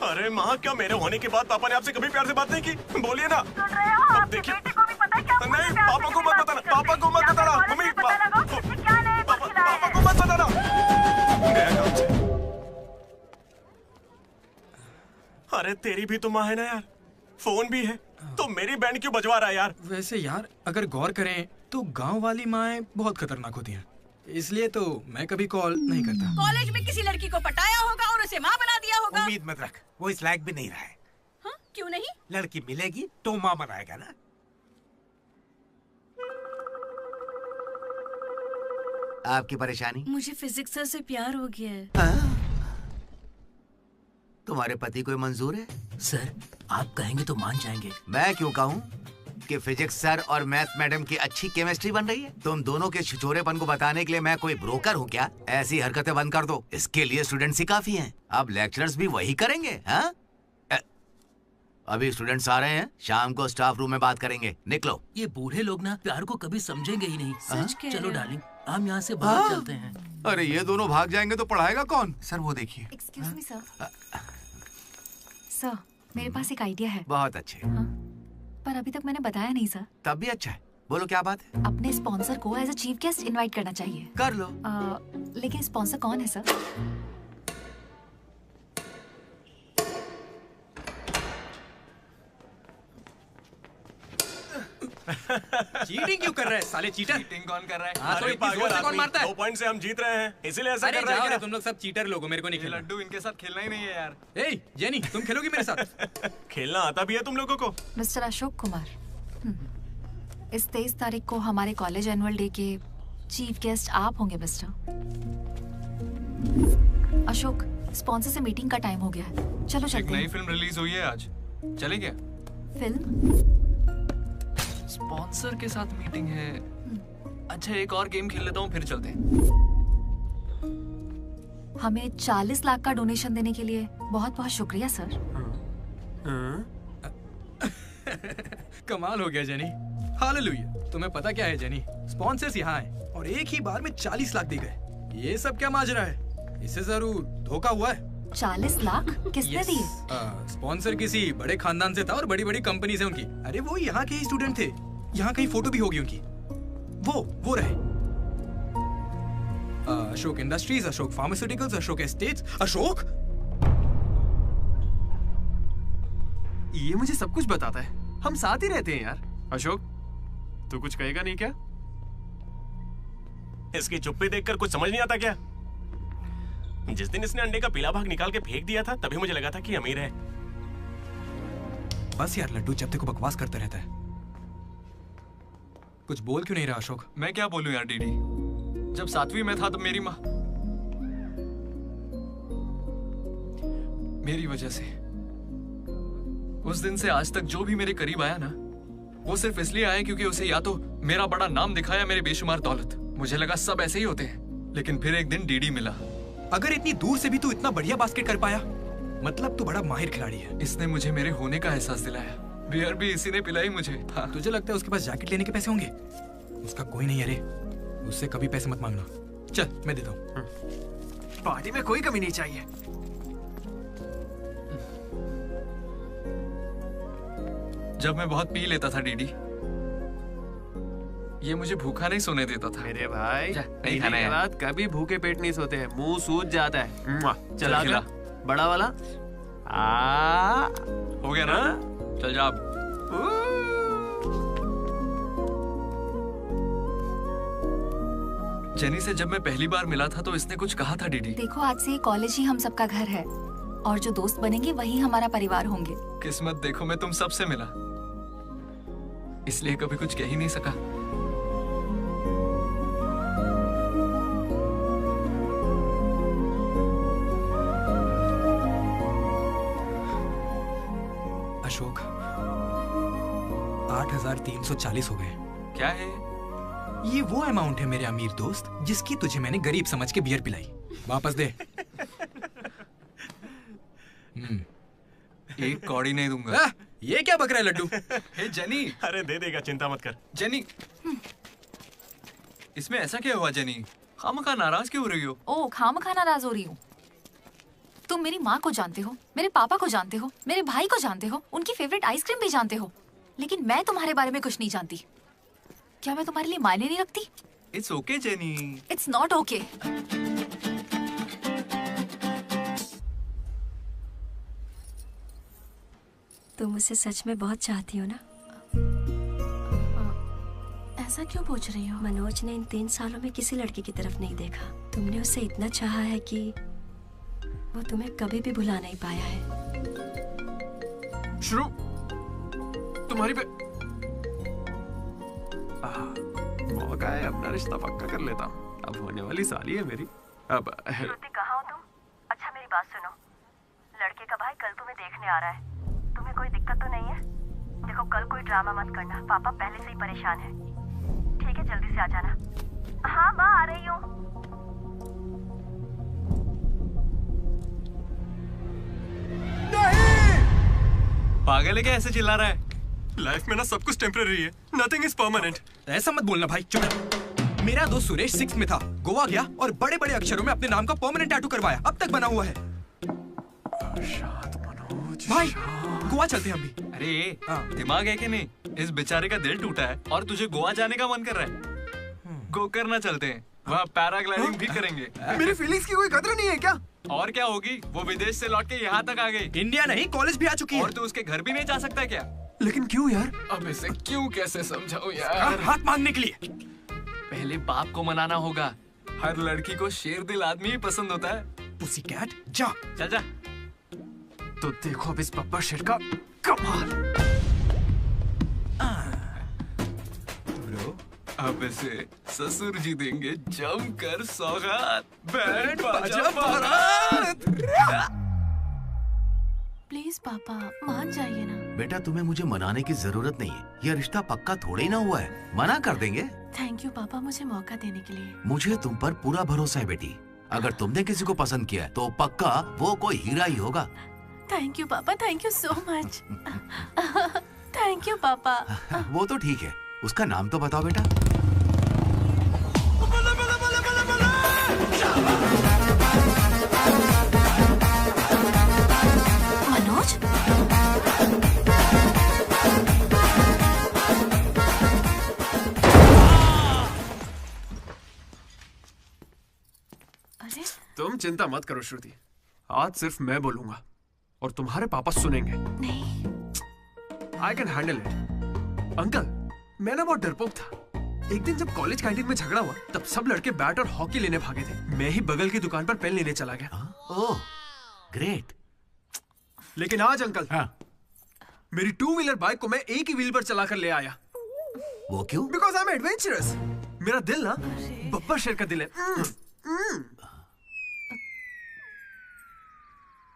अरे माँ, क्या मेरे होने के बाद पापा ने आपसे कभी प्यार से बात नहीं की? बोलिए ना। सुन रहे हो? आपके बेटे को भी पता है क्या? नहीं, पापा को मत बताना, पापा को मत बताना। मम्मी, क्या नए कुछ खिलाया है? पापा को मत बताना। गया काम से। अरे तेरी भी तो माँ है ना यार, फोन भी है, तो मेरी बैंड क्यों बजवा रहा है यार? वैसे यार अगर गौर करें तो गांव वाली माएं बहुत खतरनाक होती हैं, इसलिए तो मैं कभी कॉल नहीं करता। कॉलेज में किसी लड़की को पटाया होगा और उसे माँ बना दिया होगा। उम्मीद मत रख, वो इस लायक भी नहीं रहा है। हाँ? क्यों नहीं? लड़की मिलेगी तो माँ बनाएगा ना। आपकी परेशानी? मुझे फिजिक्स सर से प्यार हो गया है। तुम्हारे पति को मंजूर है? सर आप कहेंगे तो मान जाएंगे। मैं क्यों कहूँ कि फिजिक्स सर और मैथ मैडम की अच्छी केमिस्ट्री बन रही है। तुम दोनों के छिछोरेपन को बताने के लिए मैं कोई ब्रोकर हूँ क्या? ऐसी हरकतें बंद कर दो, इसके लिए स्टूडेंट्स ही काफी हैं। अब लेक्चरर्स भी वही करेंगे। हाँ, अभी स्टूडेंट्स आ रहे हैं, शाम को स्टाफ रूम में बात करेंगे। निकलो। ये बूढ़े लोग ना प्यार को कभी समझेंगे ही नहीं। सच कह चलो रहे हो। डार्लिंग, हम यहाँ से बाहर चलते हैं। अरे ये दोनों भाग जाएंगे तो पढ़ाएगा कौन? सर वो देखिए। Excuse me sir. सर मेरे पास एक आइडिया है। बहुत अच्छे। पर अभी तक मैंने बताया नहीं सर। तब भी अच्छा है, बोलो क्या बात है? अपने स्पॉन्सर को as a chief guest invite करना चाहिए। कर लो। लेकिन स्पॉन्सर कौन है सर? चीटिंग क्यों कर रहे हैं साले चीटर? चीटिंग कौन कर रहा है? हाँ तो इतनी जोर से कौन मारता है? 2 पॉइंट से हम जीत रहे हैं, इसीलिए ऐसा अरे कर रहे जाओ हैं रे, क्या? तुम लोग सब चीटर लोग हो, मेरे को नहीं खेलना। लड्डू इनके साथ खेलना ही नहीं है यार। ए जेनी, तुम खेलोगी मेरे साथ? खेलना आता भी है तुम लोगों को? मिस्टर अशोक कुमार, इस 23 तारीख को हमारे कॉलेज एनुअल डे के चीफ गेस्ट आप होंगे मिस्टर अशोक। स्पॉन्सर से मीटिंग का टाइम हो गया है, चलो एक चलते नई हैं। फिल्म रिलीज हुई है आज, चले क्या? फिल्म? स्पॉन्सर के साथ मीटिंग है। अच्छा एक और गेम खेल लेता हूँ फिर चलते हैं। हमें 40 लाख का डोनेशन देने के लिए बहुत बहुत शुक्रिया सर। कमाल हो गया जेनी। हालेलुया। तुम्हें पता क्या है जेनी, स्पॉन्सर्स यहाँ हैं और एक ही बार में 40 लाख दे गए। ये सब क्या माजरा है? इससे जरूर धोखा हुआ है। 40 लाख किसने दिए? स्पॉन्सर किसी बड़े खानदान से था और बड़ी बड़ी कंपनी से उनकी। अरे वो यहाँ के ही स्टूडेंट थे, यहाँ कहीं फोटो भी होगी उनकी। वो रहे। Ashok industries, Ashok pharmaceuticals, Ashok estates. Ashok ये मुझे सब कुछ बताता है। हम साथ ही रहते हैं यार। अशोक, तू कुछ कहेगा नहीं क्या? इसकी चुप्पी देखकर कुछ समझ नहीं आता क्या? जिस दिन इसने अंडे का पीला भाग निकाल के फेंक दिया था तभी मुझे लगा था कि अमीर है। बस यार लड्डू, जब देखो बकवास करते रहता है। कुछ बोल क्यों नहीं रहा अशोक? मैं क्या बोलूं यार डीडी, जब 7वीं में था तब मेरी माँ मेरी वजह से उस दिन से आज तक जो भी मेरे करीब आया ना, वो सिर्फ इसलिए आया क्योंकि उसे या तो मेरा बड़ा नाम दिखाया, मेरे बेशुमार दौलत। मुझे लगा सब ऐसे ही होते हैं, लेकिन फिर एक दिन डीडी मिला। अगर इतनी दूर से भी तू इतना बढ़िया बास्केट कर पाया, मतलब तू बड़ा माहिर खिलाड़ी है। इसने मुझे मेरे होने का एहसास दिलाया। बियर भी इसी ने पिलाई मुझे। हाँ। तुझे लगता है उसके पास जैकेट लेने के पैसे होंगे? उसका कोई नहीं। अरे उससे कभी पैसे मत मांगना। चल मैं देता हूँ। पार्टी में कोई कमी नहीं चाहिए। जब मैं बहुत पी लेता था डीडी, ये मुझे भूखा नहीं सोने देता था। मेरे भाई, नहीं खाना है। बाद कभी भूखे पेट नहीं सोते हैं, मुंह सूज जाता है। चला खिला। बड़ा वाला हो गया ना? चल जा। जेनी से जब मैं पहली बार मिला था तो इसने कुछ कहा था डीडी। देखो आज से ये कॉलेज ही हम सबका घर है और जो दोस्त बनेंगे वही हमारा परिवार होंगे। किस्मत देखो, मैं तुम सबसे मिला, इसलिए कभी कुछ कह ही नहीं सका। अशोक 8,340 हो गए। क्या है ये? वो अमाउंट है मेरे अमीर दोस्त जिसकी तुझे मैंने गरीब समझ के बियर पिलाई। वापस दे। एक कौड़ी नहीं दूंगा। ये क्या बक रहा है लड्डू? हे जेनी। अरे दे देगा, चिंता मत कर। जेनी, इसमें ऐसा क्या हुआ जेनी? खामखा नाराज क्यों हो रही हो? ओ खामखा नाराज हो रही हूँ? तुम मेरी माँ को जानते हो, मेरे पापा को जानते हो, मेरे भाई को जानते हो, उनकी फेवरेट आइसक्रीम भी जानते हो, लेकिन मैं तुम्हारे बारे में कुछ नहीं जानती। क्या मैं तुम्हारे लिए मायने नहीं रखती? It's okay jenny. It's not okay. तुम मुझे सच में बहुत चाहती हो ना? ऐसा क्यों पूछ रही हो? मनोज ने इन 3 सालों में किसी लड़की की तरफ नहीं देखा। तुमने उसे इतना चाहा है कि वो तुम्हें कभी भी भुला नहीं पाया है। शुरू तुम्हारी पे मौका है, अपना रिश्ता पक्का कर लेता हूँ। अब होने वाली साली है मेरी। अब श्रुति कहाँ हो तुम? अच्छा मेरी बात सुनो, लड़के का भाई कल तुम्हें देखने आ रहा है। तुम्हें कोई दिक्कत तो नहीं है? देखो कल कोई ड्रामा मत करना, पापा पहले से ही परेशान है। ठीक है, जल्दी से आ जाना। हाँ माँ आ रही हूँ। पागल है क्या ऐसे चिल्ला रहा है? लाइफ में ना सब कुछ टेम्परेरी है, नथिंग इज परमानेंट। ऐसा मत बोलना भाई, चुप। मेरा दोस्त सुरेश 6th में था, गोवा गया और बड़े बड़े अक्षरों में अपने नाम का परमानेंट टैटू करवाया। अब तक बना हुआ है। भाई गोवा चलते हैं हम भी। अरे दिमाग है कि नहीं? इस बेचारे का दिल टूटा है और तुझे गोवा जाने का मन कर रहा है। गोकर्ण ना चलते हैं, वहाँ पैराग्लाइडिंग भी करेंगे। मेरी फीलिंग्स की कोई कदर नहीं है क्या? और क्या होगी, वो विदेश से लौट के यहाँ तक आ गई। इंडिया नहीं, कॉलेज भी आ चुकी है। और तू उसके घर भी नहीं जा सकता क्या? लेकिन क्यों यार? अब इसे क्यों कैसे समझाऊं यार? हाथ मांगने के लिए पहले बाप को मनाना होगा। हर लड़की को शेर दिल आदमी ही पसंद होता है। पुसी कैट जा। चल जा। तो देखो अब इस पप्पा शेर का कमाल। ब्रो अब इसे ससुर जी देंगे जमकर सौगात। बैंड बाजा बारात। प्लीज पापा मान जाइए ना। बेटा तुम्हें मुझे मनाने की जरूरत नहीं है, यह रिश्ता पक्का थोड़े ही ना हुआ है, मना कर देंगे। थैंक यू पापा मुझे मौका देने के लिए। मुझे तुम पर पूरा भरोसा है बेटी। अगर तुमने किसी को पसंद किया तो पक्का वो कोई हीरा ही होगा। थैंक यू पापा, thank you so much. Thank you पापा। वो तो ठीक है, उसका नाम तो बताओ बेटा। मनोज अरे तुम चिंता मत करो श्रुति, आज सिर्फ मैं बोलूंगा और तुम्हारे पापा सुनेंगे। नहीं। I can handle it. Uncle, मैं ना बहुत डरपोक था। एक दिन जब कॉलेज कैंटीन में झगड़ा हुआ तब सब लड़के बैट और हॉकी लेने भागे थे। मैं ही बगल की दुकान पर पेन लेने चला गया। Oh great. लेकिन आज अंकल, मेरी 2 व्हीलर बाइक को मैं एक ही व्हील पर चलाकर ले आया। वो क्यों? Because I am adventurous. मेरा दिल ना बब्बर शेर का दिल है।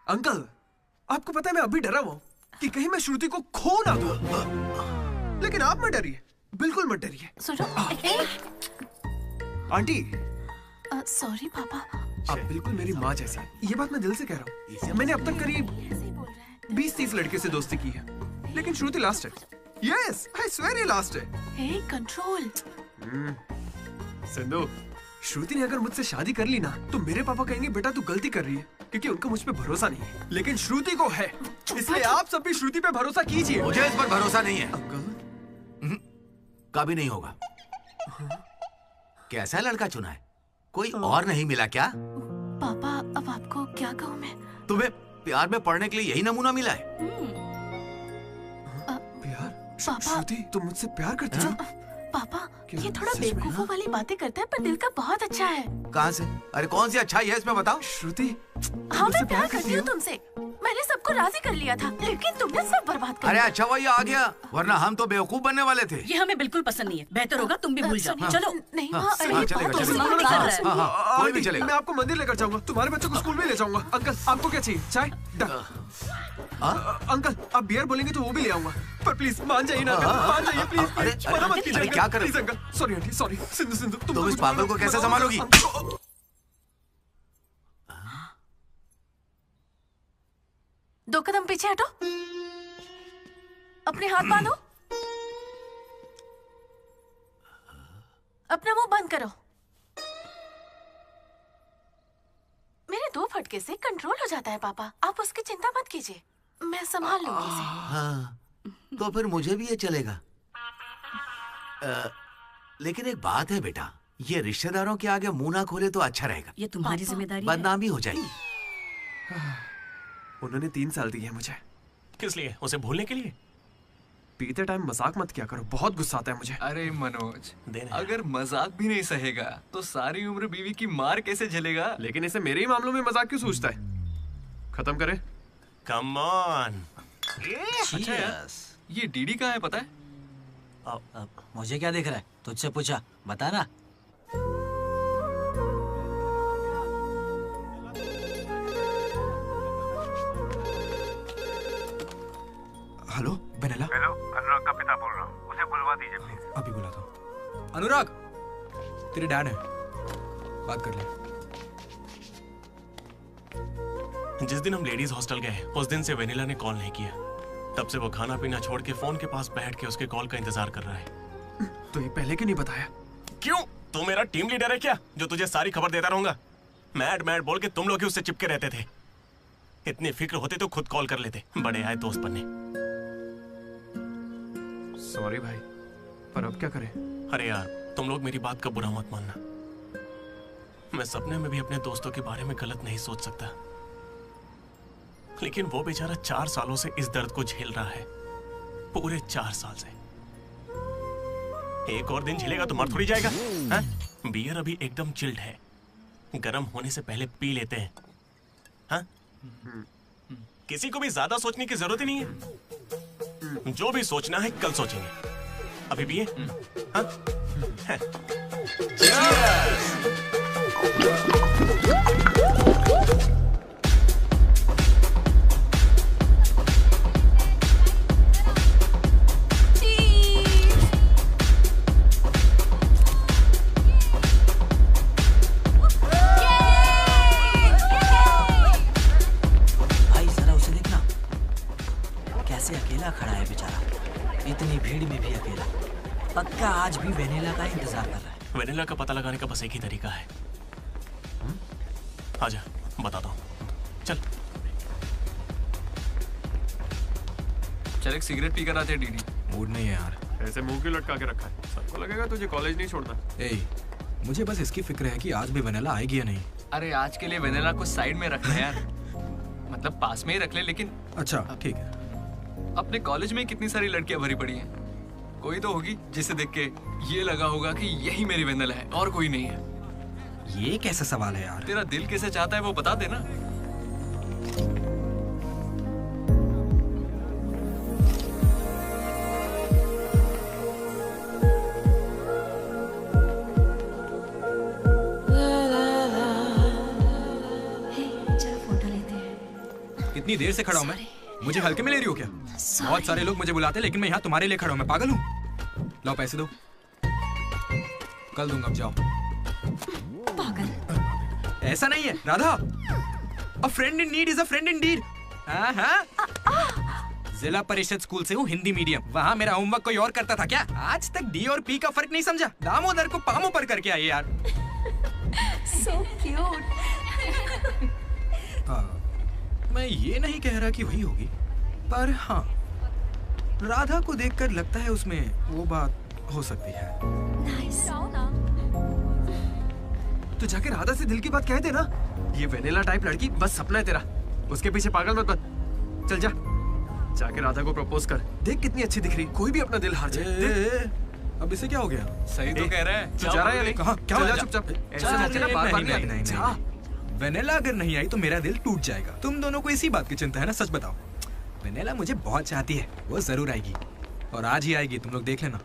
अंकल, आपको पता है मैं अभी डरा हुआ हूँ कि कहीं मैं श्रुति को खो ना दूं। लेकिन आप मत डरिए, बिल्कुल मत डरिए। सुनो। आंटी। सॉरी पापा। आप बिल्कुल मेरी माँ जैसी हैं। ये बात मैं दिल से कह रहा हूँ। मैंने अब तक करीब 20-30 लड़के से दोस्ती की है, लेकिन श्रुति लास्ट है। यस, आई स्वेयर ये लास्ट है। हे कंट्रोल। सिंधु, श्रुति ने अगर मुझसे शादी कर ली ना तो मेरे पापा कहेंगे बेटा तू गलती कर रही है, क्योंकि उनको मुझ पे भरोसा नहीं है। लेकिन श्रुति को है, इसलिए आप सब भी श्रुति पे भरोसा कीजिए। मुझे इस पर भरोसा नहीं है। कभी नहीं होगा। कैसा लड़का चुना है? कोई और नहीं मिला क्या? पापा अब आपको क्या कहूँ मैं? तुम्हें प्यार में पढ़ने के लिए यही नमूना मिला है? प्यार? श्रुति, तुम मुझसे प्यार करती हो? पापा ये थोड़ा बेवकूफों वाली बातें करता है, पर दिल का बहुत अच्छा है। कहाँ से? अरे कौन सी अच्छाई है इसमें बताओ? श्रुति, हाँ मैं प्यार करती हूँ तुमसे। मैंने सबको राजी कर लिया था, लेकिन तुमने सब बर्बाद कर अरे दिया। अच्छा हुआ ये आ गया, वरना हम तो बेवकूफ बनने वाले थे। ये हमें बिल्कुल पसंद नहीं है। बेहतर होगा तुम भी भूल जाओ। चलो। नहीं हाँ, कोई भी चलेगा। मैं आपको मंदिर लेकर जाऊंगा, तुम्हारे बच्चों को स्कूल में ले जाऊंगा। अंकल, आपको क्या चाहिए? चाय? अंकल, आप बियर बोलेंगे तो वो भी ले आऊंगा, पर प्लीज मान जाइए ना, मान जाइए प्लीज। मना मत कीजिए। क्या करें? Please uncle, sorry aunty, sorry. Sindhu, तुम इस पागल को कैसे संभालोगी? दो कदम पीछे हटो, अपने हाथ बांधो, अपना मुंह बंद करो। मेरे 2 फटके से कंट्रोल हो जाता है पापा, आप उसकी चिंता मत कीजिए, मैं संभाल लूंगी इसे। हाँ, तो फिर मुझे भी ये चलेगा। लेकिन एक बात है बेटा, ये रिश्तेदारों के आगे मुंह ना खोले तो अच्छा रहेगा। ये तुम्हारी जिम्मेदारी है। बदनामी हो जाएगी। उन्होंने 3 साल दिए मुझे। किस लिए? उसे भूलने के लिए? पीते टाइम मजाक मत किया करो, बहुत गुस्सा आता है मुझे। अरे मनोज, अगर मजाक भी नहीं सहेगा तो सारी उम्र बीवी की मार कैसे झेलेगा? लेकिन इसे मेरे ही मामलों में मजाक क्यों सोचता है? खत्म करे। Come on. अच्छा यार, ये डीडी कहाँ है पता है? मुझे क्या दिख रहा है? तुझसे पूछा, बता ना। Hello vanilla. हेलो, अनुराग का पिता बोल रहा हूँ, उसे बुलवा दीजिए प्लीज। अभी बुलाता हूँ। अनुराग, तेरे डैड है, बात कर ले। जिस दिन हम लेडीज हॉस्टल गए उस दिन से वेनिला ने कॉल नहीं किया। तब से वो खाना पीना छोड़ के फोन के पास बैठ के उसके कॉल का इंतजार कर रहा है। तो ये पहले क्यों नहीं बताया? क्यों? तू मेरा टीम लीडर है क्या, जो तुझे सारी खबर देता रहूंगा? मैड मैड बोल के तुम लोग ही उससे चिपके रहते थे। इतनी फिक्र होती तो खुद कॉल कर लेते। बड़े आए दोस्त बनने। सॉरी भाई, पर अब क्या करें? अरे यार, तुम लोग मेरी बात का बुरा मत मानना। मैं सपने में भी अपने दोस्तों के बारे में गलत नहीं सोच सकता, लेकिन वो बेचारा 4 सालों से इस दर्द को झेल रहा है। पूरे 4 साल से। एक और दिन झेलेगा तो मर थोड़ी जाएगा। हाँ? बियर अभी एकदम चिल्ड है, गर्म होने से पहले पी लेते हैं। हाँ? किसी को भी ज्यादा सोचने की जरूरत ही नहीं है। जो भी सोचना है कल सोचेंगे। अभी पिए? हाँ? भाई जरा उसे देखना, कैसे अकेला खड़ा है बेचारा, इतनी भीड़ में भी अकेला। पक्का आज भी वेनिला का इंतजार कर रहा है। वेनिला का पता लगाने का बस एक ही तरीका है। आजा, बताता हूँ। चल। चल एक सिगरेट पी कर आते डीडी। मूड नहीं है यार। ऐसे मुंह क्यों लटका के रखा है? सबको लगेगा तुझे कॉलेज नहीं छोड़ना। मुझे बस इसकी फिक्र है कि आज भी वेनिला आएगी या नहीं। अरे आज के लिए वेनिला को साइड में रख ले यार, मतलब पास में ही रख ले, लेकिन अच्छा ठीक है। अपने कॉलेज में कितनी सारी लड़कियां भरी पड़ी हैं, कोई तो होगी जिसे देख के ये लगा होगा कि यही मेरी वेनिला है और कोई नहीं है। ये कैसा सवाल है यार? तेरा दिल कैसे चाहता है वो बता देना। कितनी देर से खड़ा हूँ मैं, मुझे हल्के में ले रही हो क्या? बहुत सारे लोग मुझे बुलाते हैं लेकिन मैं यहाँ तुम्हारे लिए खड़ा हूँ, मैं पागल हूँ? लाओ पैसे दो, कल दूंगा, अब जाओ। पागल। ऐसा नहीं है Radha, a friend in need is a friend in deed. Zila parishad school से हूँ, हिंदी मीडियम, वहाँ मेरा होमवर्क कोई और करता था क्या? आज तक डी और पी का फर्क नहीं समझा, दामोदर को पामो पर करके आइए यार। So cute. मैं ये नहीं कह रहा कि वही होगी, पर हाँ, राधा को देखकर लगता है उसमें वो बात हो सकती है। तो जाके राधा से दिल की बात कह दे ना। ये वेनिला टाइप लड़की बस सपना है तेरा, उसके पीछे पागल मत बन। चल जा, जाके राधा को प्रपोज कर, देख कितनी अच्छी दिख रही, कोई भी अपना दिल हार जाए। अब इसे क्या हो गया? सही तो कह रहा है, तू जा रहा है या नहीं? कहाँ? क्या चल हो जा गया? चुपचाप, ऐसे नहीं, मत चला, बार-बार नहीं, नहीं, नहीं। वेनेला अगर नहीं आई तो मेरा दिल टूट जाएगा। तुम दोनों को इसी बात की चिंता है ना? सच बताओ। वेनेला मुझे बहुत चाहती है, वो जरूर आएगी, और आज ही आएगी, तुम लोग देख लेना।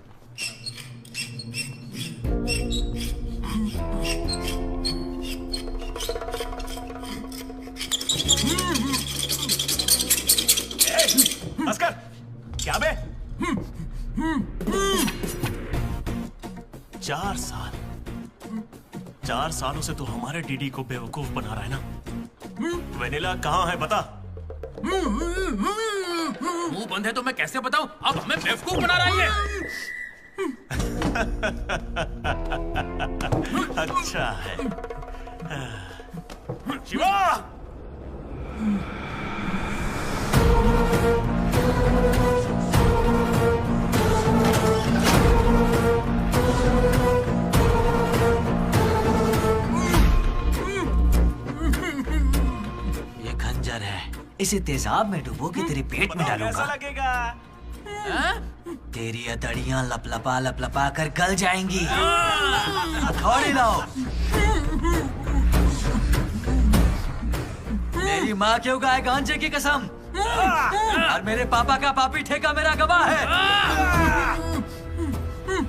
अस्कर, क्या बे? 4 सालों से तो हमारे डीडी को बेवकूफ बना रहा है ना। वेनिला कहाँ है बता। मुंह बंद है तो मैं कैसे बताऊं? अब हमें बेवकूफ बना रहा है ये। अच्छा है। शिवा! इसे तेजाब में डुबो के तेरे पेट में डालूंगा। कैसा लगेगा? तेरी अतड़ियां लपलपा कर गल जाएंगी। हथौड़ी लाओ। मेरी माँ क्यों गाय गांजे की कसम, और मेरे पापा का पापी ठेका मेरा गवाह है।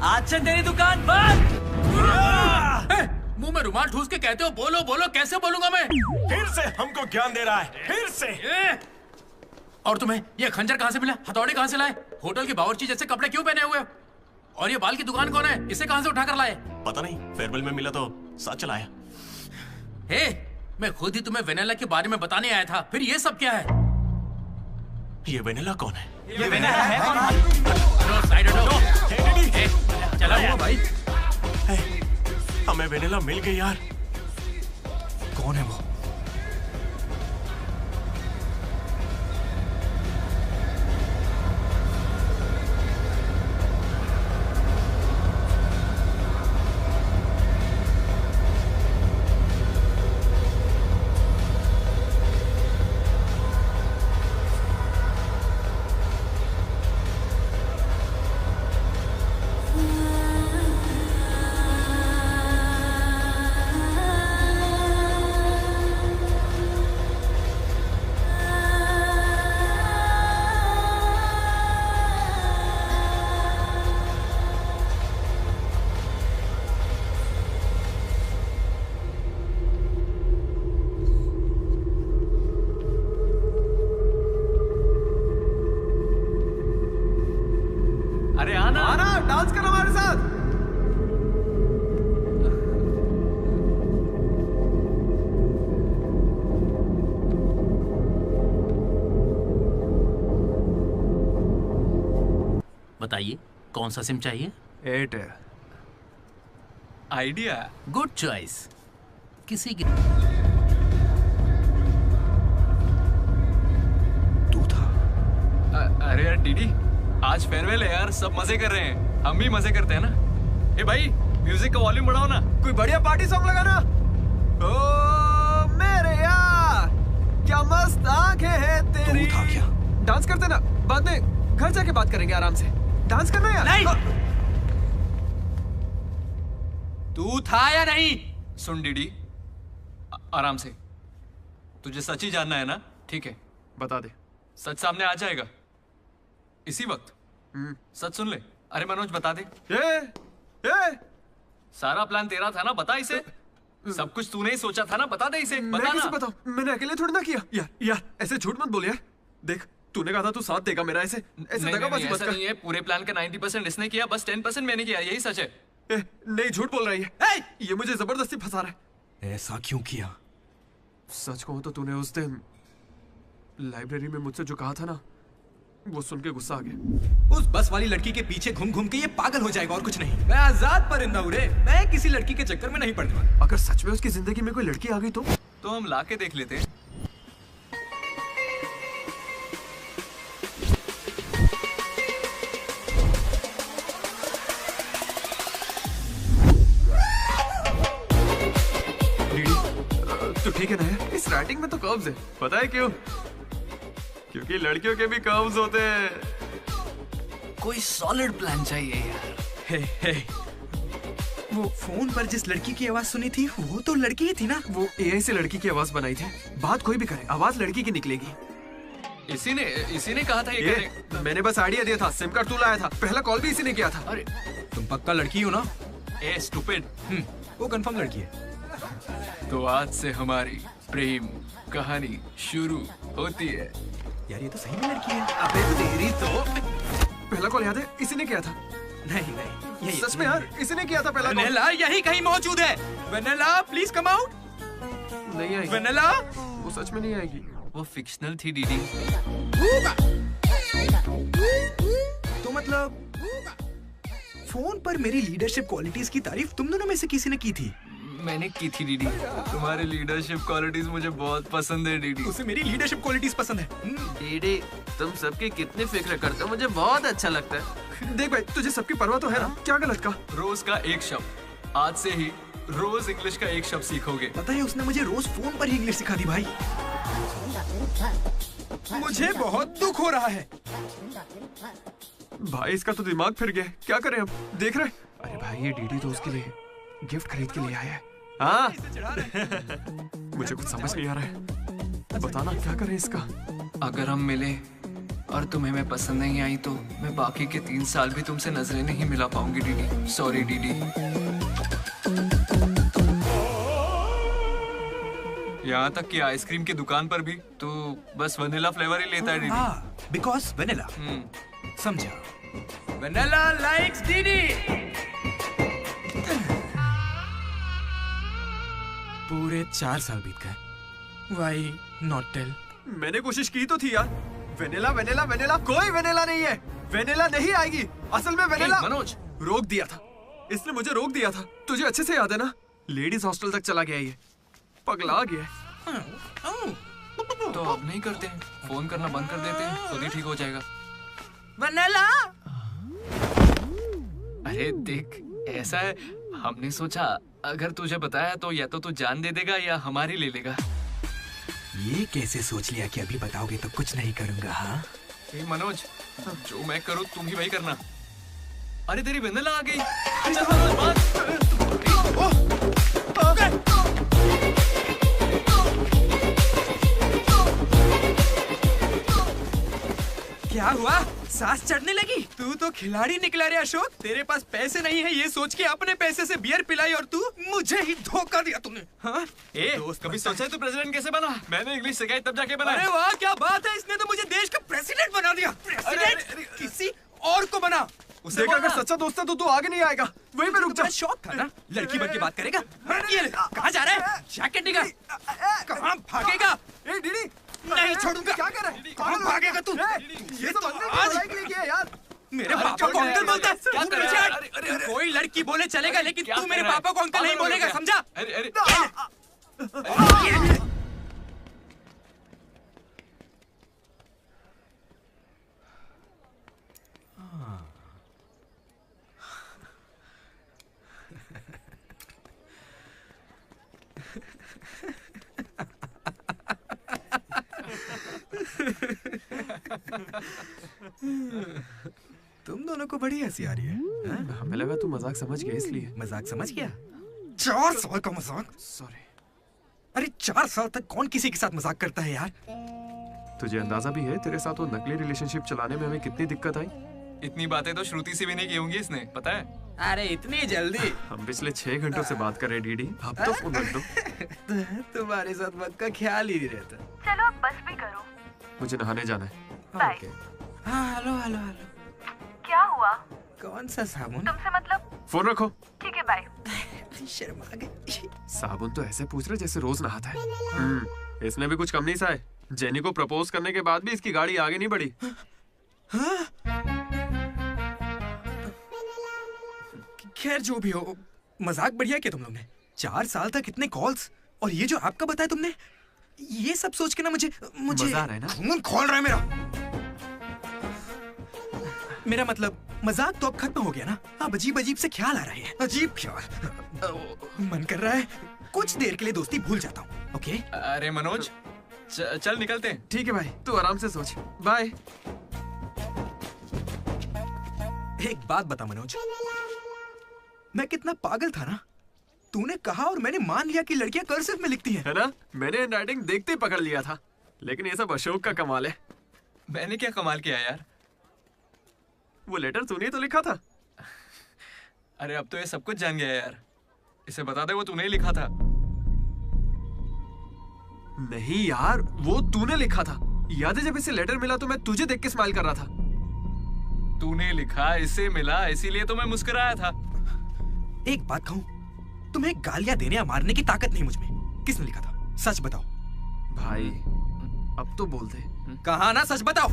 आज से तेरी दुकान बंद। मुंह में रुमाल ठूस के कहते हो बोलो बोलो, कैसे बोलूंगा मैं? फिर से हमको ज्ञान दे रहा है, फिर से। और तुम्हें ये खंजर कहाँ से मिला? हथौड़े कहाँ से लाए? होटल की बावर्ची जैसे कपड़े क्यों पहने हुए? और ये बाल की दुकान कौन है? इसे कहाँ से उठा कर लाए? पता नहीं, फेयरवेल में मिला तो साथ चलाया। हे, मैं खुद ही तुम्हें वेनिला के बारे में बताने आया था, फिर ये सब क्या है? ये वेनिला कौन है? ये वेनिला है कौन? साइड हटो। चला हुआ भाई। हमें वेनिला मिल गई यार। कौन है वो? डांस करो हमारे साथ। बताइए कौन सा सिम चाहिए? एयरटेल। आइडिया। Good choice. किसी की अरे यार डीडी, आज फेयरवेल है यार, सब मजे कर रहे हैं, हम भी मजे करते हैं ना। ए भाई, म्यूजिक का वॉल्यूम बढ़ाओ ना, कोई बढ़िया पार्टी सॉन्ग लगाना। ओ क्या मस्त आंखें हैं तेरी। तू था क्या? डांस करते ना, बाद में घर जाके बात करेंगे आराम से। डांस करना यार। नहीं। तू था या नहीं? सुन डीडी, आराम से। तुझे सच ही जानना है ना? ठीक है, बता दे। सच सामने आ जाएगा इसी वक्त। सच सुन ले। अरे मनोज बता दे। सारा प्लान तेरा था ना, बता इसे। सब कुछ तूने ही सोचा था ना, बता दे इसे। मैं बता कैसे ना। बताऊं? मैंने अकेले थोड़ी ना किया। यार ऐसे झूठ मत बोल यार। देख तूने कहा था तू साथ देगा मेरा, ऐसे दगाबाजी मत ऐसा कर। नहीं है। पूरे प्लान का 90% इसने किया, बस 10% मैंने किया। यही सच है। नहीं, झूठ बोल रही है। ये मुझे जबरदस्ती फंसा रहा है। ऐसा क्यों किया? सच कहूं तो तूने उस दिन लाइब्रेरी में मुझसे जो कहा था ना, वो सुन के गुस्सा आ गया। उस बस वाली लड़की के पीछे घूम घूम के ये पागल हो जाएगा और कुछ नहीं। मैं आजाद परिंदा हूं रे, मैं किसी लड़की के चक्कर में नहीं पड़ने वाला। अगर सच में उसकी जिंदगी में कोई लड़की आ गई तो हम लाके देख लेते हैं। तो ठीक है ना, इस राइटिंग में तो कर्व्स है। पता है क्यों? क्योंकि लड़कियों के भी कर्व्स होते हैं। कोई सॉलिड प्लान चाहिए यार। हे वो फोन पर जिस लड़की की आवाज सुनी थी वो तो लड़की ही थी ना। वो एआई से लड़की की आवाज बनाई थी। बात कोई भी करे, आवाज लड़की की निकलेगी। इसी ने कहा था ये करने। मैंने बस आइडिया दिया था, सिम कार्ड तू लाया था, पहला कॉल भी इसी ने किया था। अरे तुम पक्का लड़की हो ना? ए स्टूपिड। वो कंफर्म लड़की है। तो आज से हमारी प्रेम कहानी शुरू होती है। यार ये तो सही में लड़की है। अबे तेरी तो। पहला कॉल याद है? इसी ने किया था। नहीं यही सच में यार, इसी ने किया था पहला कॉल। वेनेला यही कहीं मौजूद है। Vennela please come out. नहीं आएगी। वेनेला वो सच में नहीं आएगी। वो फिक्शनल थी डीडी। तो मतलब फोन पर मेरी लीडरशिप क्वालिटीज की तारीफ तुम दोनों में से किसी ने की थी? मैंने की थी डीडी। तुम्हारी लीडरशिप क्वालिटीज मुझे बहुत पसंद है डीडी। उसे मेरी लीडरशिप क्वालिटीज पसंद है। डीडी तुम सबकी कितनी फिक्र करते हो, मुझे बहुत अच्छा लगता है। देख भाई, तुझे सबकी परवाह तो है ना? क्या गलत का? रोज का एक शब्द। आज से ही रोज इंग्लिश का एक शब्द सीखोगे। पता है उसने मुझे रोज फोन पर ही इंग्लिश सिखा दी भाई। मुझे बहुत दुख हो रहा है भाई। इसका तो दिमाग फिर गया। क्या करें अब? देख रहे? अरे भाई ये डीडी तो उसके लिए गिफ्ट खरीद के लिए आया है। हाँ मुझे कुछ समझ नहीं आ रहा है। बताना क्या करें इसका। अगर हम मिले और तुम्हें मैं पसंद नहीं आई तो मैं बाकी के 3 साल भी तुमसे नजरें नहीं मिला पाऊंगी डीडी। Sorry DD. यहाँ तक कि आइसक्रीम की दुकान पर भी तो बस वनीला फ्लेवर ही लेता है डीडी। Because vanilla. समझा। Vanilla likes DD. पूरे 4 साल बीत गए। Why not tell? मैंने कोशिश की तो थी यार। वेनिला वेनिला वेनिला, कोई वेनिला नहीं है। वेनिला नहीं आएगी। असल में वेनिला मनोज रोक दिया था। इसने मुझे रोक दिया था। तुझे अच्छे से याद है ना? लेडीज हॉस्टल तक चला गया ये, पगला गया। तो अब नहीं करते हैं, फोन करना बंद कर देते हैं, खुद ही ठीक हो जाएगा। वेनिला। अरे देख, ऐसा है, हमने सोचा अगर तुझे बताया तो या तो तू जान दे देगा या हमारी ले लेगा। ये कैसे सोच लिया कि अभी बताओगे तो कुछ नहीं करूंगा? हाँ मनोज, जो मैं करूँ तुम ही वही करना। अरे तेरी वेनिला आ गई। चल क्या हुआ? सांस चढ़ने लगी? तू तो खिलाड़ी निकला रे अशोक। तेरे पास पैसे नहीं है ये सोच के अपने पैसे से बियर पिलाई और तू मुझे ही धोखा दिया तूने। हाँ? दोस्त कभी सोचा है तू प्रेसिडेंट कैसे बना? मैंने इंग्लिश सिखाई तब जाके बना। अरे वाह क्या बात है, इसने तो मुझे देश का प्रेसिडेंट बना दिया। प्रेसिडेंट किसी और को बना। देख अगर सच्चा दोस्त है तो तू आगे नहीं आएगा। वहीं पे रुक जा। शौक था ना, लड़की बन के बात करेगा। ये कहाँ जा रहा है? जैकेट निकाल। कहाँ भागेगा? डीडी नहीं छोड़ूंगा। क्या कर रहा है? कहाँ भागेगा तू? ये तो आज के लिए किया यार। मेरे पापा को अंकल बोलता है। कोई लड़की बोले चलेगा लेकिन तू मेरे पापा को अंकल नहीं बोलेगा, समझा? तुम दोनों को बड़ी हंसी आ रही है। हमें लगा तू मजाक समझ गया इसलिए। मजाक समझ गया? 4 साल का मजाक? सॉरी। अरे 4 साल तक कौन किसी के साथ मजाक करता है यार? तुझे अंदाजा भी है तेरे साथ वो नकली रिलेशनशिप चलाने में हमें कितनी दिक्कत आई? इतनी बातें तो श्रुति से भी नहीं की होंगी इसने, पता है? अरे इतनी जल्दी? हम पिछले 6 घंटों से बात कर रहे डीडी, अब तो फोन रख दो। तुम्हारे साथ मत का ख्याल ही नहीं रहता। चलो अब बस भी करो। मुझे नहाने जाना है। बाय। Hello hello hello. क्या हुआ? कौन सा साबुन? तुमसे मतलब? फोन रखो। ठीक है बाय। शर्मा गई। साबुन तो ऐसे पूछ रहे जैसे रोज नहाता है। इसने भी कुछ कम नहीं सहा है। जेनी को प्रपोज करने के बाद भी इसकी गाड़ी आगे नहीं बढ़ी। खैर जो भी हो, मजाक बढ़िया किया तुम लोग ने। 4 साल तक इतने कॉल्स और ये जो आपका बताया तुमने, ये सब सोच के ना मुझे मजा आ रहा है ना? खून खोल रहा है मेरा। मेरा मतलब मजाक तो अब खत्म हो गया ना। अब अजीब अजीब से ख्याल आ रहे हैं। अजीब ख्याल। मन कर रहा है कुछ देर के लिए दोस्ती भूल जाता हूँ। ओके? अरे मनोज, चल निकलते हैं। ठीक है भाई, तू आराम से सोच। बाय। एक बात बता मनोज, मैं कितना पागल था ना। तूने कहा और मैंने मान लिया कि लड़कियां कर्सिव में लिखती हैं। है ना? मैंने हैंडराइटिंग देखते ही पकड़ लिया था। लेकिन ये सब अशोक का कमाल है। मैंने क्या कमाल किया यार? वो लेटर तूने तो लिखा था। अरे अब तो ये सब कुछ जान गया यार। इसे बता दे वो तूने ही लिखा था। नहीं यार, वो तूने लिखा था। याद है जब इसे लेटर मिला तो मैं तुझे देख के स्माइल कर रहा था। तूने लिखा, इसे मिला, इसीलिए तो मैं मुस्कुराया था। एक बात कहूं, तुम्हें गालियां देने या मारने की ताकत नहीं मुझ में। किसने लिखा था? सच बताओ। भाई अब तो बोल दे। कहा ना, सच बताओ।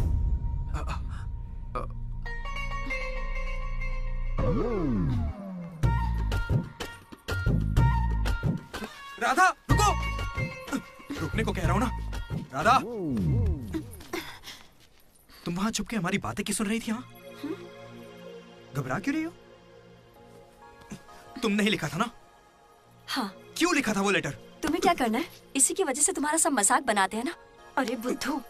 राधा रुको। रुकने को कह रहा हूं ना। राधा, तुम वहां छुप के हमारी बातें क्यों सुन रही थी? हाँ, घबरा क्यों रही हो? तुमने ही लिखा था ना? हाँ। क्यों लिखा था वो लेटर? तुम्हें क्या करना है? इसी की वजह से तुम्हारा सब मजाक बनाते हैं ना। अरे बुद्धू,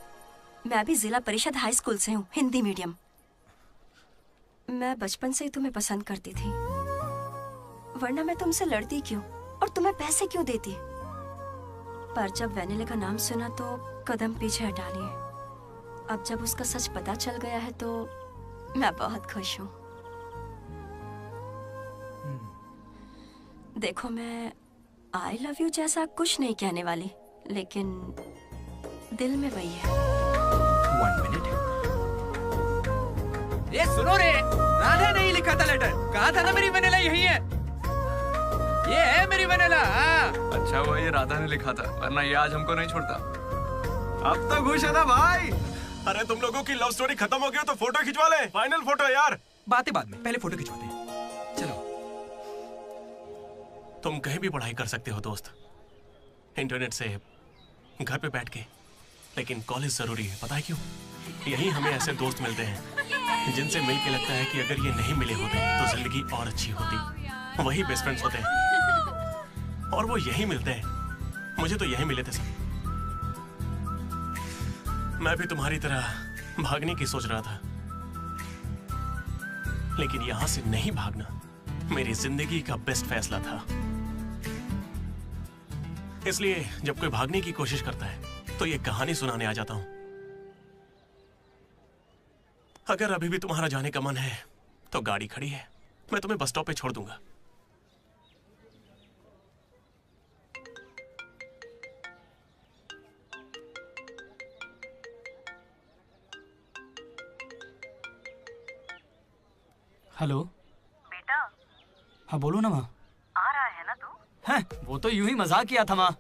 मैं भी जिला परिषद हाई स्कूल से हूँ, हिंदी मीडियम। मैं बचपन से ही तुम्हें पसंद करती थी, वरना मैं तुमसे लड़ती क्यों और तुम्हें पैसे क्यों देती? पर जब वेनिला का नाम सुना तो कदम पीछे हटा लिए। अब जब उसका सच पता चल गया है तो मैं बहुत खुश हूँ। देखो, मैं आई लव यू जैसा कुछ नहीं कहने वाली, लेकिन दिल में वही है। 1 मिनट। ये सुनो रे, राधा ने ही लिखा था लेटर। कहा था ना मेरी वेनिला यही है। ये है मेरी वेनिला। अच्छा हुआ ये राधा ने लिखा था, वरना ये आज हमको नहीं छोड़ता। अब तो खुश है ना भाई? अरे तुम लोगों की लव स्टोरी खत्म हो गई तो फोटो खिंचवा ले। फाइनल फोटो यार। बातें बाद में, पहले फोटो खिंचवाते हैं। चलो। तुम कहीं भी पढ़ाई कर सकते हो दोस्त, इंटरनेट से, घर पे बैठ के, लेकिन कॉलेज जरूरी है। पता है क्यों? यही हमें ऐसे दोस्त मिलते हैं जिनसे मिल के लगता है कि अगर ये नहीं मिले होते तो जिंदगी और अच्छी होती। वही बेस्ट फ्रेंड्स होते हैं और वो यही मिलते हैं। मुझे तो यही मिले थे सब। मैं भी तुम्हारी तरह भागने की सोच रहा था, लेकिन यहां से नहीं भागना मेरी जिंदगी का बेस्ट फैसला था। इसलिए जब कोई भागने की कोशिश करता है तो ये कहानी सुनाने आ जाता हूं। अगर अभी भी तुम्हारा जाने का मन है तो गाड़ी खड़ी है, मैं तुम्हें बस स्टॉप पे छोड़ दूंगा। हेलो बेटा। हाँ बोलो ना माँ। आ रहा है ना तू? हैं, वो तो यूं ही मजाक किया था माँ।